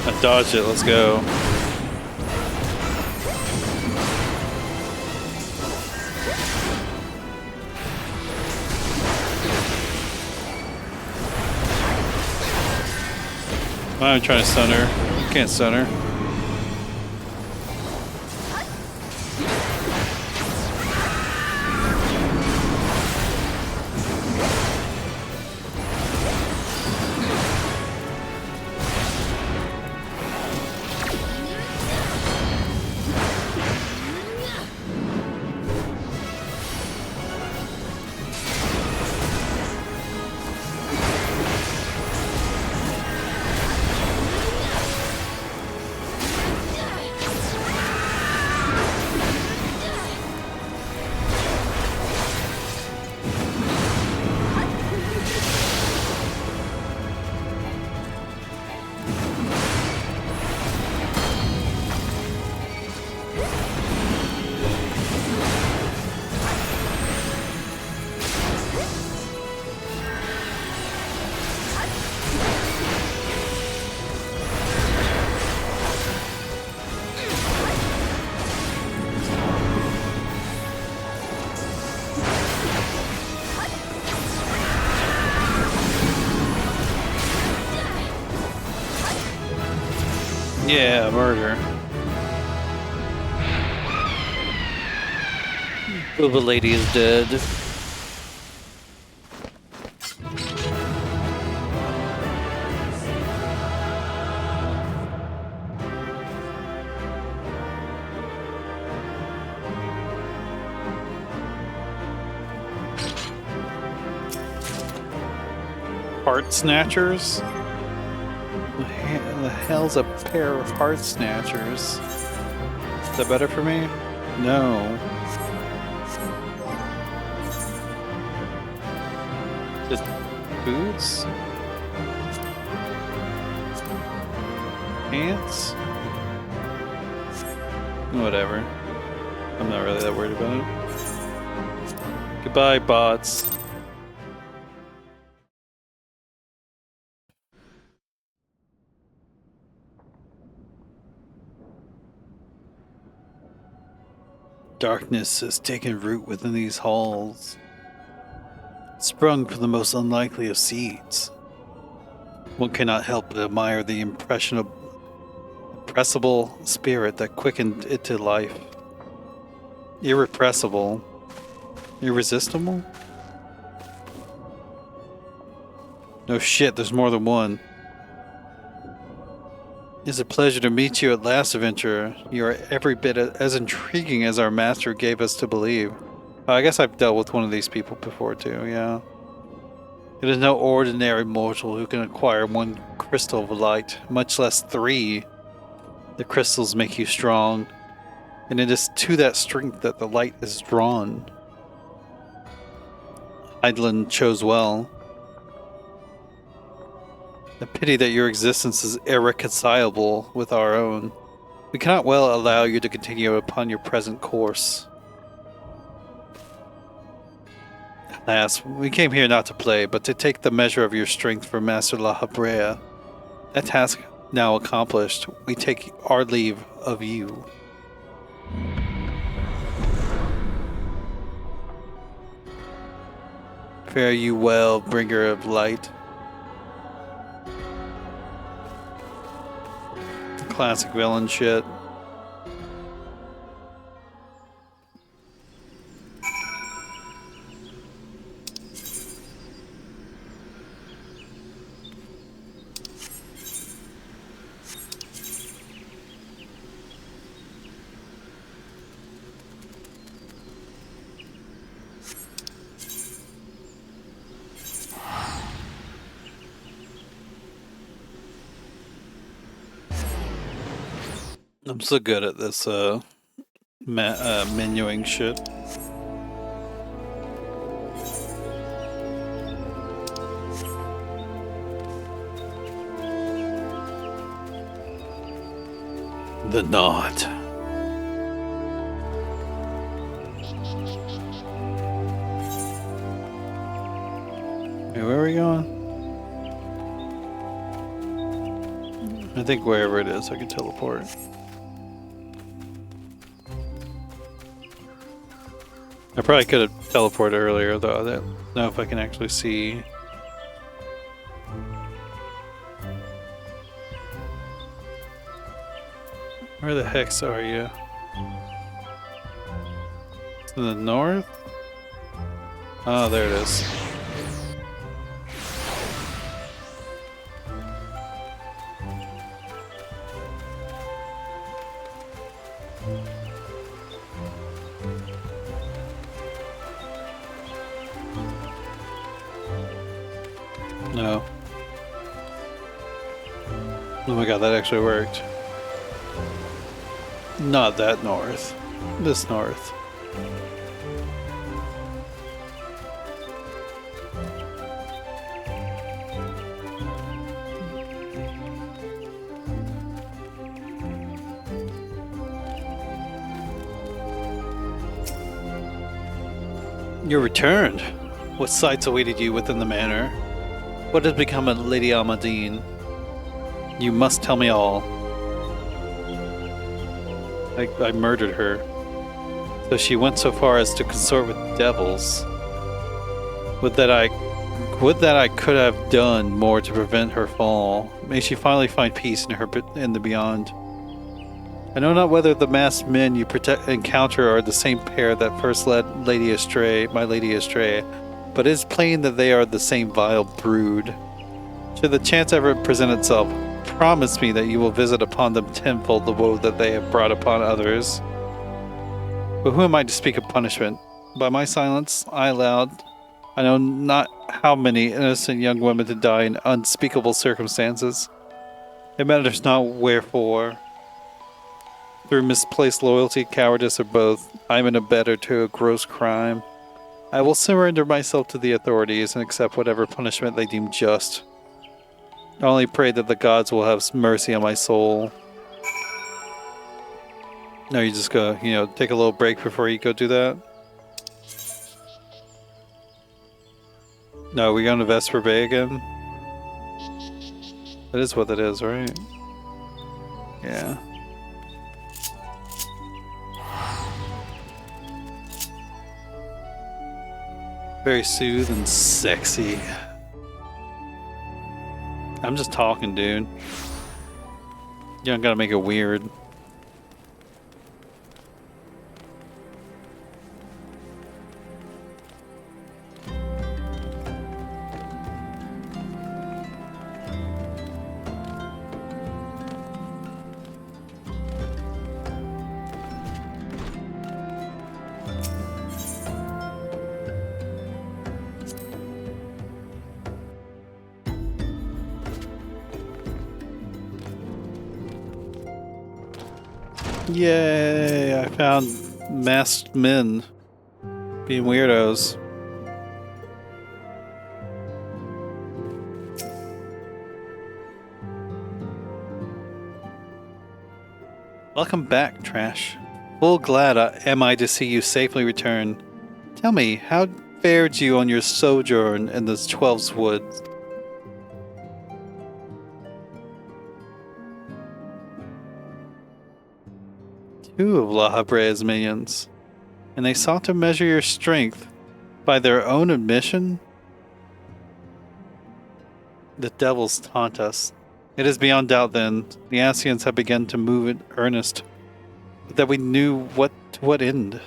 I dodged it, let's go. I'm trying to stun her. You can't stun her. Yeah, murder. Booba lady is dead. Heart snatchers? The hell's a pair of heart snatchers? Is that better for me? No. Just boots? Pants? Whatever. I'm not really that worried about it. Goodbye, bots. Darkness has taken root within these halls, sprung from the most unlikely of seeds. One cannot help but admire the impressible spirit that quickened it to life. Irrepressible. Irresistible? No shit, there's more than one. It's a pleasure to meet you at last, adventurer. You are every bit as intriguing as our master gave us to believe. I guess I've dealt with one of these people before too, yeah. It is no ordinary mortal who can acquire one crystal of light, much less 3. The crystals make you strong, and it is to that strength that the light is drawn. Eidlin chose well. A pity that your existence is irreconcilable with our own. We cannot well allow you to continue upon your present course. Alas, we came here not to play, but to take the measure of your strength for Master La Habrea. That task now accomplished, we take our leave of you. Fare you well, bringer of light. Classic villain shit. I'm so good at this menuing shit. The knot. Hey, where are we going? I think wherever it is, I can teleport. I probably could have teleported earlier, though. I don't know if I can actually see. Where the heck are you? To the north? Oh, there it is. No. Oh my god, that actually worked. Not that north. This north. You returned. What sights awaited you within the manor? What has become of Lady Almadine? You must tell me all. I murdered her. So she went so far as to consort with devils. Would that I could have done more to prevent her fall. May she finally find peace in the beyond. I know not whether the masked men you encounter are the same pair that first led my lady astray, but it is plain that they are the same vile brood. Should the chance ever present itself, promise me that you will visit upon them tenfold the woe that they have brought upon others. But who am I to speak of punishment? By my silence, I allowed, I know not how many innocent young women to die in unspeakable circumstances. It matters not wherefore. Through misplaced loyalty, cowardice, or both, I am an abettor to a gross crime. I will surrender myself to the authorities and accept whatever punishment they deem just. I only pray that the gods will have mercy on my soul. No, you just go, take a little break before you go do that. No, we going to Vesper Bay again? That is what it is, right? Yeah. Very soothe and sexy. I'm just talking, dude. You don't gotta make it weird. Yay, I found masked men being weirdos. Welcome back, Trash. Full glad am I to see you safely return. Tell me, how fared you on your sojourn in the 12's woods? Two of La Habre's minions, and they sought to measure your strength by their own admission? The devils taunt us. It is beyond doubt then, the Asians have begun to move in earnest, but that we knew to what end.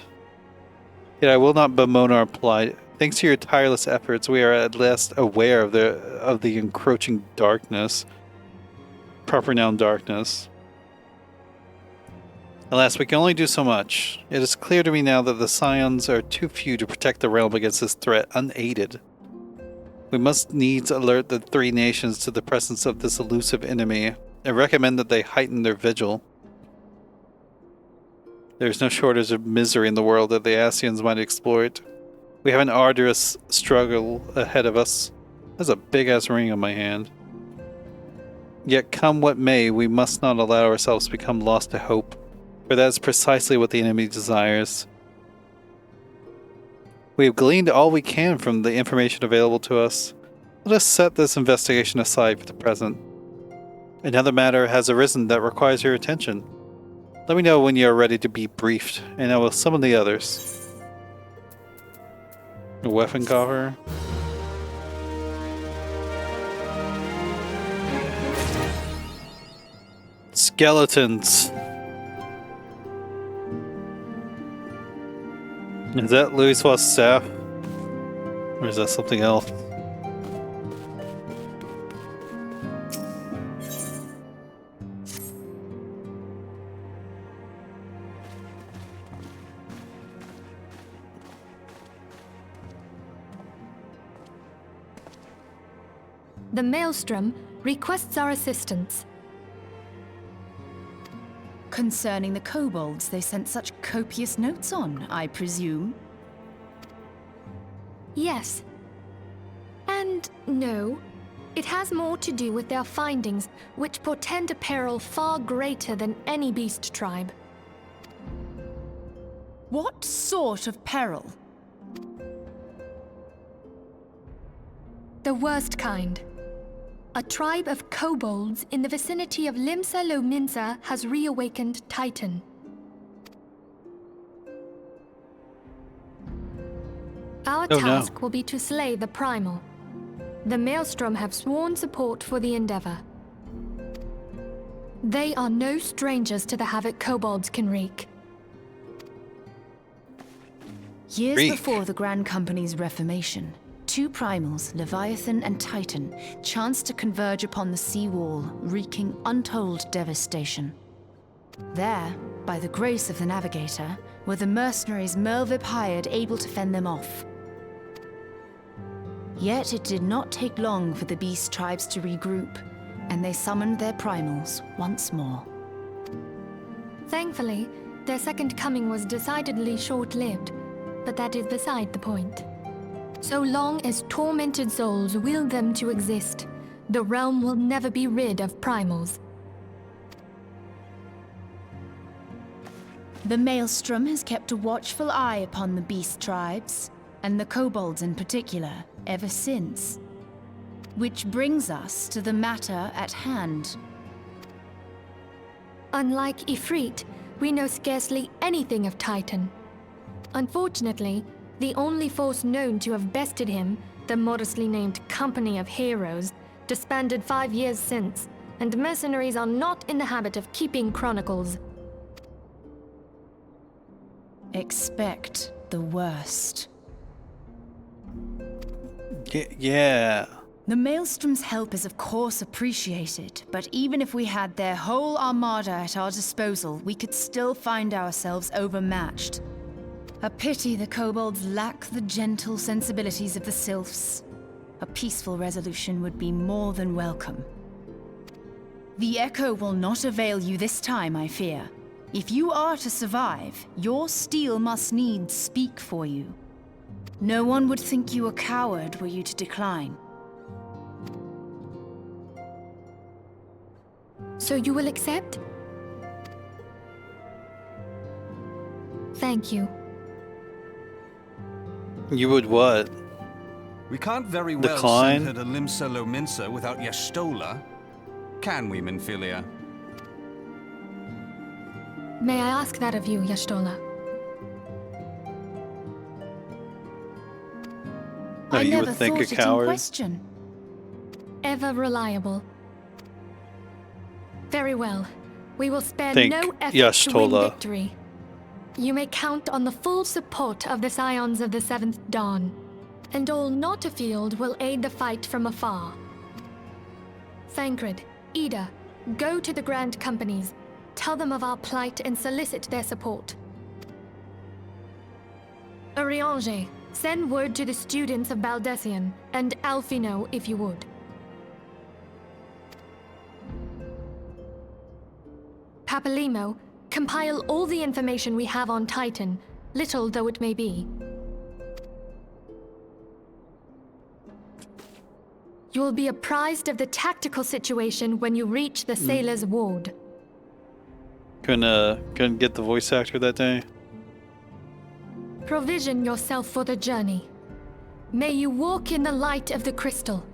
Yet I will not bemoan our plight. Thanks to your tireless efforts, we are at last aware of the encroaching darkness. Proper noun darkness. Alas, we can only do so much. It is clear to me now that the Scions are too few to protect the realm against this threat unaided. We must needs alert the three nations to the presence of this elusive enemy, and recommend that they heighten their vigil. There is no shortage of misery in the world that the Asians might exploit. We have an arduous struggle ahead of us. There's a big-ass ring on my hand. Yet come what may, we must not allow ourselves to become lost to hope. For that is precisely what the enemy desires. We have gleaned all we can from the information available to us. Let us set this investigation aside for the present. Another matter has arisen that requires your attention. Let me know when you are ready to be briefed, and I will summon the others. A weapon cover. Skeletons. Is that Louis staff? Or is that something else? The Maelstrom requests our assistance. Concerning the kobolds they sent such copious notes on, I presume? Yes. And no. It has more to do with their findings, which portend a peril far greater than any beast tribe. What sort of peril? The worst kind. A tribe of kobolds in the vicinity of Limsa Lominsa has reawakened Titan. Our task will be to slay the Primal. The Maelstrom have sworn support for the endeavor. They are no strangers to the havoc kobolds can wreak. Years before the Grand Company's reformation, two primals, Leviathan and Titan, chanced to converge upon the seawall, wreaking untold devastation. There, by the grace of the Navigator, were the mercenaries Merlvip hired able to fend them off. Yet it did not take long for the beast tribes to regroup, and they summoned their primals once more. Thankfully, their second coming was decidedly short-lived, but that is beside the point. So long as tormented souls will them to exist, the realm will never be rid of primals. The Maelstrom has kept a watchful eye upon the beast tribes, and the kobolds in particular, ever since. Which brings us to the matter at hand. Unlike Ifrit, we know scarcely anything of Titan. Unfortunately, the only force known to have bested him, the modestly named Company of Heroes, disbanded 5 years since, and mercenaries are not in the habit of keeping chronicles. Expect the worst. Yeah. The Maelstrom's help is of course appreciated, but even if we had their whole armada at our disposal, we could still find ourselves overmatched. A pity the kobolds lack the gentle sensibilities of the sylphs. A peaceful resolution would be more than welcome. The echo will not avail you this time, I fear. If you are to survive, your steel must needs speak for you. No one would think you a coward were you to decline. So you will accept? Thank you. You would what? We can't very well Decline? send her to Limsa Lominsa without Y'shtola. Can we, Minfilia? May I ask that of you, Y'shtola? No, I you never would think thought a it in coward. question. Ever reliable. Very well. We will spare Think no effort to win Y'shtola. victory. You may count on the full support of the Scions of the Seventh Dawn, and all not afield will aid the fight from afar. Thancred, Ida, go to the Grand Companies, tell them of our plight and solicit their support. Ariange, send word to the students of Baldessian, and Alfino if you would. Papalimo, compile all the information we have on Titan, little though it may be. You will be apprised of the tactical situation when you reach the Sailor's Ward. Couldn't get the voice actor that day. Provision yourself for the journey. May you walk in the light of the crystal.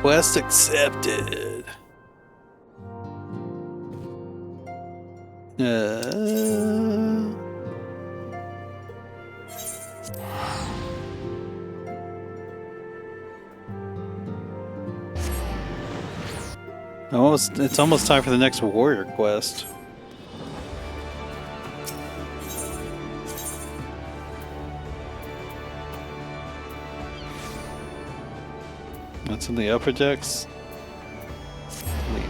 Quest accepted. It's almost time for the next warrior quest. That's in the upper decks.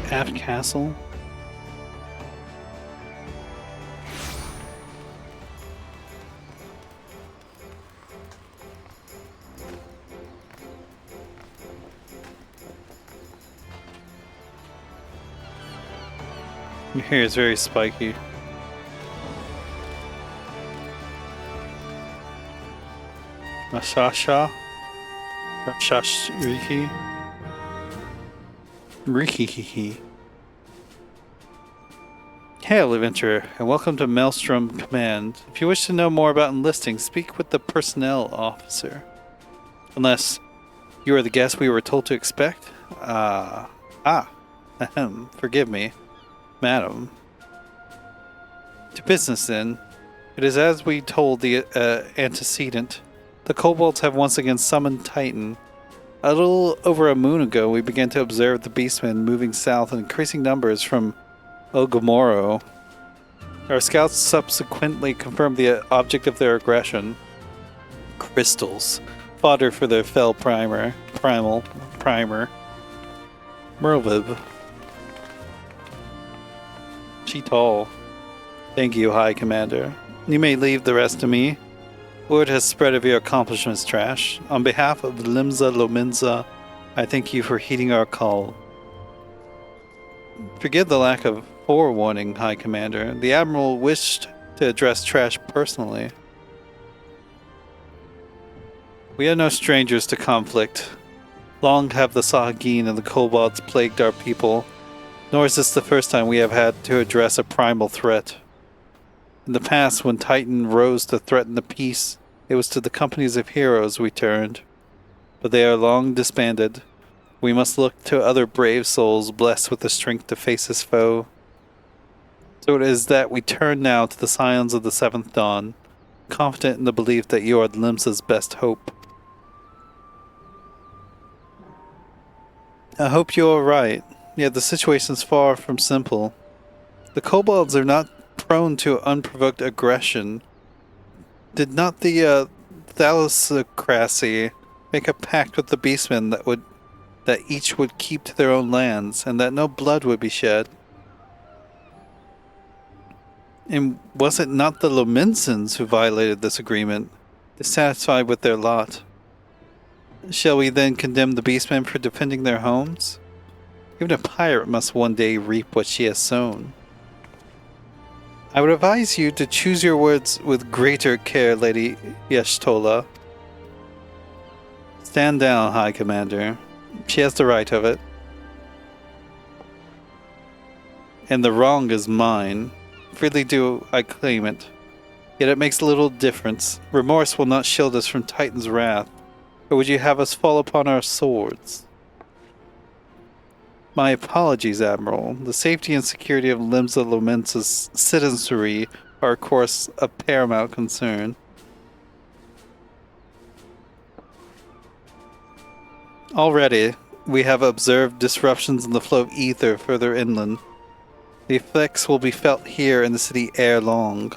The aft castle. Your hair is very spiky. Rashasha? Rashashrihi? Rikihihi. Hail, adventurer, and welcome to Maelstrom Command. If you wish to know more about enlisting, speak with the personnel officer. Unless you are the guest we were told to expect? Forgive me, madam. To business, then. It is as we told the antecedent. The kobolds have once again summoned Titan. A little over a moon ago, we began to observe the beastmen moving south in increasing numbers from Ogomoro. Our scouts subsequently confirmed the object of their aggression. Crystals. Fodder for their fell primer. Merlvib. Cheetal. Thank you, High Commander. You may leave the rest to me. Word has spread of your accomplishments, Trash. On behalf of Limsa Lominsa, I thank you for heeding our call. Forgive the lack of forewarning, High Commander. The Admiral wished to address Trash personally. We are no strangers to conflict. Long have the Sahagin and the kobolds plagued our people, nor is this the first time we have had to address a primal threat. In the past, when Titan rose to threaten the peace, it was to the companies of heroes we turned. But they are long disbanded. We must look to other brave souls blessed with the strength to face this foe. So it is that we turn now to the Scions of the Seventh Dawn, confident in the belief that you are Limsa's best hope. I hope you are right, yet the situation is far from simple. The kobolds are not prone to unprovoked aggression. Did not the Thalassocracy make a pact with the beastmen that each would keep to their own lands, and that no blood would be shed? And was it not the Lominsans who violated this agreement, dissatisfied with their lot? Shall we then condemn the beastmen for defending their homes? Even a pirate must one day reap what she has sown. I would advise you to choose your words with greater care, Lady Yashtola. Stand down, High Commander. She has the right of it. And the wrong is mine. Freely do I claim it. Yet it makes little difference. Remorse will not shield us from Titan's wrath. Or would you have us fall upon our swords? My apologies, Admiral. The safety and security of Limsa Lomensa's citizenry are, of course, a paramount concern. Already, we have observed disruptions in the flow of ether further inland. The effects will be felt here in the city ere long.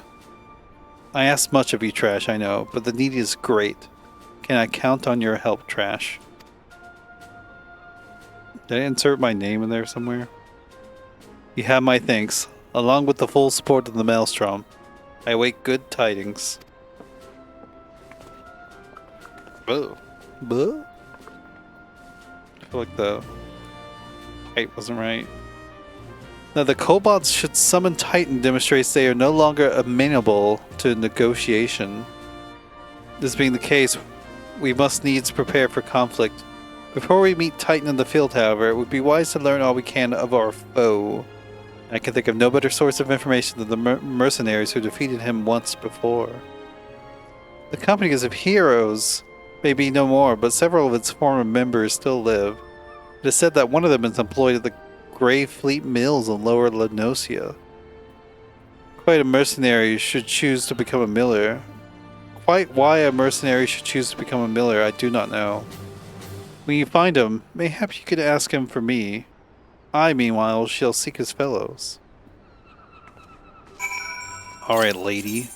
I ask much of you, Trash, I know, but the need is great. Can I count on your help, Trash? Did I insert my name in there somewhere? You have my thanks, along with the full support of the Maelstrom. I await good tidings. Boo. Boo? I feel like the height wasn't right. Now the kobolds should summon Titan demonstrates they are no longer amenable to negotiation. This being the case, we must needs prepare for conflict. Before we meet Titan in the field, however, it would be wise to learn all we can of our foe. I can think of no better source of information than the mercenaries who defeated him once before. The companies of heroes may be no more, but several of its former members still live. It is said that one of them is employed at the Grey Fleet Mills in Lower Lenosia. Quite a mercenary should choose to become a miller. Quite why a mercenary should choose to become a miller, I do not know. When you find him, mayhap you could ask him for me. I, meanwhile, shall seek his fellows. Alright, lady.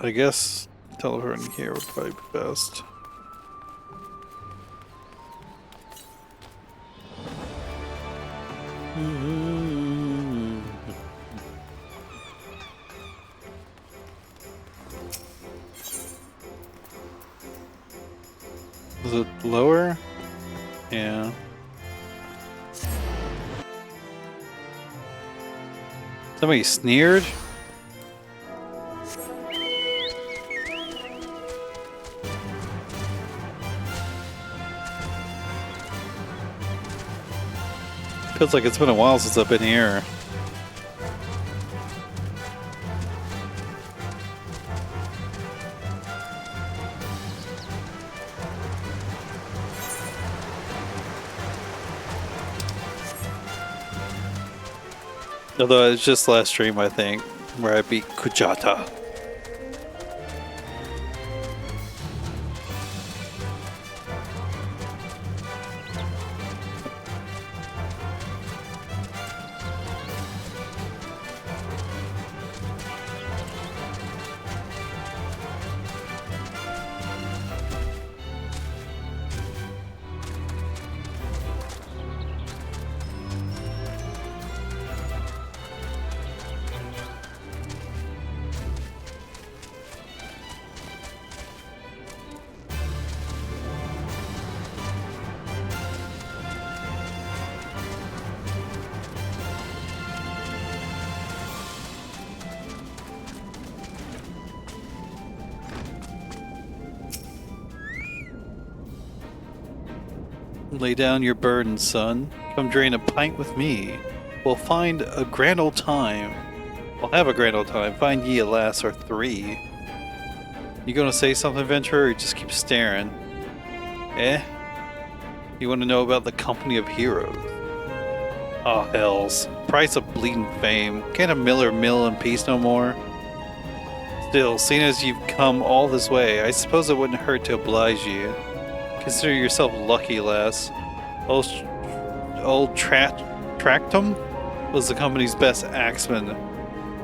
I guess teleporting here would probably be best. Is it lower? Yeah. Somebody sneered? Feels like it's been a while since I've been here. Although it's just last stream, I think, where I beat Kujata. Lay down your burden, son. Come drain a pint with me. We'll find a grand old time. We'll have a grand old time. Find ye a lass or three. You gonna say something, Venturer, or you just keep staring? Eh? You wanna know about the company of heroes? Oh, hells. Price of bleeding fame. Can't a miller mill in peace no more? Still, seeing as you've come all this way, I suppose it wouldn't hurt to oblige you. Consider yourself lucky, lass. Old Tractum was the company's best axeman.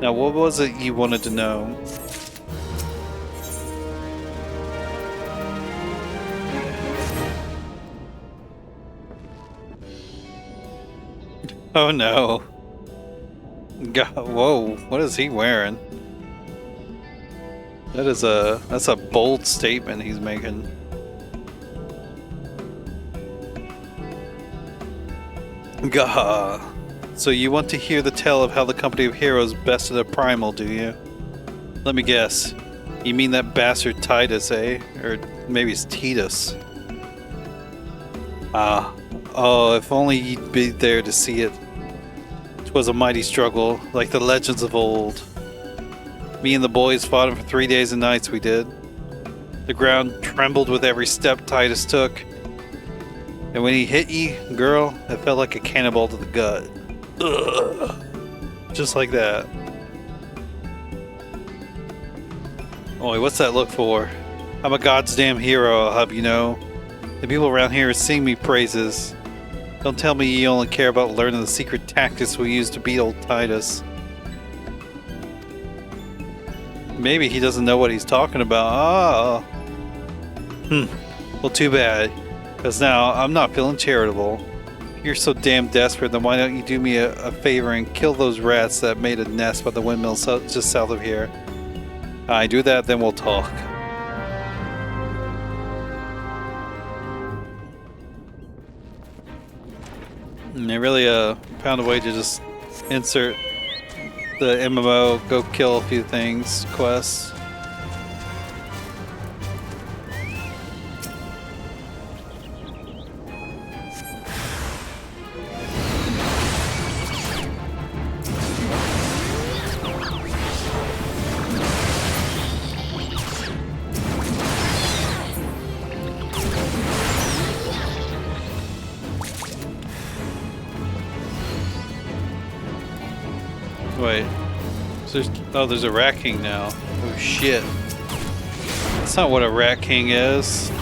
Now, what was it you wanted to know? Oh no. God, whoa, what is he wearing? That's a bold statement he's making. Gah. So you want to hear the tale of how the company of heroes bested a primal, do you? Let me guess. You mean that bastard Titus, eh? Or maybe it's Titus. Ah. Oh, if only you'd be there to see it. 'Twas a mighty struggle, like the legends of old. Me and the boys fought him for 3 days and nights, we did. The ground trembled with every step Titus took. And when he hit ye, girl, it felt like a cannonball to the gut. Ugh. Just like that. Oi, what's that look for? I'm a goddamn hero, I'll have you know. The people around here sing me praises. Don't tell me you only care about learning the secret tactics we use to beat old Titus. Maybe he doesn't know what he's talking about. Oh. Well, too bad. Because now, I'm not feeling charitable. If you're so damn desperate, then why don't you do me a favor and kill those rats that made a nest by the windmill just south of here? I do that, then we'll talk. And they really found a way to just insert the MMO, go kill a few things, quests. Wait. There's a Rat King now. Oh shit. That's not what a Rat King is.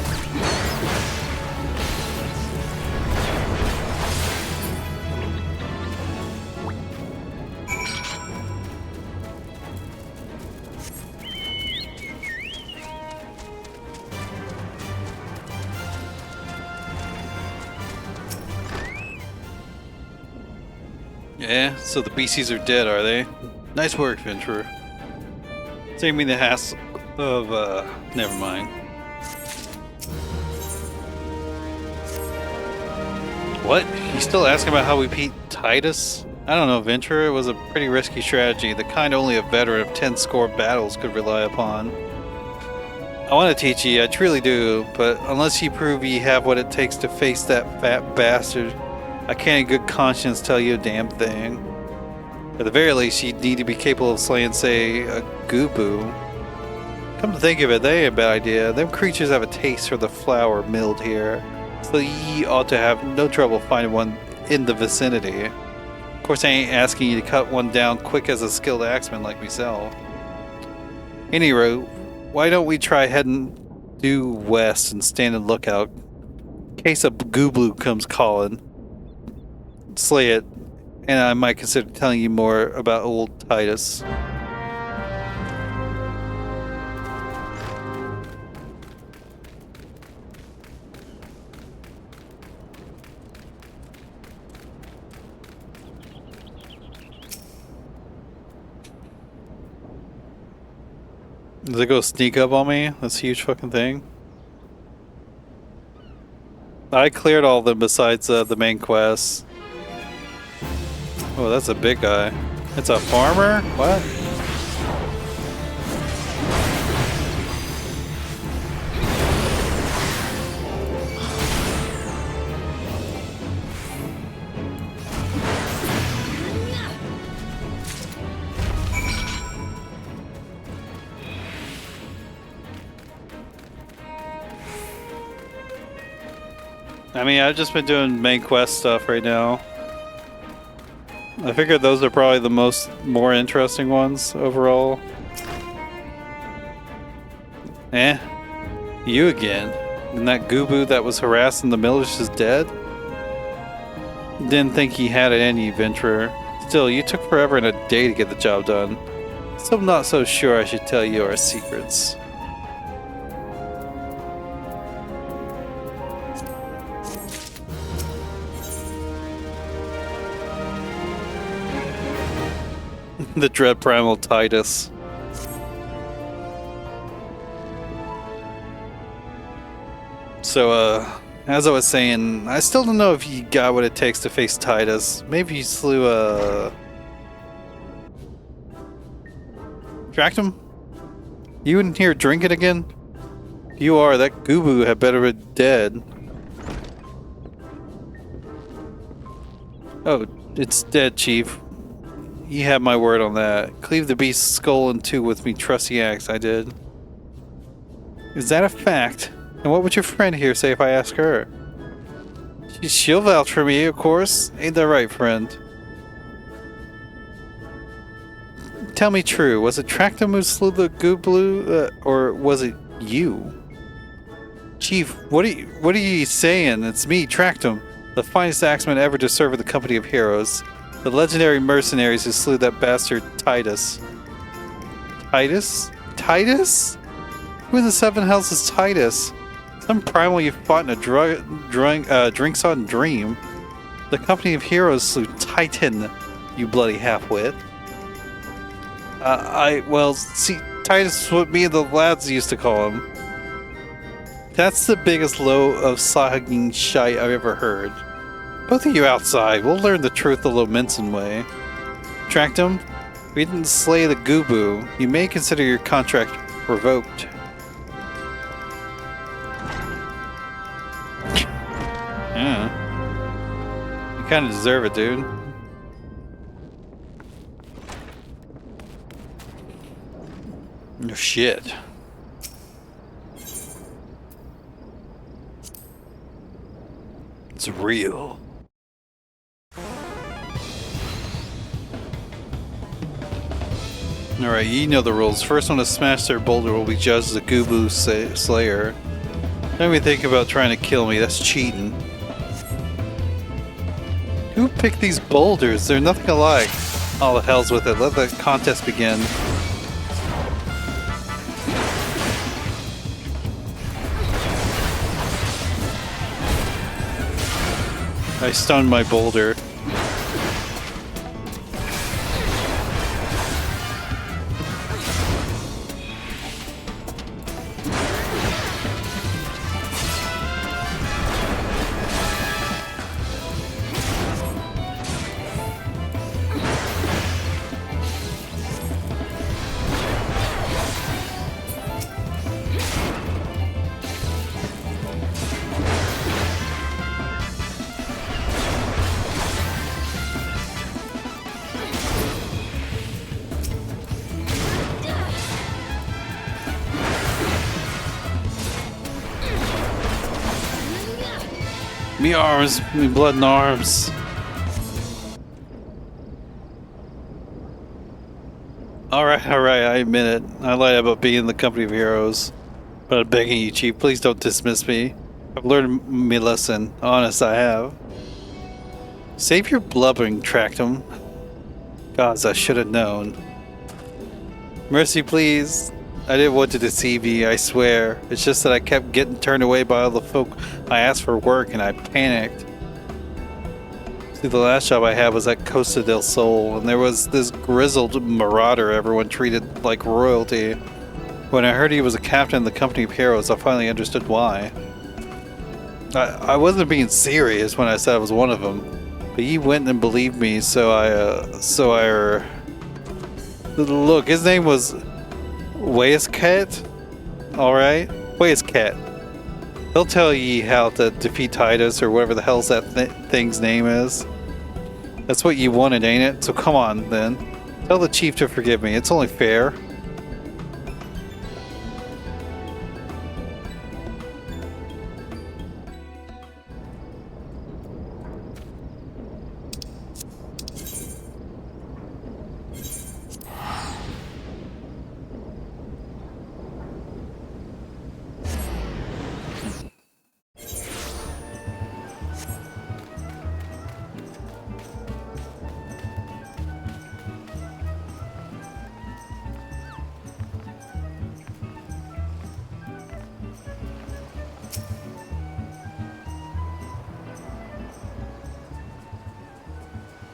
Yeah, so the BCs are dead, are they? Nice work, Venturer. Save me the hassle of, never mind. What? You still asking about how we beat Titus? I don't know, Venturer. It was a pretty risky strategy, the kind only a veteran of 10 score battles could rely upon. I want to teach ye, I truly do, but unless you prove ye have what it takes to face that fat bastard, I can't in good conscience tell you a damn thing. At the very least, you need to be capable of slaying, say, a Gubu. Come to think of it, that ain't a bad idea. Them creatures have a taste for the flour milled here, so ye ought to have no trouble finding one in the vicinity. Of course, I ain't asking you to cut one down quick as a skilled axeman like myself. Anyway, why don't we try heading due west and stand and lookout in case a Gublu comes calling? Slay it, and I might consider telling you more about old Titus. Does it go sneak up on me? That's a huge fucking thing. I cleared all of them besides the main quest. Oh, that's a big guy. It's a farmer? What? I mean, I've just been doing main quest stuff right now. I figured those are probably the more interesting ones overall. Eh? You again? And that Gubu that was harassing the millers is dead? Didn't think he had it in you, Venturer. Still, you took forever and a day to get the job done. So I'm not so sure I should tell you our secrets. The Dread Primal Titus. So, as I was saying, I still don't know if you got what it takes to face Titus. Maybe you slew, Tracked him? You in here drinking again? You are. That Gubu had better be dead. Oh, it's dead, Chief. You have my word on that. Cleave the beast's skull in two with me trusty axe, I did. Is that a fact? And what would your friend here say if I ask her? She'll vouch for me, of course. Ain't that right, friend? Tell me true, was it Tractum who slew the Gublu, or was it you? Chief, what are you saying? It's me, Tractum, the finest axeman ever to serve in the company of heroes. The legendary mercenaries who slew that bastard Titus. Titus? Titus? Who in the seven hells is Titus? Some primal you fought in a drink-sodden dream. The company of heroes slew Titan, you bloody half-wit. Well, see, Titus is what me and the lads used to call him. That's the biggest load of sagging shite I've ever heard. Both of you outside, we'll learn the truth the Lominson way. Tractum, we didn't slay the Gubu. You may consider your contract revoked. Yeah. You kinda deserve it, dude. Oh, shit. It's real. Alright, you know the rules. First one to smash their boulder will be judged as a Gubu Slayer. Don't even think about trying to kill me, that's cheating. Who picked these boulders? They're nothing alike. All the hell's with it. Let the contest begin. I stunned my boulder. Me arms, me blood and arms. Alright, I admit it. I lied about being in the company of heroes. But I'm begging you, Chief, please don't dismiss me. I've learned my lesson. Honest, I have. Save your blubbering, Tractum. Gods, I should have known. Mercy, please. I didn't want to deceive you, I swear. It's just that I kept getting turned away by all the folk I asked for work and I panicked. See, the last job I had was at Costa del Sol, and there was this grizzled marauder everyone treated like royalty. When I heard he was a captain in the company of heroes, I finally understood why. I wasn't being serious when I said I was one of them, but he went and believed me, Look, his name was Weiscat? Alright? Weiscat. He'll tell ye how to defeat Titus or whatever the hell's that thing's name is. That's what you wanted, ain't it? So come on, then. Tell the chief to forgive me. It's only fair.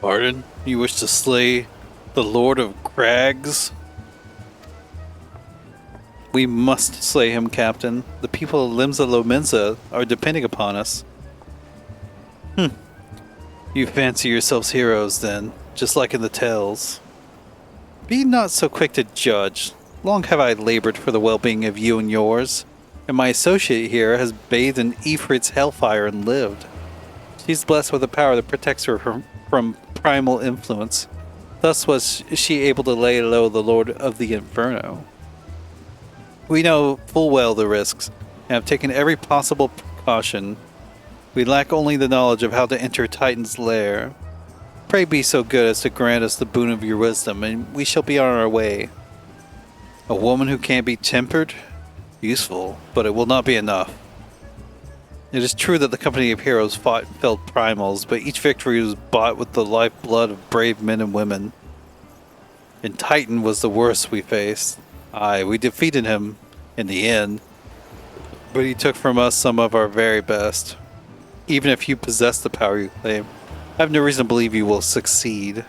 Pardon? You wish to slay the Lord of Crags? We must slay him, Captain. The people of Limsa Lominsa are depending upon us. You fancy yourselves heroes, then, just like in the tales. Be not so quick to judge. Long have I labored for the well-being of you and yours, and my associate here has bathed in Ifrit's hellfire and lived. She's blessed with a power that protects her from primal influence. Thus was she able to lay low the Lord of the Inferno. We know full well the risks, and have taken every possible precaution. We lack only the knowledge of how to enter Titan's lair. Pray be so good as to grant us the boon of your wisdom, and we shall be on our way. A woman who can't be tempered? Useful, but it will not be enough. It is true that the company of heroes fought and felled primals, but each victory was bought with the lifeblood of brave men and women. And Titan was the worst we faced. Aye, we defeated him in the end, but he took from us some of our very best. Even if you possess the power you claim, I have no reason to believe you will succeed.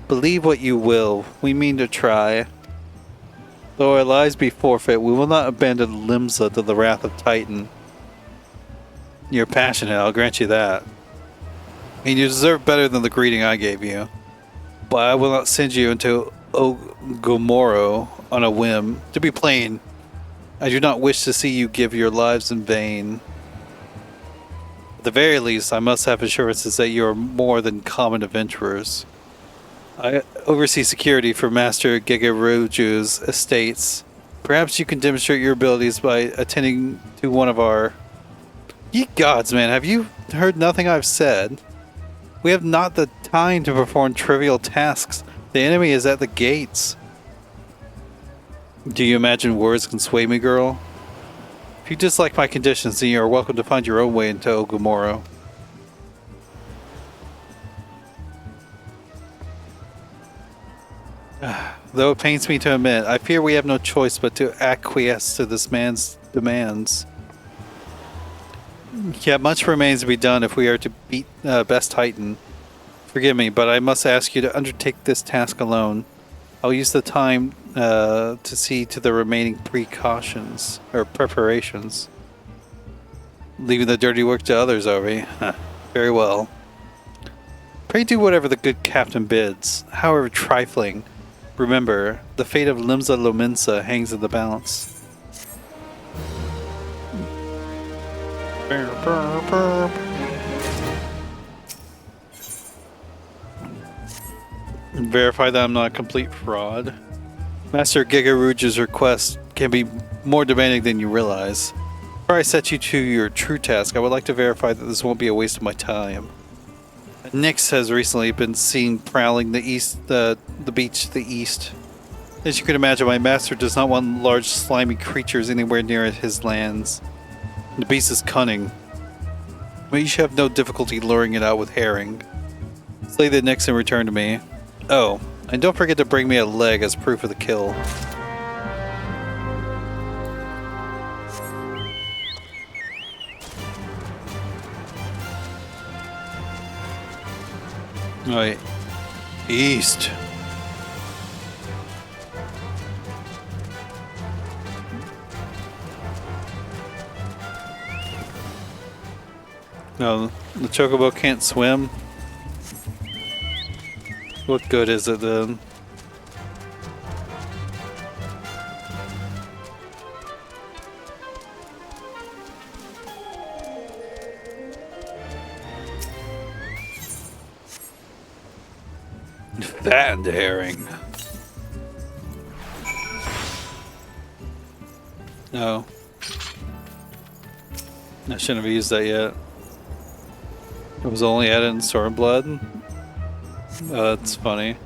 Believe what you will, we mean to try. Though our lives be forfeit, we will not abandon Limsa to the wrath of Titan. You're passionate, I'll grant you that. And you deserve better than the greeting I gave you. But I will not send you into Ogomoro on a whim. To be plain, I do not wish to see you give your lives in vain. At the very least, I must have assurances that you are more than common adventurers. I oversee security for Master Gigaruju's estates. Perhaps you can demonstrate your abilities by attending to one of our... Ye gods, man, have you heard nothing I've said? We have not the time to perform trivial tasks. The enemy is at the gates. Do you imagine words can sway me, girl? If you dislike my conditions, then you are welcome to find your own way into Ogumoro. Though it pains me to admit, I fear we have no choice but to acquiesce to this man's demands. Yet much remains to be done if we are to beat Best Titan. Forgive me, but I must ask you to undertake this task alone. I'll use the time to see to the remaining precautions, or preparations. Leaving the dirty work to others, are we? Very well. Pray do whatever the good captain bids, however trifling. Remember, the fate of Limsa Lominsa hangs in the balance. Verify that I'm not a complete fraud. Master Gigaruju's request can be more demanding than you realize. Before I set you to your true task, I would like to verify that this won't be a waste of my time. Nyx has recently been seen prowling the beach to the east. As you can imagine, my master does not want large slimy creatures anywhere near his lands. The beast is cunning, but you should have no difficulty luring it out with herring. Slay the Nyx and return to me. Oh, and don't forget to bring me a leg as proof of the kill. Alright. East. No, the chocobo can't swim. What good is it then? Fattened herring. No. I shouldn't have used that yet. It was only added in Stormblood. Oh, that's funny.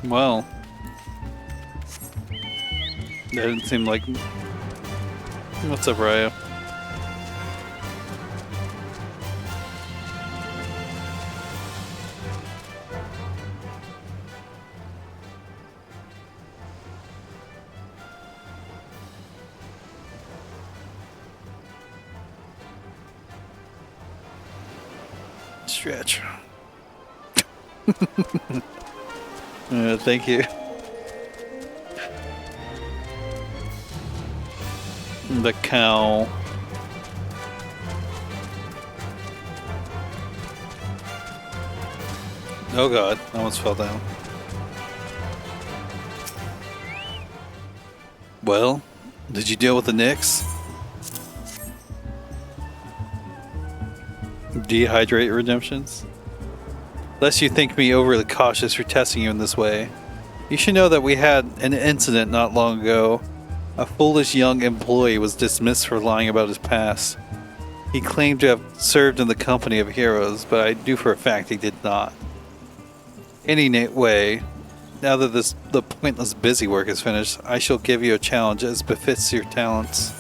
Well, that didn't seem like... What's up, Raya? Stretch. Thank you. The cow. Oh god, I almost fell down. Well, did you deal with the Nyx? Dehydrate redemptions? Lest you think me overly cautious for testing you in this way, you should know that we had an incident not long ago. A foolish young employee was dismissed for lying about his past. He claimed to have served in the company of heroes, but I knew for a fact he did not. Anyway, now that the pointless busy work is finished, I shall give you a challenge as befits your talents.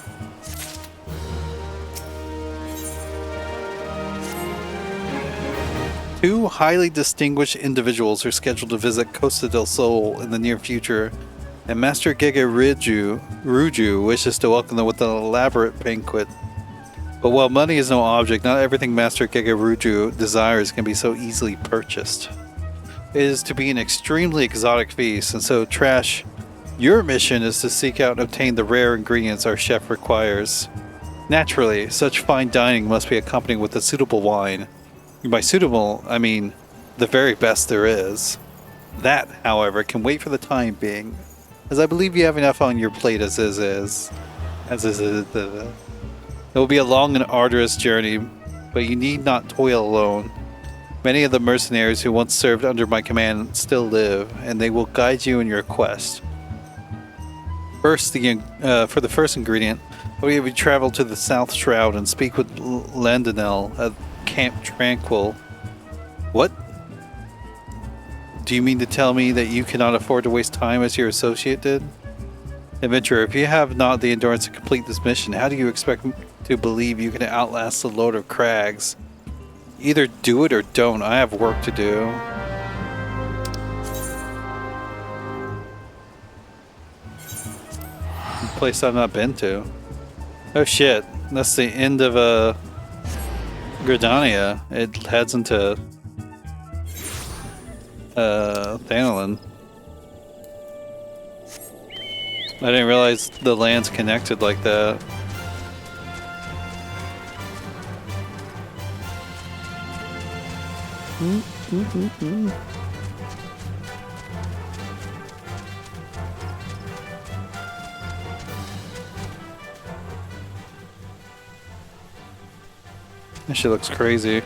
Two highly distinguished individuals are scheduled to visit Costa del Sol in the near future, and Master Gigaruju wishes to welcome them with an elaborate banquet. But while money is no object, not everything Master Gigaruju desires can be so easily purchased. It is to be an extremely exotic feast, and so, Trash, your mission is to seek out and obtain the rare ingredients our chef requires. Naturally, such fine dining must be accompanied with a suitable wine. By suitable, I mean the very best there is. That, however, can wait for the time being, as I believe you have enough on your plate as is. It will be a long and arduous journey, but you need not toil alone. Many of the mercenaries who once served under my command still live, and they will guide you in your quest. First, for the first ingredient, we have traveled to the South Shroud and speak with Landinel at Camp Tranquil. What? Do you mean to tell me that you cannot afford to waste time as your associate did? Adventurer, if you have not the endurance to complete this mission, how do you expect to believe you can outlast the load of crags? Either do it or don't. I have work to do. A place I've not been to. Oh shit. That's the end of Gridania. It heads into Thanolin. I didn't realize the land's connected like that. That shit looks crazy.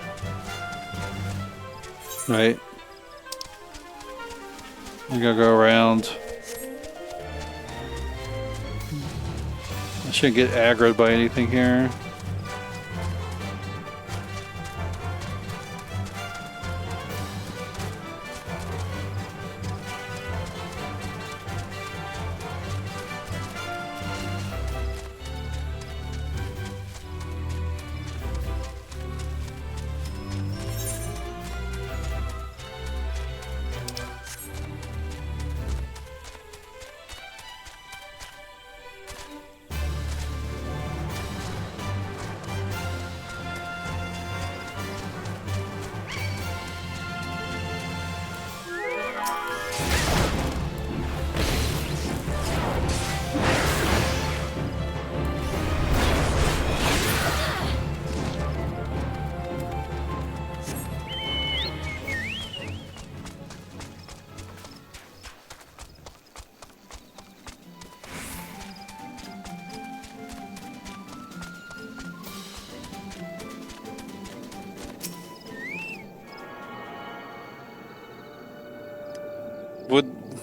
Right? I gotta go around. I shouldn't get aggroed by anything here.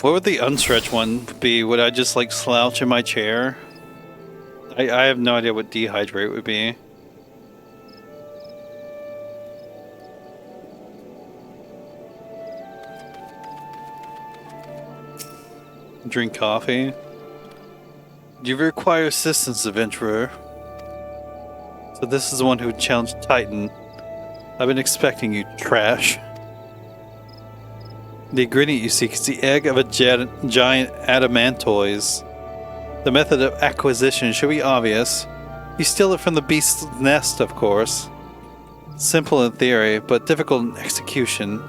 What would the unstretched one be? Would I just like slouch in my chair? I have no idea what dehydrate would be. Drink coffee. Do you require assistance, adventurer? So this is the one who challenged Titan. I've been expecting you, trash. The ingredient you seek is the egg of a giant adamantoise. The method of acquisition should be obvious. You steal it from the beast's nest, of course. Simple in theory, but difficult in execution.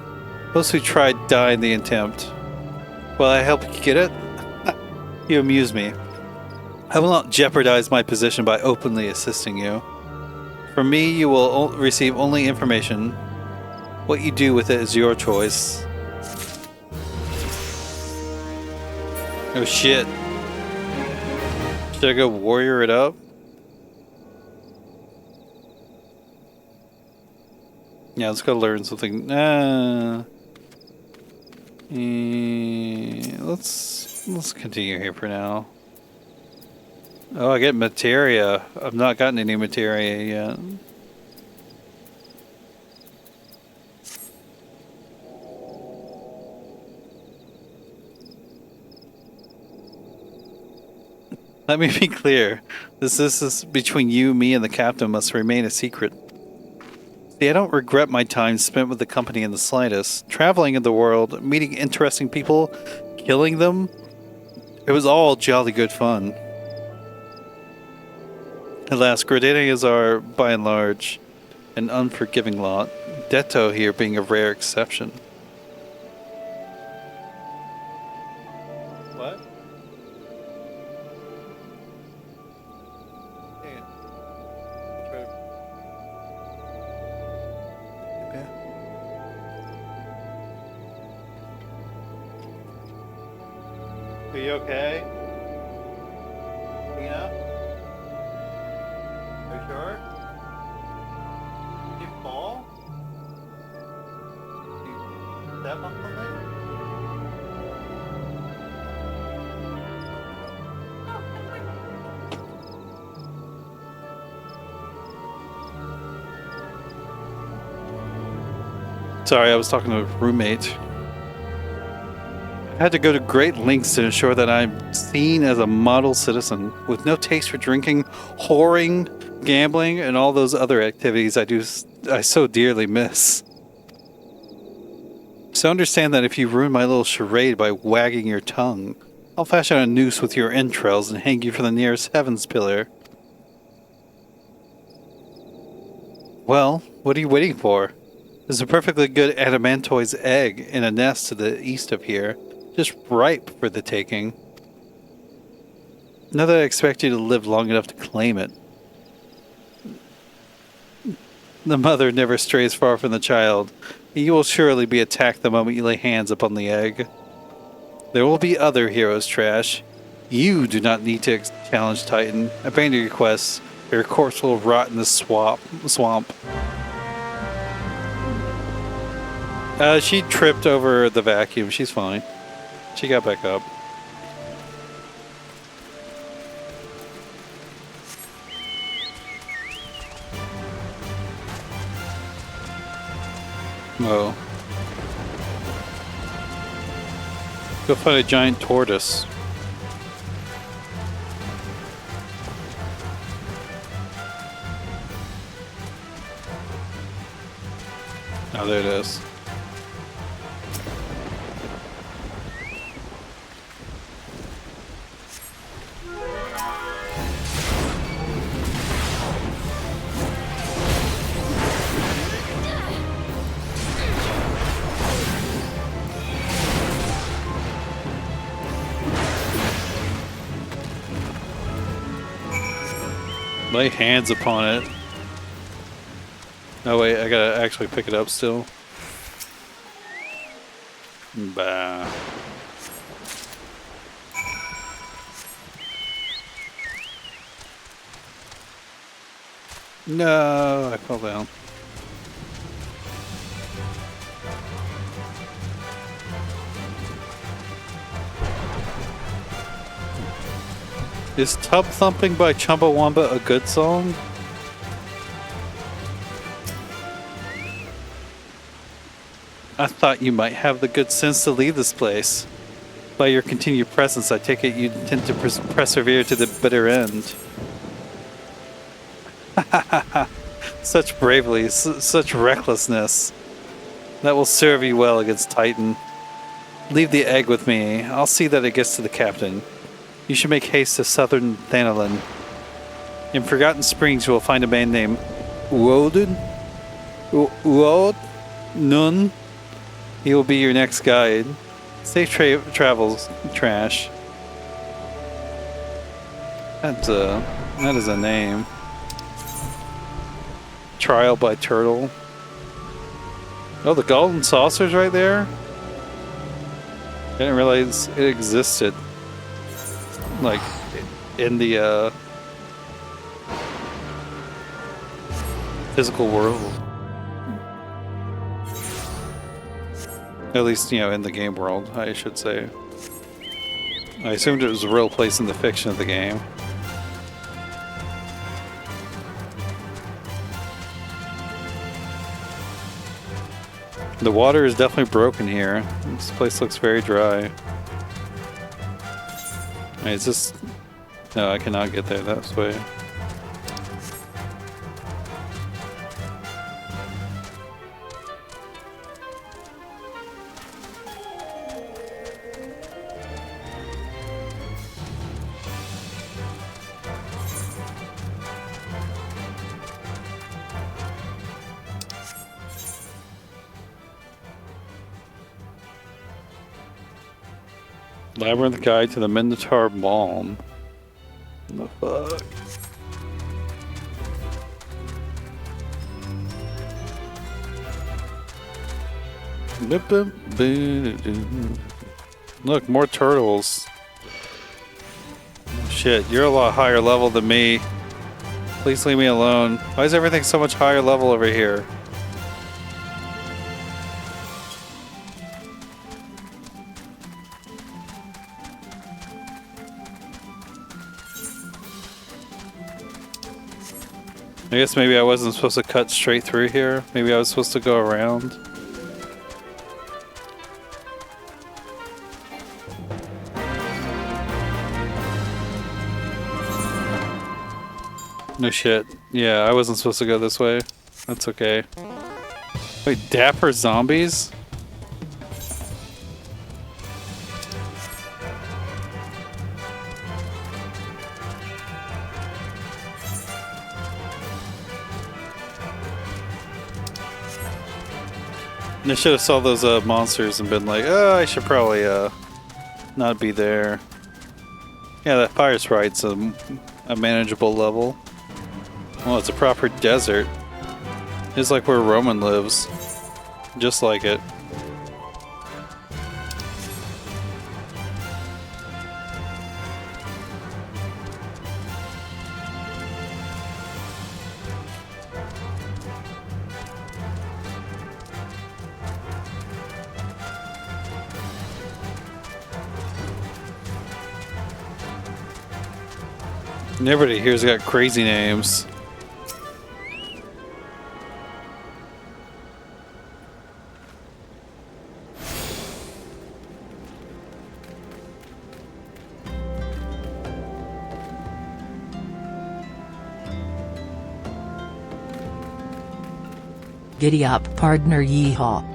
Those who tried die in the attempt. Will I help you get it? You amuse me. I will not jeopardize my position by openly assisting you. From me, you will receive only information. What you do with it is your choice. Oh shit. Should I go warrior it up? Yeah, let's go learn something. Let's continue here for now. Oh, I get materia. I've not gotten any materia yet. Let me be clear. This is between you, me, and the captain must remain a secret. See, I don't regret my time spent with the company in the slightest. Traveling in the world, meeting interesting people, killing them. It was all jolly good fun. Alas, Gridanians are, by and large, an unforgiving lot. Detto here being a rare exception. What? Are you okay? Yeah? Are you sure? step on the lake? Sorry, I was talking to a roommate. I had to go to great lengths to ensure that I'm seen as a model citizen with no taste for drinking, whoring, gambling, and all those other activities I so dearly miss. So understand that if you ruin my little charade by wagging your tongue, I'll fashion a noose with your entrails and hang you from the nearest heavens pillar. Well, what are you waiting for? There's a perfectly good adamantoise egg in a nest to the east of here, just ripe for the taking. Not that I expect you to live long enough to claim it. The mother never strays far from the child. You will surely be attacked the moment you lay hands upon the egg. There will be other heroes, Trash. You do not need to challenge Titan. Abandon your quests. Your corpse will rot in the swamp. She tripped over the vacuum. She's fine. She got back up. Oh. Go find a giant tortoise. Oh, there it is. Lay hands upon it. Oh wait, I gotta actually pick it up still. Bah. No, I fell down. Is Tub Thumping by Chumbawamba a good song? I thought you might have the good sense to leave this place. By your continued presence, I take it you intend to persevere to the bitter end. Such bravery, such recklessness. That will serve you well against Titan. Leave the egg with me. I'll see that it gets to the captain. You should make haste to southern Thanalin. In Forgotten Springs, you will find a man named Uodun? Uod? Nun? He will be your next guide. Safe travels, Trash. That is a name. Trial by Turtle. Oh, the golden saucer's right there? I didn't realize it existed. Like, in the, physical world. At least, you know, in the game world, I should say. I assumed it was a real place in the fiction of the game. The water is definitely broken here. This place looks very dry. Wait, is this... No, I cannot get there that way. Labyrinth Guide to the Minotaur Balm. What the fuck? Look, more turtles. Oh, shit, you're a lot higher level than me. Please leave me alone. Why is everything so much higher level over here? I guess maybe I wasn't supposed to cut straight through here. Maybe I was supposed to go around. No shit. Yeah, I wasn't supposed to go this way. That's okay. Wait, dapper zombies? I should have saw those monsters and been like, oh, I should probably not be there. Yeah, that fire sprite's a manageable level. Well, it's a proper desert. It's like where Roman lives. Just like it. Everybody here's got crazy names. Giddy up, partner, yeehaw.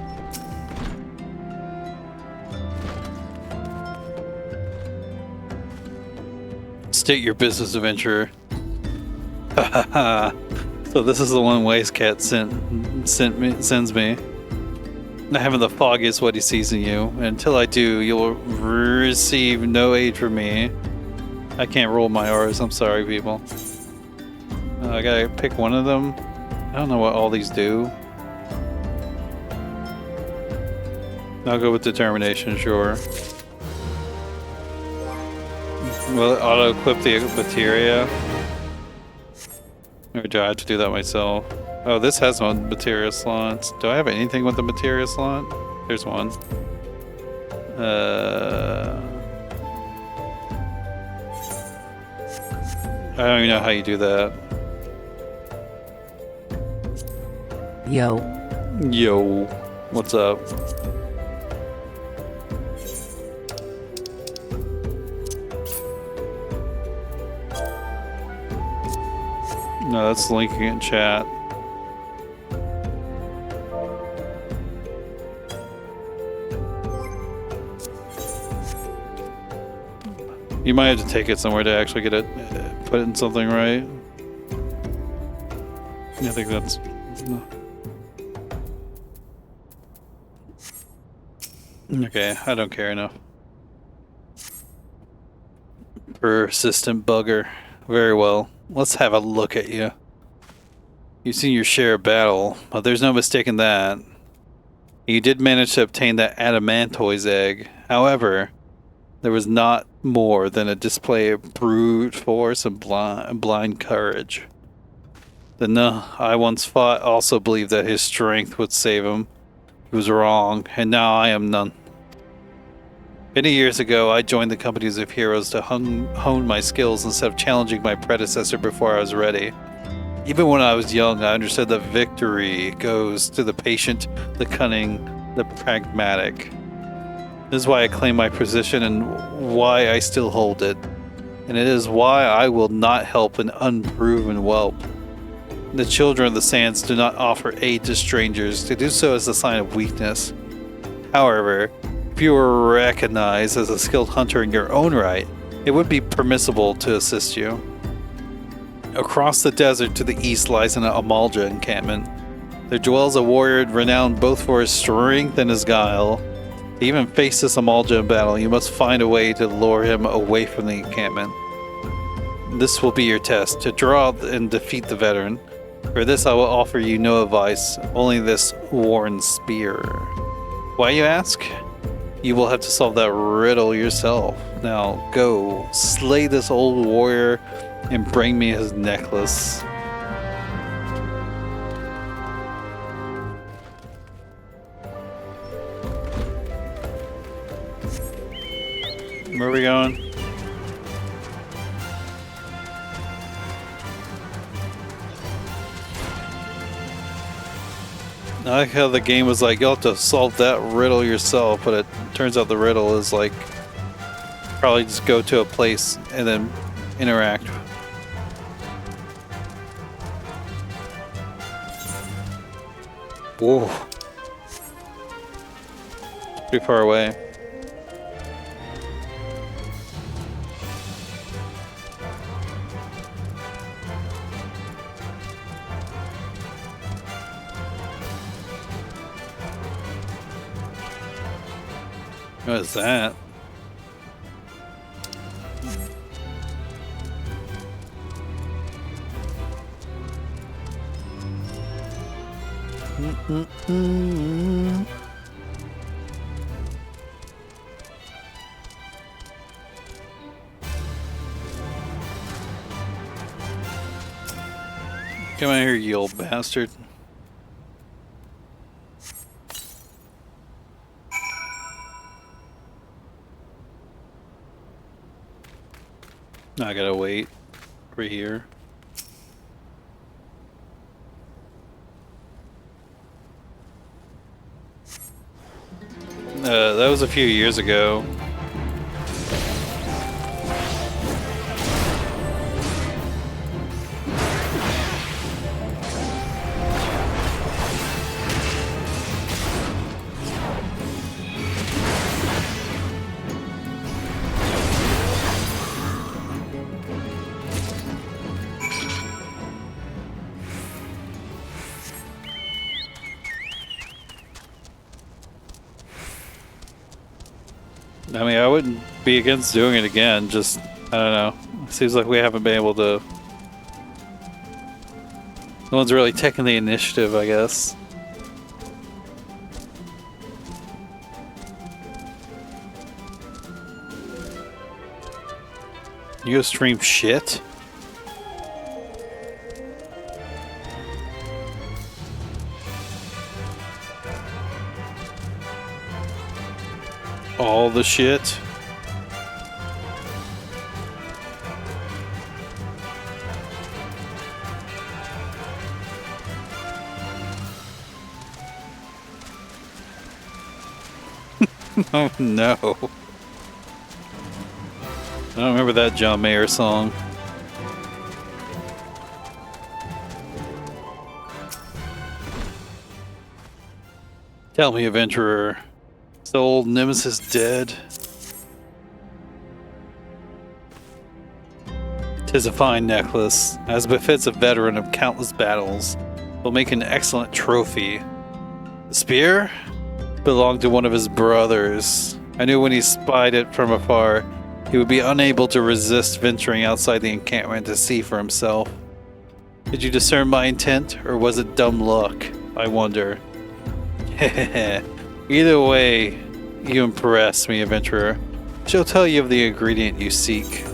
State your business, adventurer. So this is the one Wastecat sends me. I haven't the foggiest what he sees in you. Until I do, you'll receive no aid from me. I can't roll my R's. I'm sorry, people. I gotta pick one of them. I don't know what all these do. I'll go with determination, sure. Will it auto-equip the materia? Or do I have to do that myself? Oh, this has one materia slots. Do I have anything with the materia slot? There's one. I don't even know how you do that. Yo. Yo. What's up? No, that's linking in chat. You might have to take it somewhere to actually get it, put it in something right. I think that's... Okay, I don't care enough. Persistent bugger. Very well. Let's have a look at you. You've seen your share of battle, but there's no mistaking that. You did manage to obtain that adamantoise egg. However, there was not more than a display of brute force and blind courage. The Nuh I once fought also believed that his strength would save him. He was wrong, and now I am none. Many years ago, I joined the companies of heroes to hone my skills instead of challenging my predecessor before I was ready. Even when I was young, I understood that victory goes to the patient, the cunning, the pragmatic. This is why I claim my position and why I still hold it. And it is why I will not help an unproven whelp. The children of the sands do not offer aid to strangers. To do so is a sign of weakness. However, if you were recognized as a skilled hunter in your own right, it would be permissible to assist you. Across the desert to the east lies an Amalja encampment. There dwells a warrior renowned both for his strength and his guile. To even face this Amalja in battle, you must find a way to lure him away from the encampment. This will be your test, to draw and defeat the veteran. For this I will offer you no advice, only this worn spear. Why, you ask? You will have to solve that riddle yourself. Now go, slay this old warrior, and bring me his necklace. Where are we going? I like how the game was like, you'll have to solve that riddle yourself, but it turns out the riddle is like, probably just go to a place and then interact. Whoa. Pretty far away. What is that? Come out here, you old bastard. I gotta wait over here. That was a few years ago. I mean, I wouldn't be against doing it again, just, I don't know. It seems like we haven't been able to... No one's really taking the initiative, I guess. You go stream shit? All the shit? Oh no. I don't remember that John Mayer song. Tell me, adventurer. Is the old nemesis dead? 'Tis a fine necklace, as befits a veteran of countless battles. Will make an excellent trophy. The spear? Belonged to one of his brothers. I knew when he spied it from afar, he would be unable to resist venturing outside the encampment to see for himself. Did you discern my intent, or was it dumb luck? I wonder. Either way, you impress me, adventurer. She'll tell you of the ingredient you seek.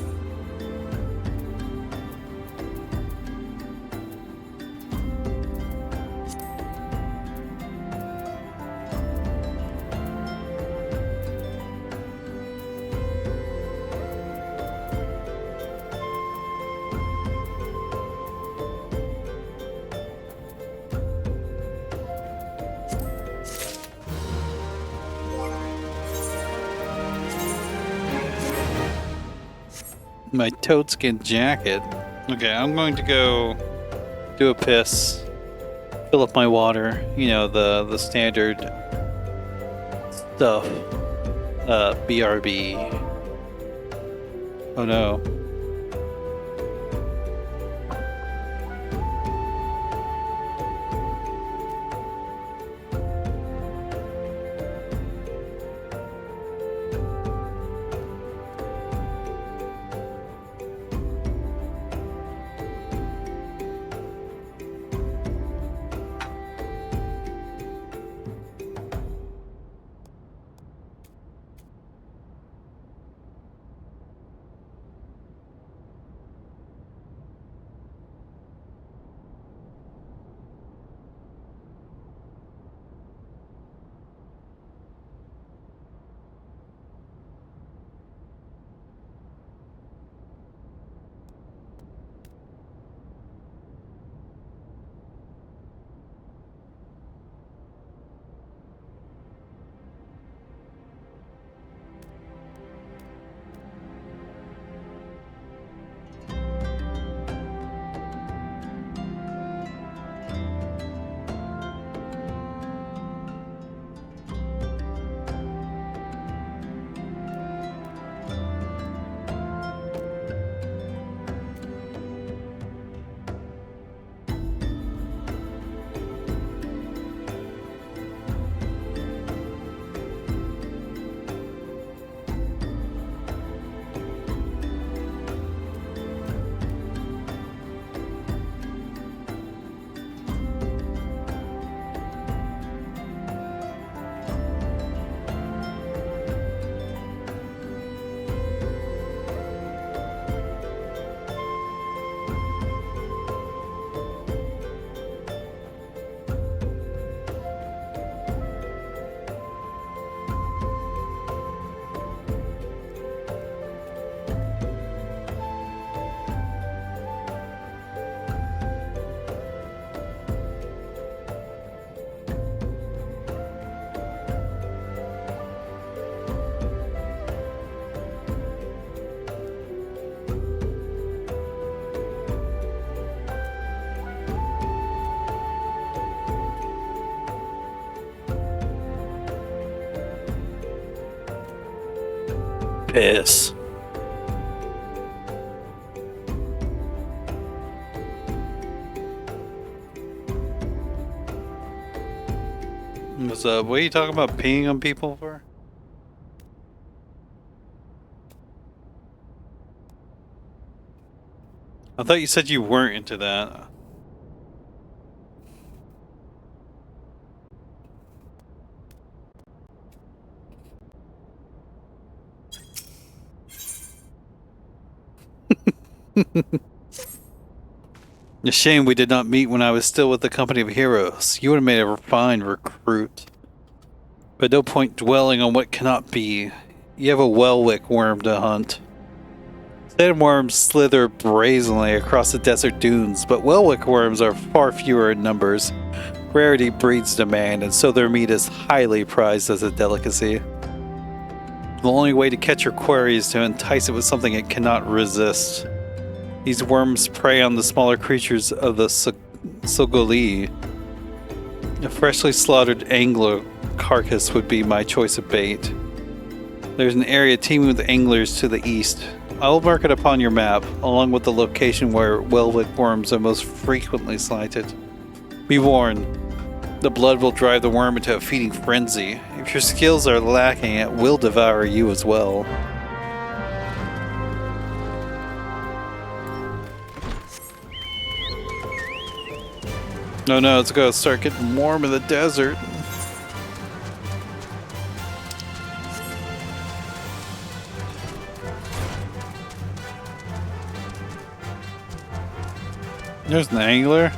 My toadskin jacket. Okay, I'm going to go do a piss, fill up my water, you know, the standard stuff. BRB. Oh no. Piss. What's up? What are you talking about peeing on people for? I thought you said you weren't into that. A shame we did not meet when I was still with the company of heroes. You would have made a fine recruit. But no point dwelling on what cannot be. You have a Welwick worm to hunt. Sandworms slither brazenly across the desert dunes, but Welwick worms are far fewer in numbers. Rarity breeds demand, and so their meat is highly prized as a delicacy. The only way to catch your quarry is to entice it with something it cannot resist. These worms prey on the smaller creatures of the Sogoli. A freshly slaughtered angler carcass would be my choice of bait. There's an area teeming with anglers to the east. I will mark it upon your map, along with the location where Welwick worms are most frequently sighted. Be warned, the blood will drive the worm into a feeding frenzy. If your skills are lacking, it will devour you as well. No, it's gonna start getting warm in the desert. There's an angler.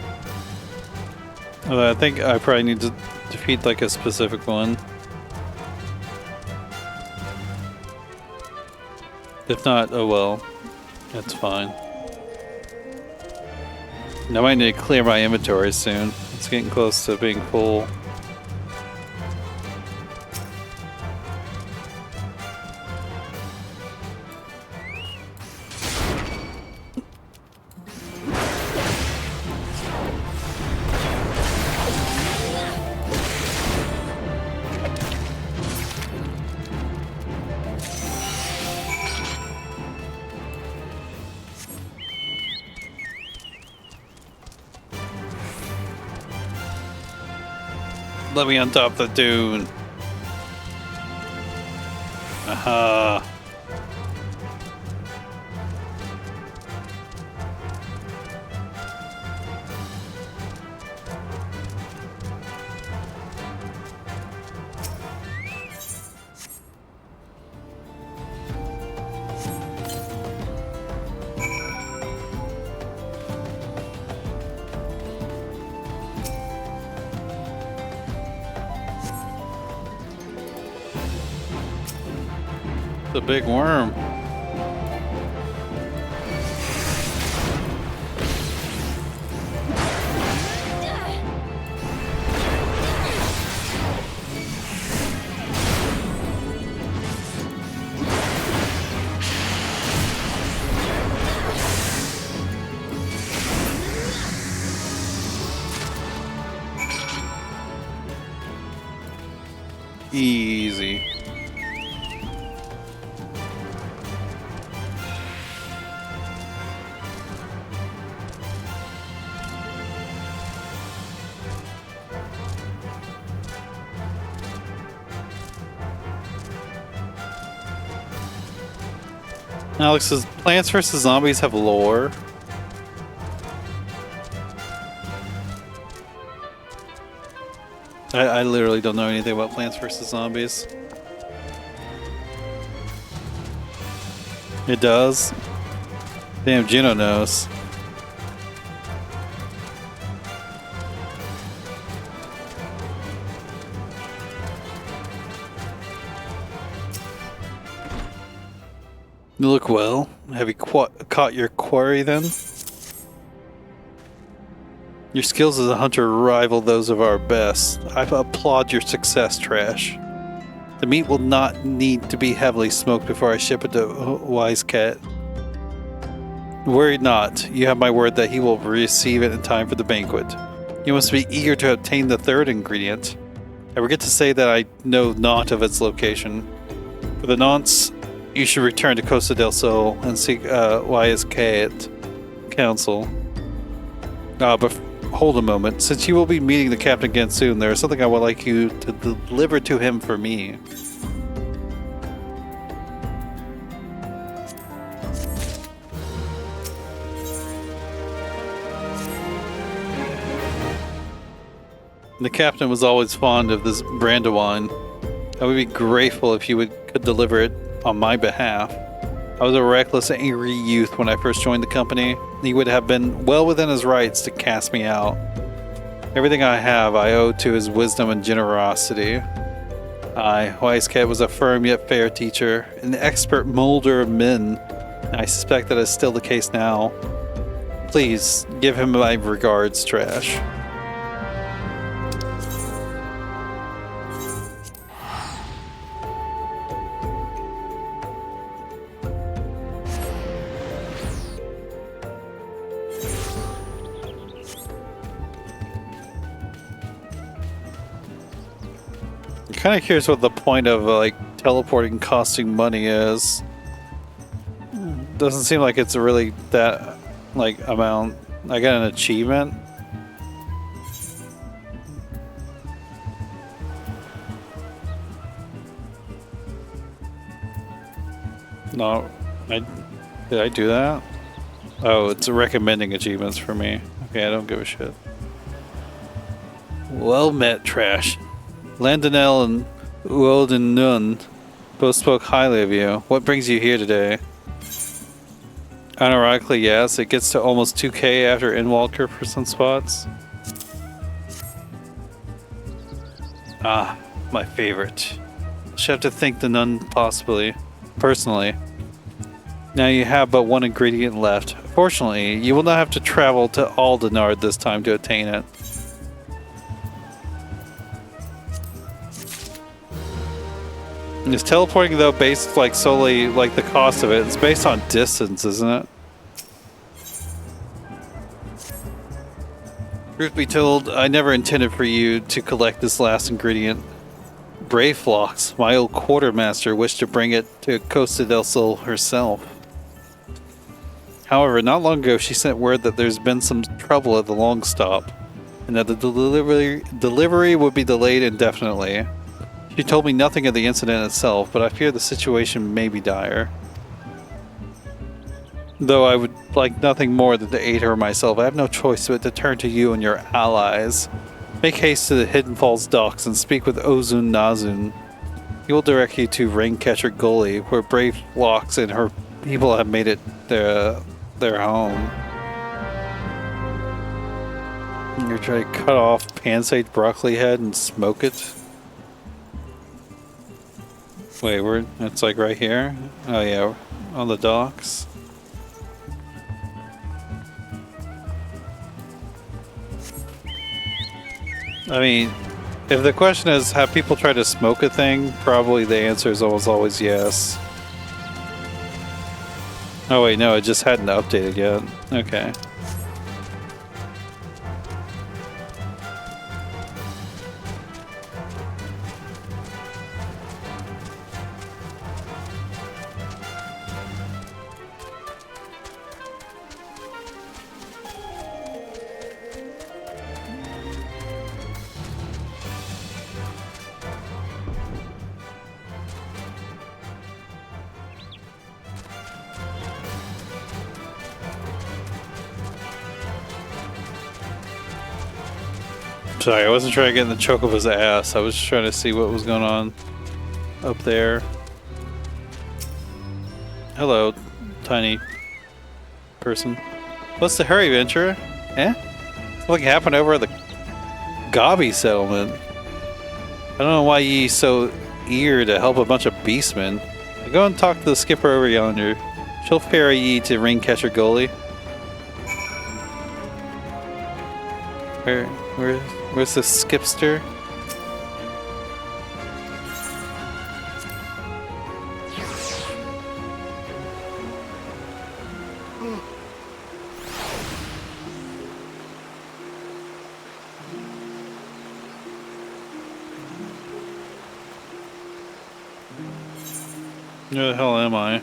I think I probably need to defeat like a specific one. If not, oh well. That's fine. I might need to clear my inventory soon. It's getting close to being full. Let me on top of the dune. Aha. The big worm. Easy. Alex says, Plants vs. Zombies have lore. I literally don't know anything about Plants vs. Zombies. It does? Damn, Gino knows. You look well. Have you caught your quarry then? Your skills as a hunter rival those of our best. I applaud your success, Trash. The meat will not need to be heavily smoked before I ship it to Wise Cat. Worry not. You have my word that he will receive it in time for the banquet. You must be eager to obtain the third ingredient. I forget to say that I know naught of its location. For the nonce, You should return to Costa del Sol and seek YSK at Council. But hold a moment. Since you will be meeting the captain again soon, there is something I would like you to deliver to him for me. The captain was always fond of this brand of wine. I would be grateful if you could deliver it on my behalf. I was a reckless, angry youth when I first joined the company. He would have been well within his rights to cast me out. Everything I have I owe to his wisdom and generosity. Weiscat was a firm yet fair teacher, an expert molder of men. I suspect that is still the case now. Please, give him my regards, Trash. Kind of curious what the point of like teleporting costing money is. Doesn't seem like it's really that like amount. I got an achievement. No, did I do that? Oh, it's recommending achievements for me. Okay, I don't give a shit. Well met, Trash. Landonel and Uoden Nun both spoke highly of you. What brings you here today? Unironically, yes. It gets to almost 2k after Endwalker for some spots. Ah, my favorite. Should have to thank the Nun possibly, personally. Now you have but one ingredient left. Fortunately, you will not have to travel to Aldenard this time to attain it. Is teleporting though based like solely like the cost of it? It's based on distance, isn't it? Truth be told, I never intended for you to collect this last ingredient. Brayflox, my old quartermaster, wished to bring it to Costa del Sol herself. However, not long ago she sent word that there's been some trouble at the long stop, and that the delivery would be delayed indefinitely. She told me nothing of the incident itself, but I fear the situation may be dire. Though I would like nothing more than to aid her myself, I have no choice but to turn to you and your allies. Make haste to the Hidden Falls docks and speak with Ozun Nazun. He will direct you to Raincatcher Gully, where Brave Locks and her people have made it their home. You're trying to cut off Pansage broccoli head and smoke it? Wait, it's like right here? Oh yeah, on the docks. I mean, if the question is, have people tried to smoke a thing? Probably the answer is almost always yes. Oh wait, no, it just hadn't updated yet. Okay. Sorry, I wasn't trying to get in the Chocobo's ass. I was just trying to see what was going on up there. Hello, tiny person. What's the hurry, Ventura? Eh? Something happened over at the Gabi settlement. I don't know why ye so eager to help a bunch of beastmen. Go and talk to the skipper over yonder. She'll ferry ye to Raincatcher Gully. Where's the skipster? Where the hell am I?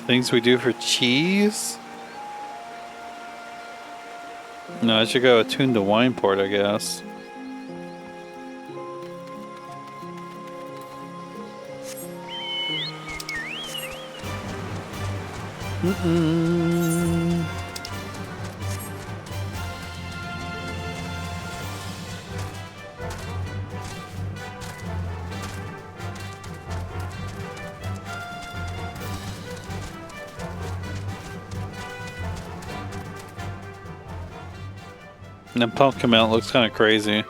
Things we do for cheese? No, I should go attune to Wineport, I guess. And then pumpkin mount looks kind of crazy.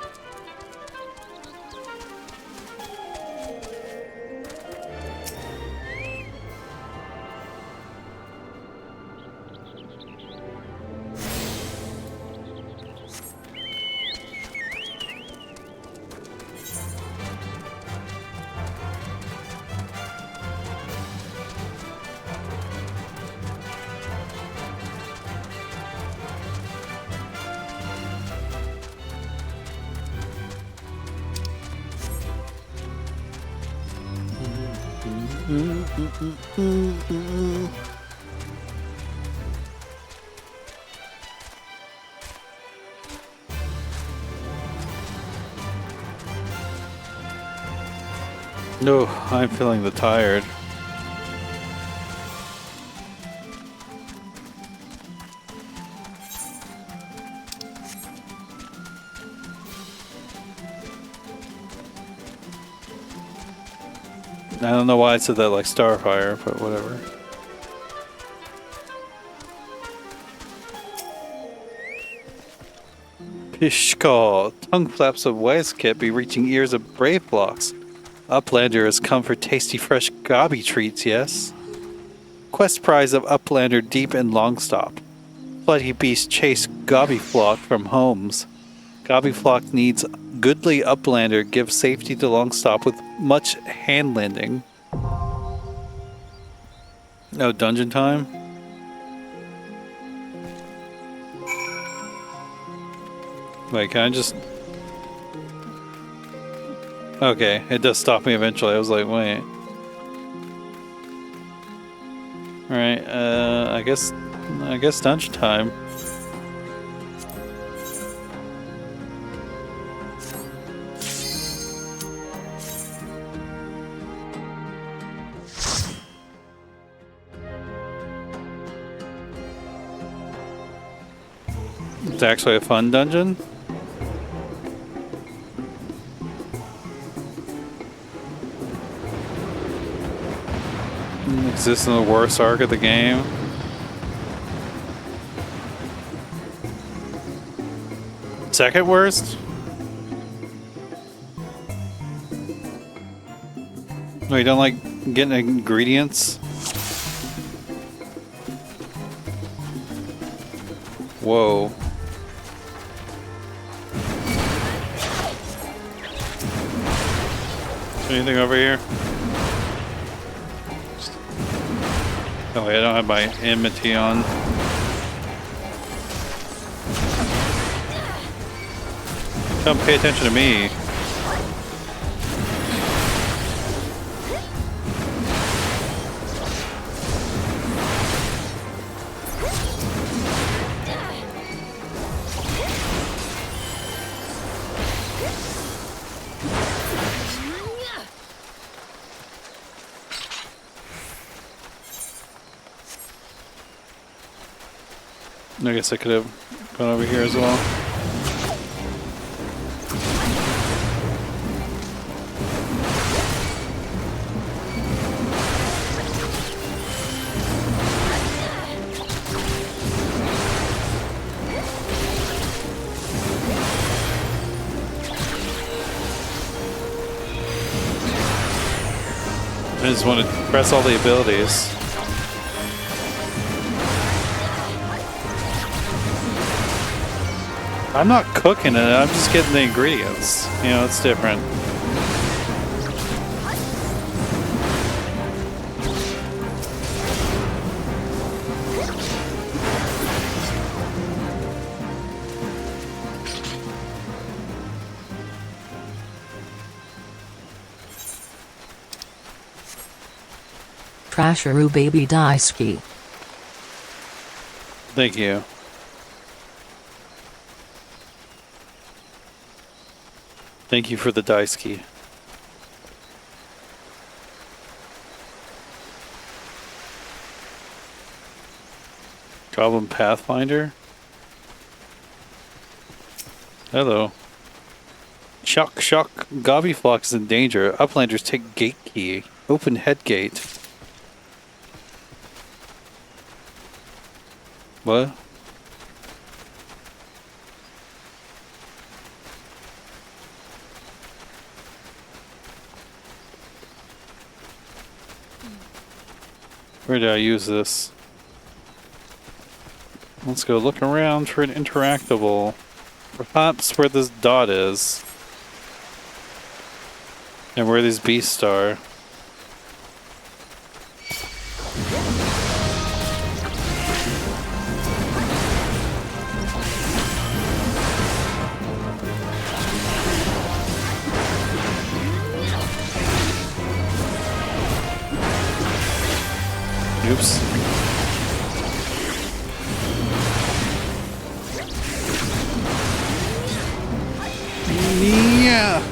No, I'm feeling the tired. I don't know why I said that like Starfire, but whatever. Pishkaw, tongue flaps of Weskit be reaching ears of brave flocks. Uplander has come for tasty fresh gobby treats, yes? Quest prize of Uplander deep and Longstop. Flighty beast chase gobby flock from homes. Gobby flock needs goodly Uplander give safety to Longstop with much hand lending. Oh, dungeon time? Wait, can I just... Okay, it does stop me eventually. I was like, wait. Alright, I guess dungeon time. It's actually a fun dungeon. Exists in the worst arc of the game. Second worst? Oh, you don't like getting ingredients? Whoa. Anything over here? Oh wait, I don't have my enmity on. Don't pay attention to me. I guess I could have gone over here as well. I just want to press all the abilities. I'm not cooking it, I'm just getting the ingredients. You know, it's different. Trasheru Baby Daisuke. Thank you. Thank you for the dice key. Goblin Pathfinder? Hello. Shock, Gobbyflock is in danger. Uplanders take gate key. Open head gate. What? Where did I use this? Let's go look around for an interactable. Perhaps where this dot is. And where these beasts are. Oops. Yeah.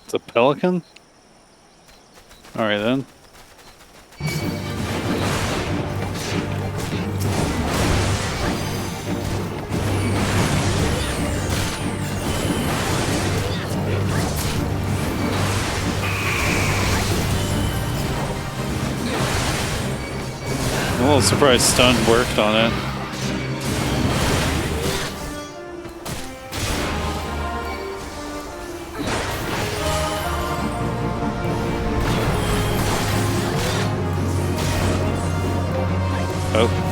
It's a pelican? Alright then. I'm a little surprised stun worked on it. Oh.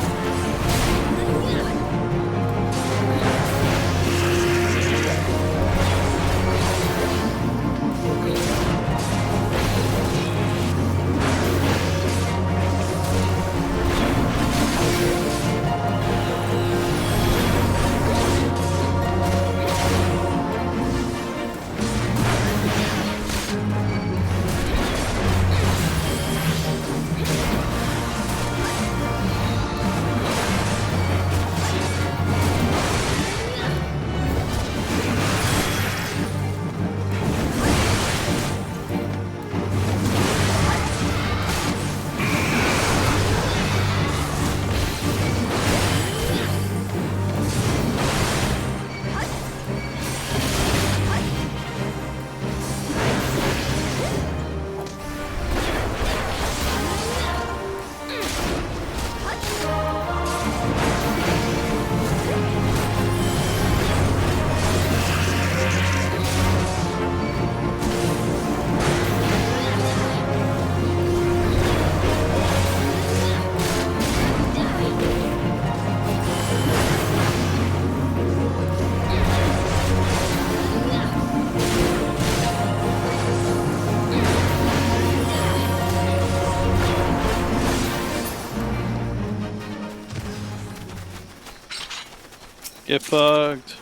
Get fucked.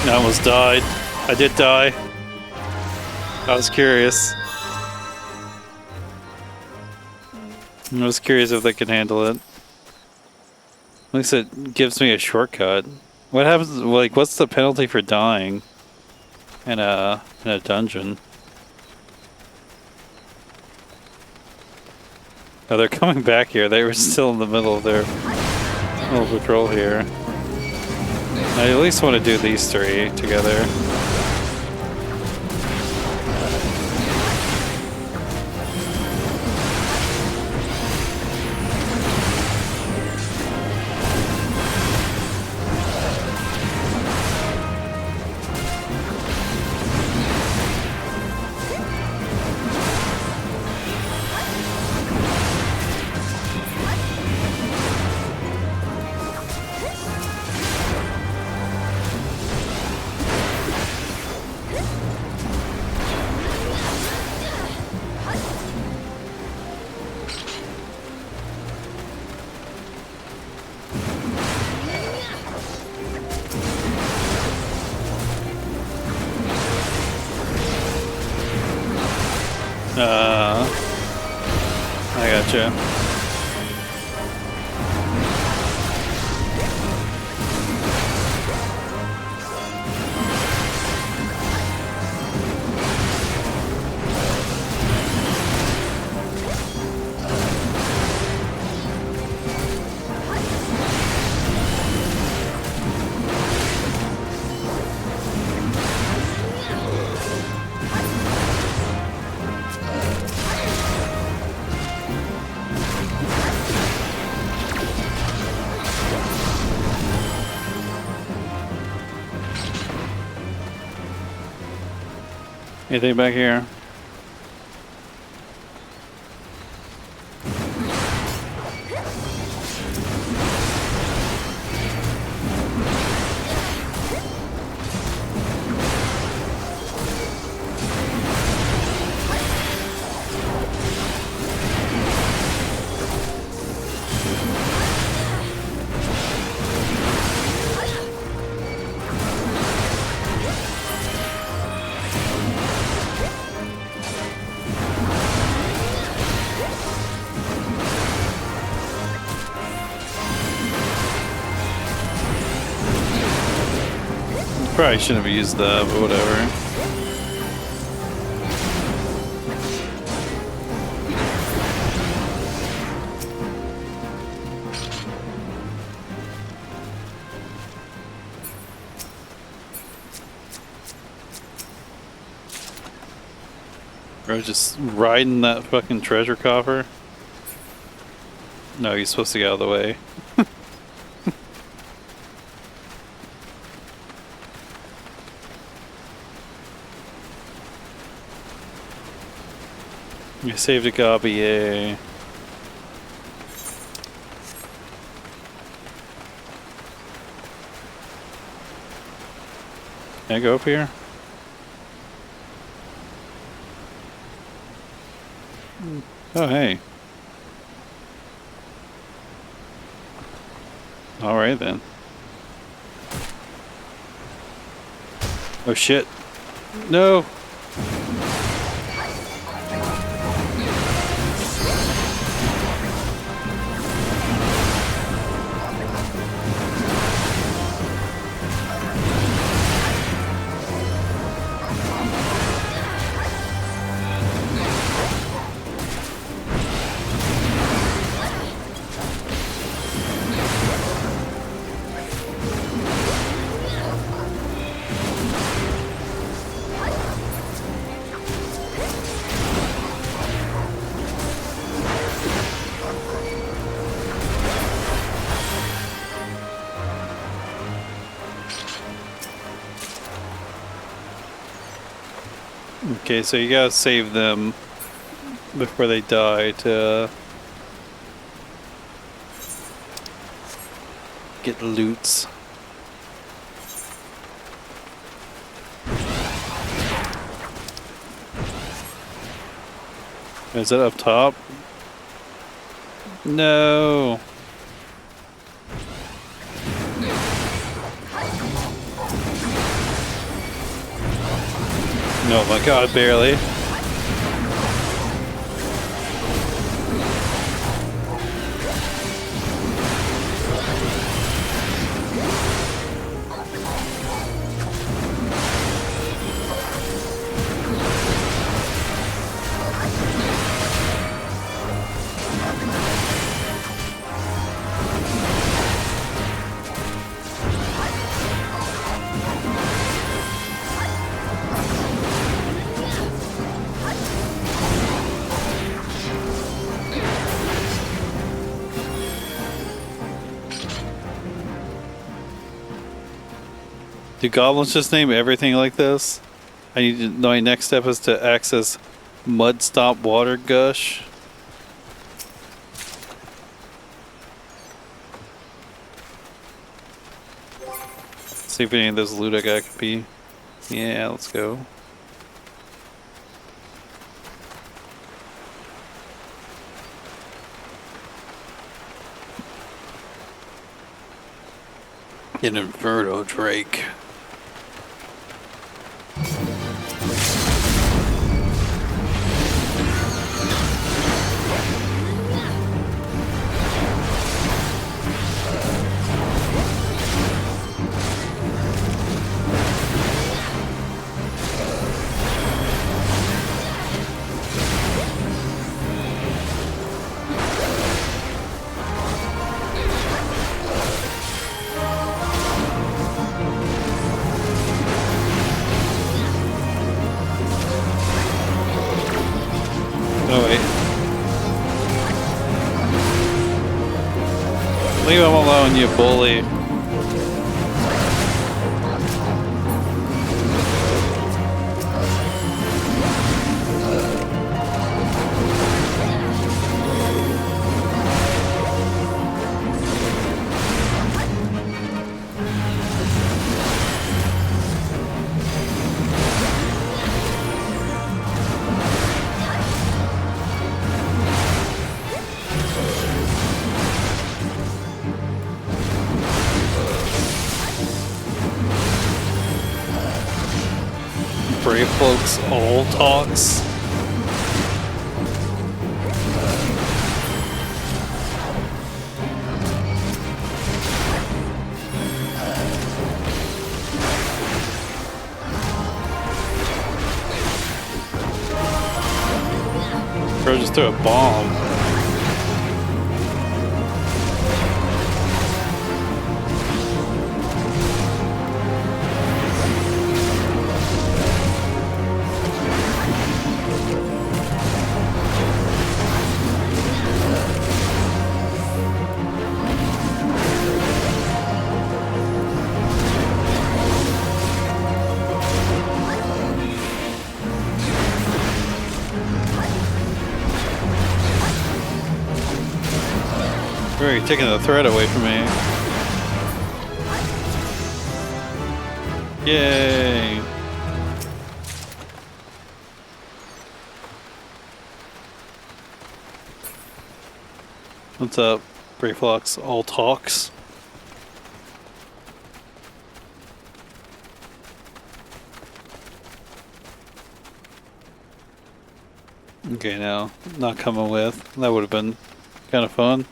I almost died. I did die. I was curious. I was curious if they could handle it. At least it gives me a shortcut. What happens, like, what's the penalty for dying? in a dungeon. Oh, they're coming back here. They were still in the middle of their little patrol here. I at least want to do these three together. I gotcha. Anything back here? Probably shouldn't have used that, but whatever. Bro, just riding that fucking treasure coffer. No, he's supposed to get out of the way. You saved a gobby, yay. Can I go up here? Oh, hey. Alright then. Oh shit. No! Okay, so you gotta save them before they die to get loots. Is it up top? No. Oh my god, barely. Do goblins just name everything like this? I need to know. My next step is to access Mud Stop Water Gush. See if any of those loot I got could be. Yeah, let's go. An Inferno Drake. Leave him alone, you bully. Brave folks all talks. Bro, just threw a bomb. You're taking the threat away from me. Yay! What's up, Brayflox? All talks. Okay, now not coming with. That would have been kind of fun.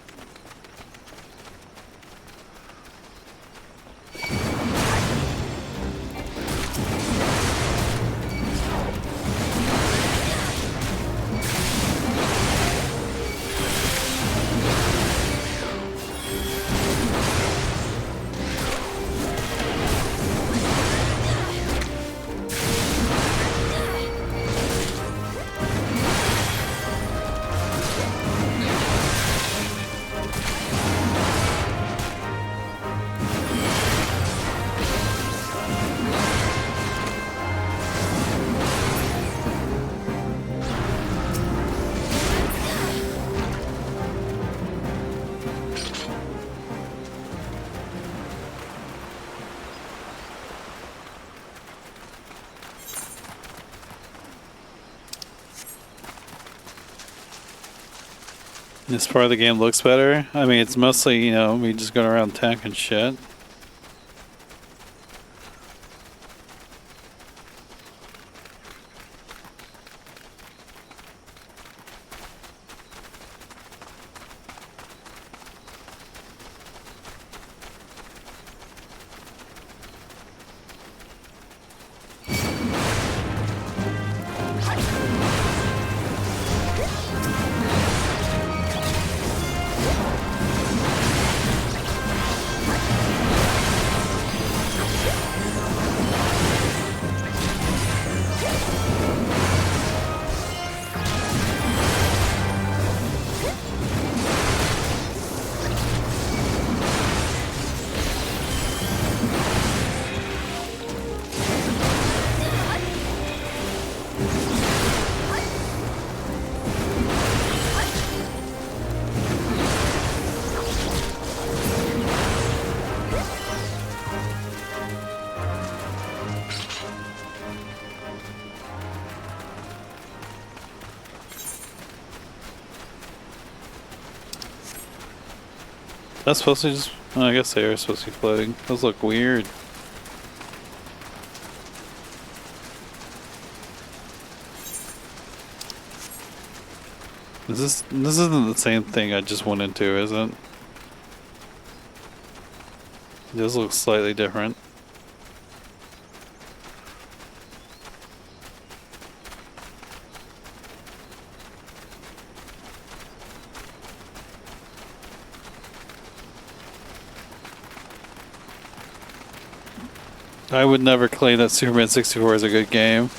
This part of the game looks better. I mean, it's mostly, you know, me just going around tanking shit. That's supposed to just. Oh, I guess they are supposed to be floating. Those look weird. This isn't the same thing I just went into, is it? It does look slightly different. I would never claim that Superman 64 is a good game.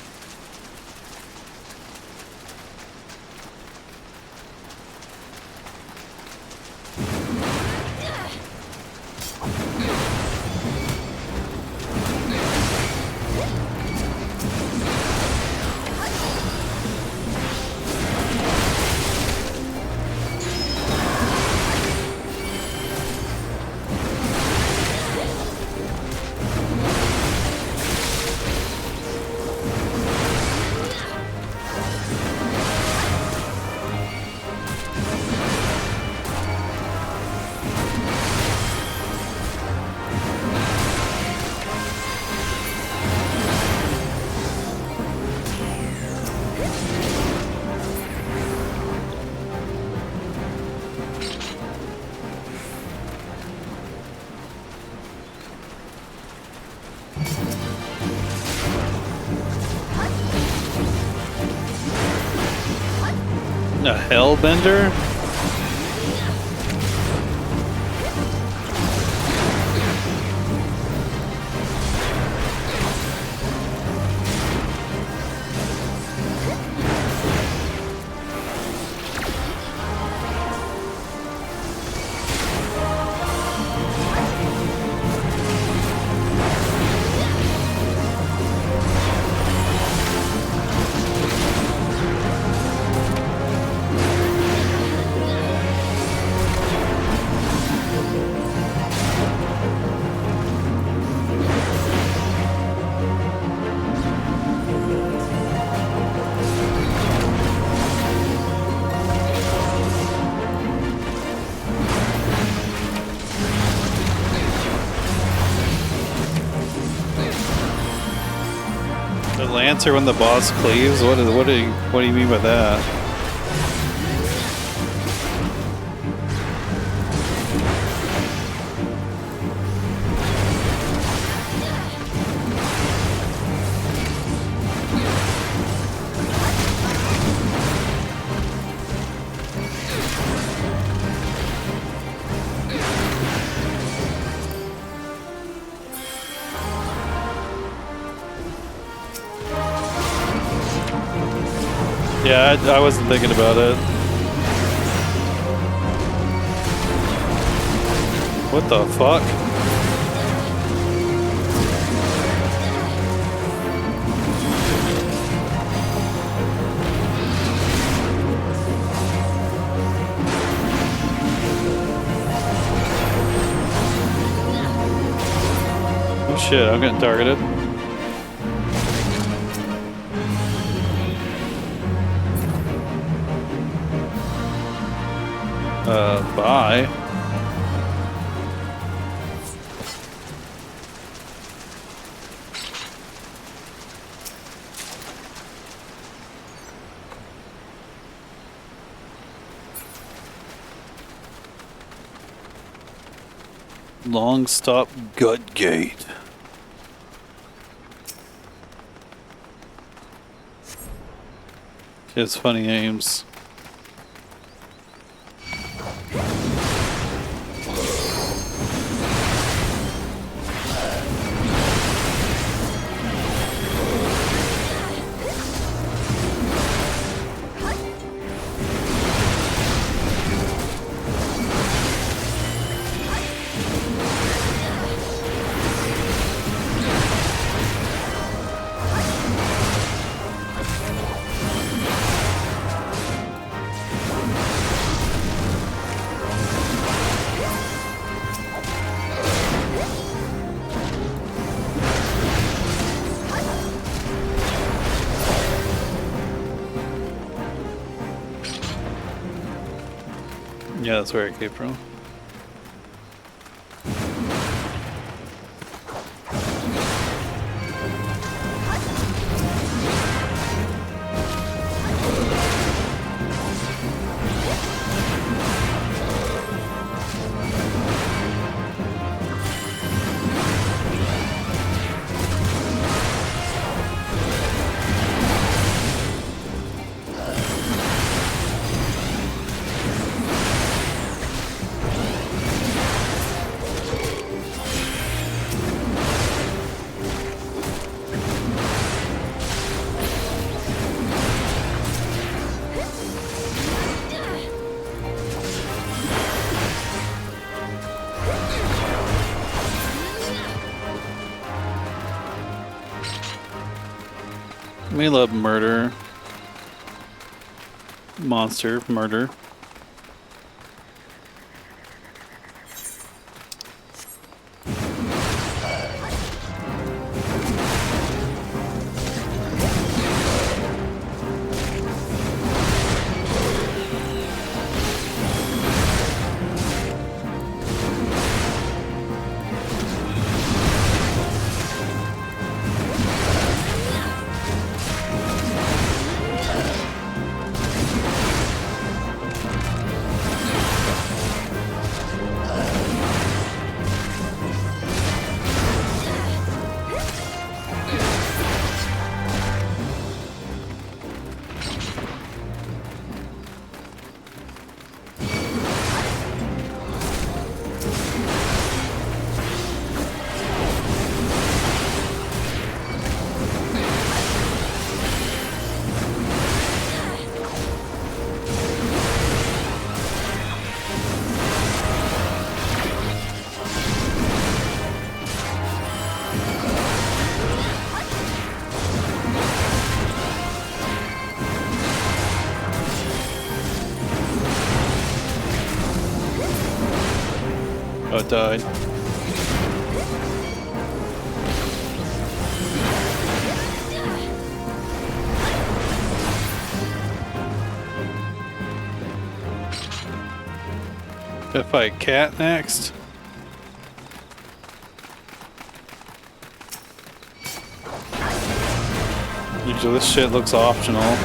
A hellbender? The Lancer when the boss cleaves? What do you mean by that? Yeah, I wasn't thinking about it. What the fuck? Oh shit, I'm getting targeted. Bye. Long stop gut gate. It's funny names. Yeah, that's where it came from. We love murder. Monster murder. Oh, it died. Gotta fight Cat next. Usually this shit looks optional.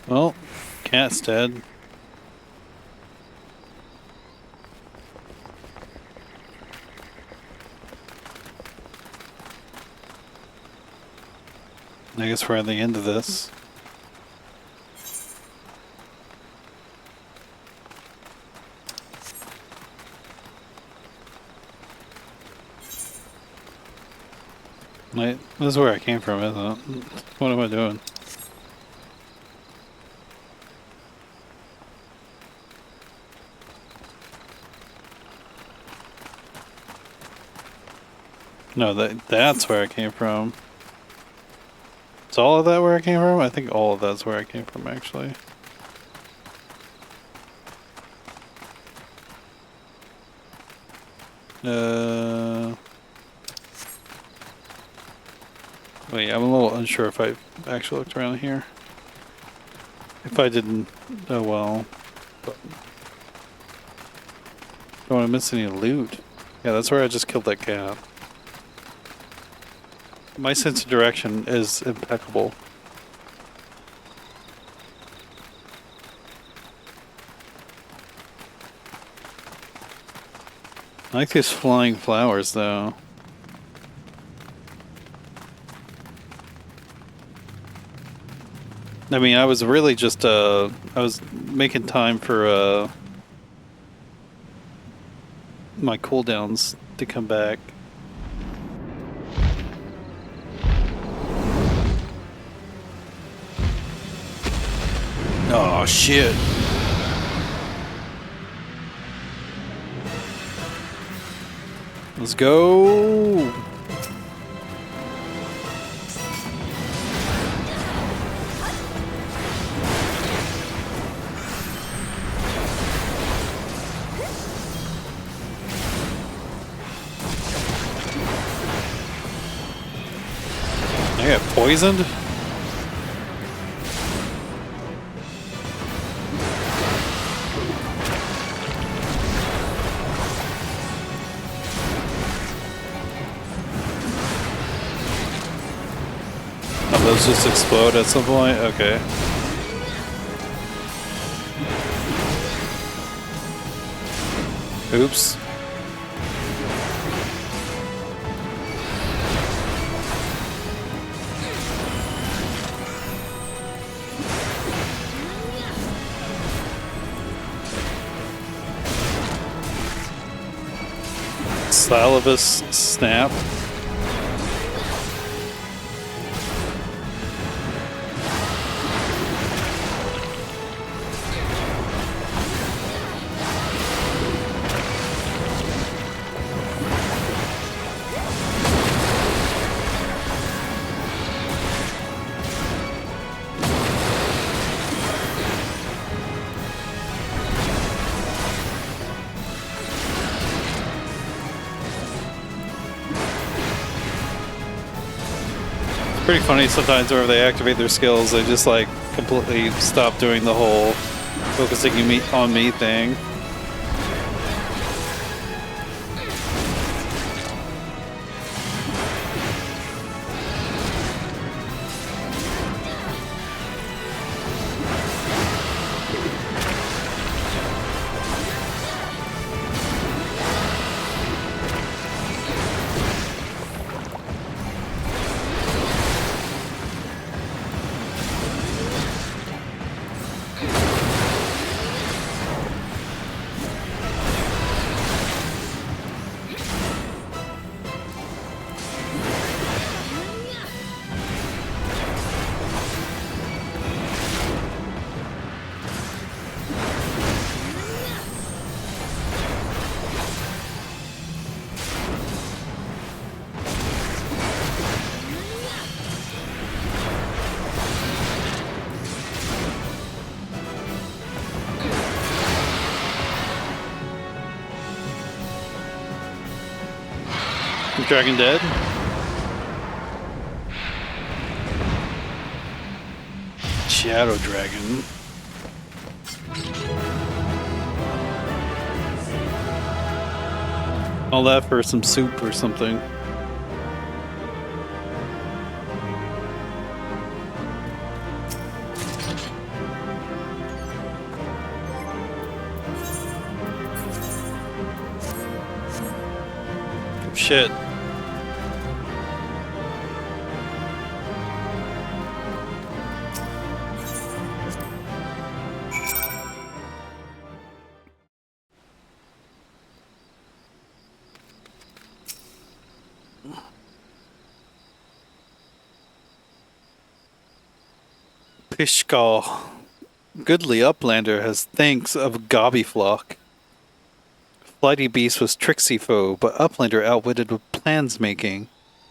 Well, Cat's dead. I guess we're at the end of this. Wait, this is where I came from, isn't it? What am I doing? No, that's where I came from. Is all of that where I came from? I think all of that's where I came from, actually. Wait, I'm a little unsure if I actually looked around here. If I didn't, oh well. But don't want to miss any loot. Yeah, that's where I just killed that cat. My sense of direction is impeccable. I like these flying flowers, though. I mean, I was really just, I was making time for, my cooldowns to come back. Oh, shit. Let's go. I got poisoned? Oh, those just explode at some point? Okay. Oops. Salivus Snap. Pretty funny sometimes whenever they activate their skills, they just like completely stop doing the whole focusing on me thing. Dragon dead? Shadow Dragon. All that for some soup or something. Shit. Pishkal. Goodly Uplander has thanks of Gobbyflock. Flighty Beast was tricksy foe, but Uplander outwitted with plans making.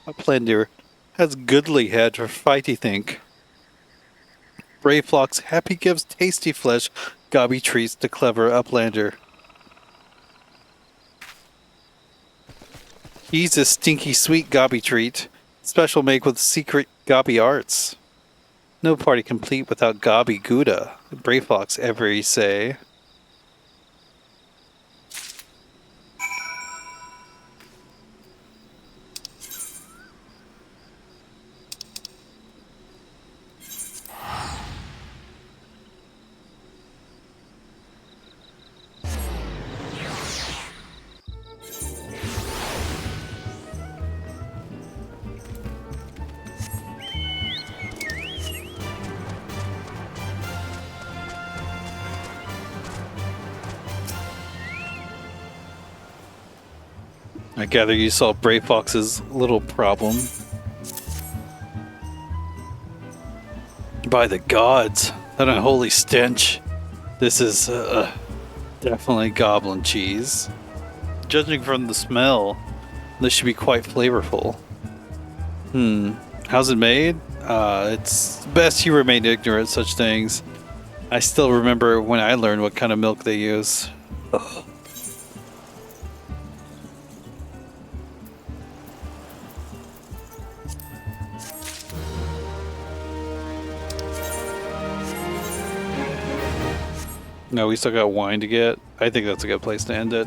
Uplander has goodly head for fighty think. Brave Flock's happy gives tasty flesh, Gobby treats to clever Uplander. He's a stinky sweet Gobby treat, special make with secret Gobby arts. No party complete without Gobby Gouda, Brave Flock's every say. I gather you saw Brave Fox's little problem. By the gods, that unholy stench. This is definitely goblin cheese. Judging from the smell, this should be quite flavorful. How's it made? It's best you remain ignorant of such things. I still remember when I learned what kind of milk they use. Ugh. No, we still got wine to get. I think that's a good place to end it.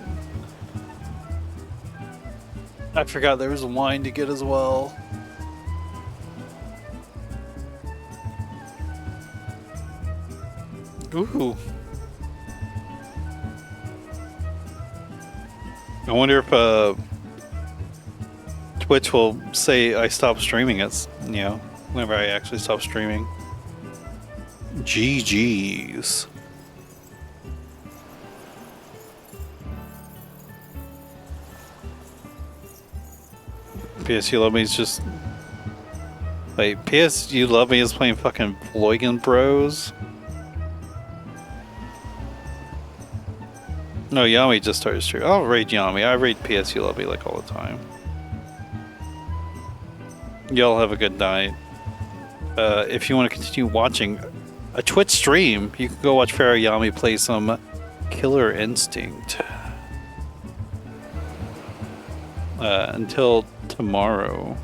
I forgot there was wine to get as well. Ooh. I wonder if Twitch will say I stop streaming it, whenever I actually stop streaming. GG's. PS You Love Me is just... Wait, PS You Love Me is playing fucking Loigan Bros? No, Yami just started streaming. I'll raid Yami. I raid PS You Love Me like all the time. Y'all have a good night. If you want to continue watching a Twitch stream, you can go watch Pharaoh Yami play some Killer Instinct. Until tomorrow.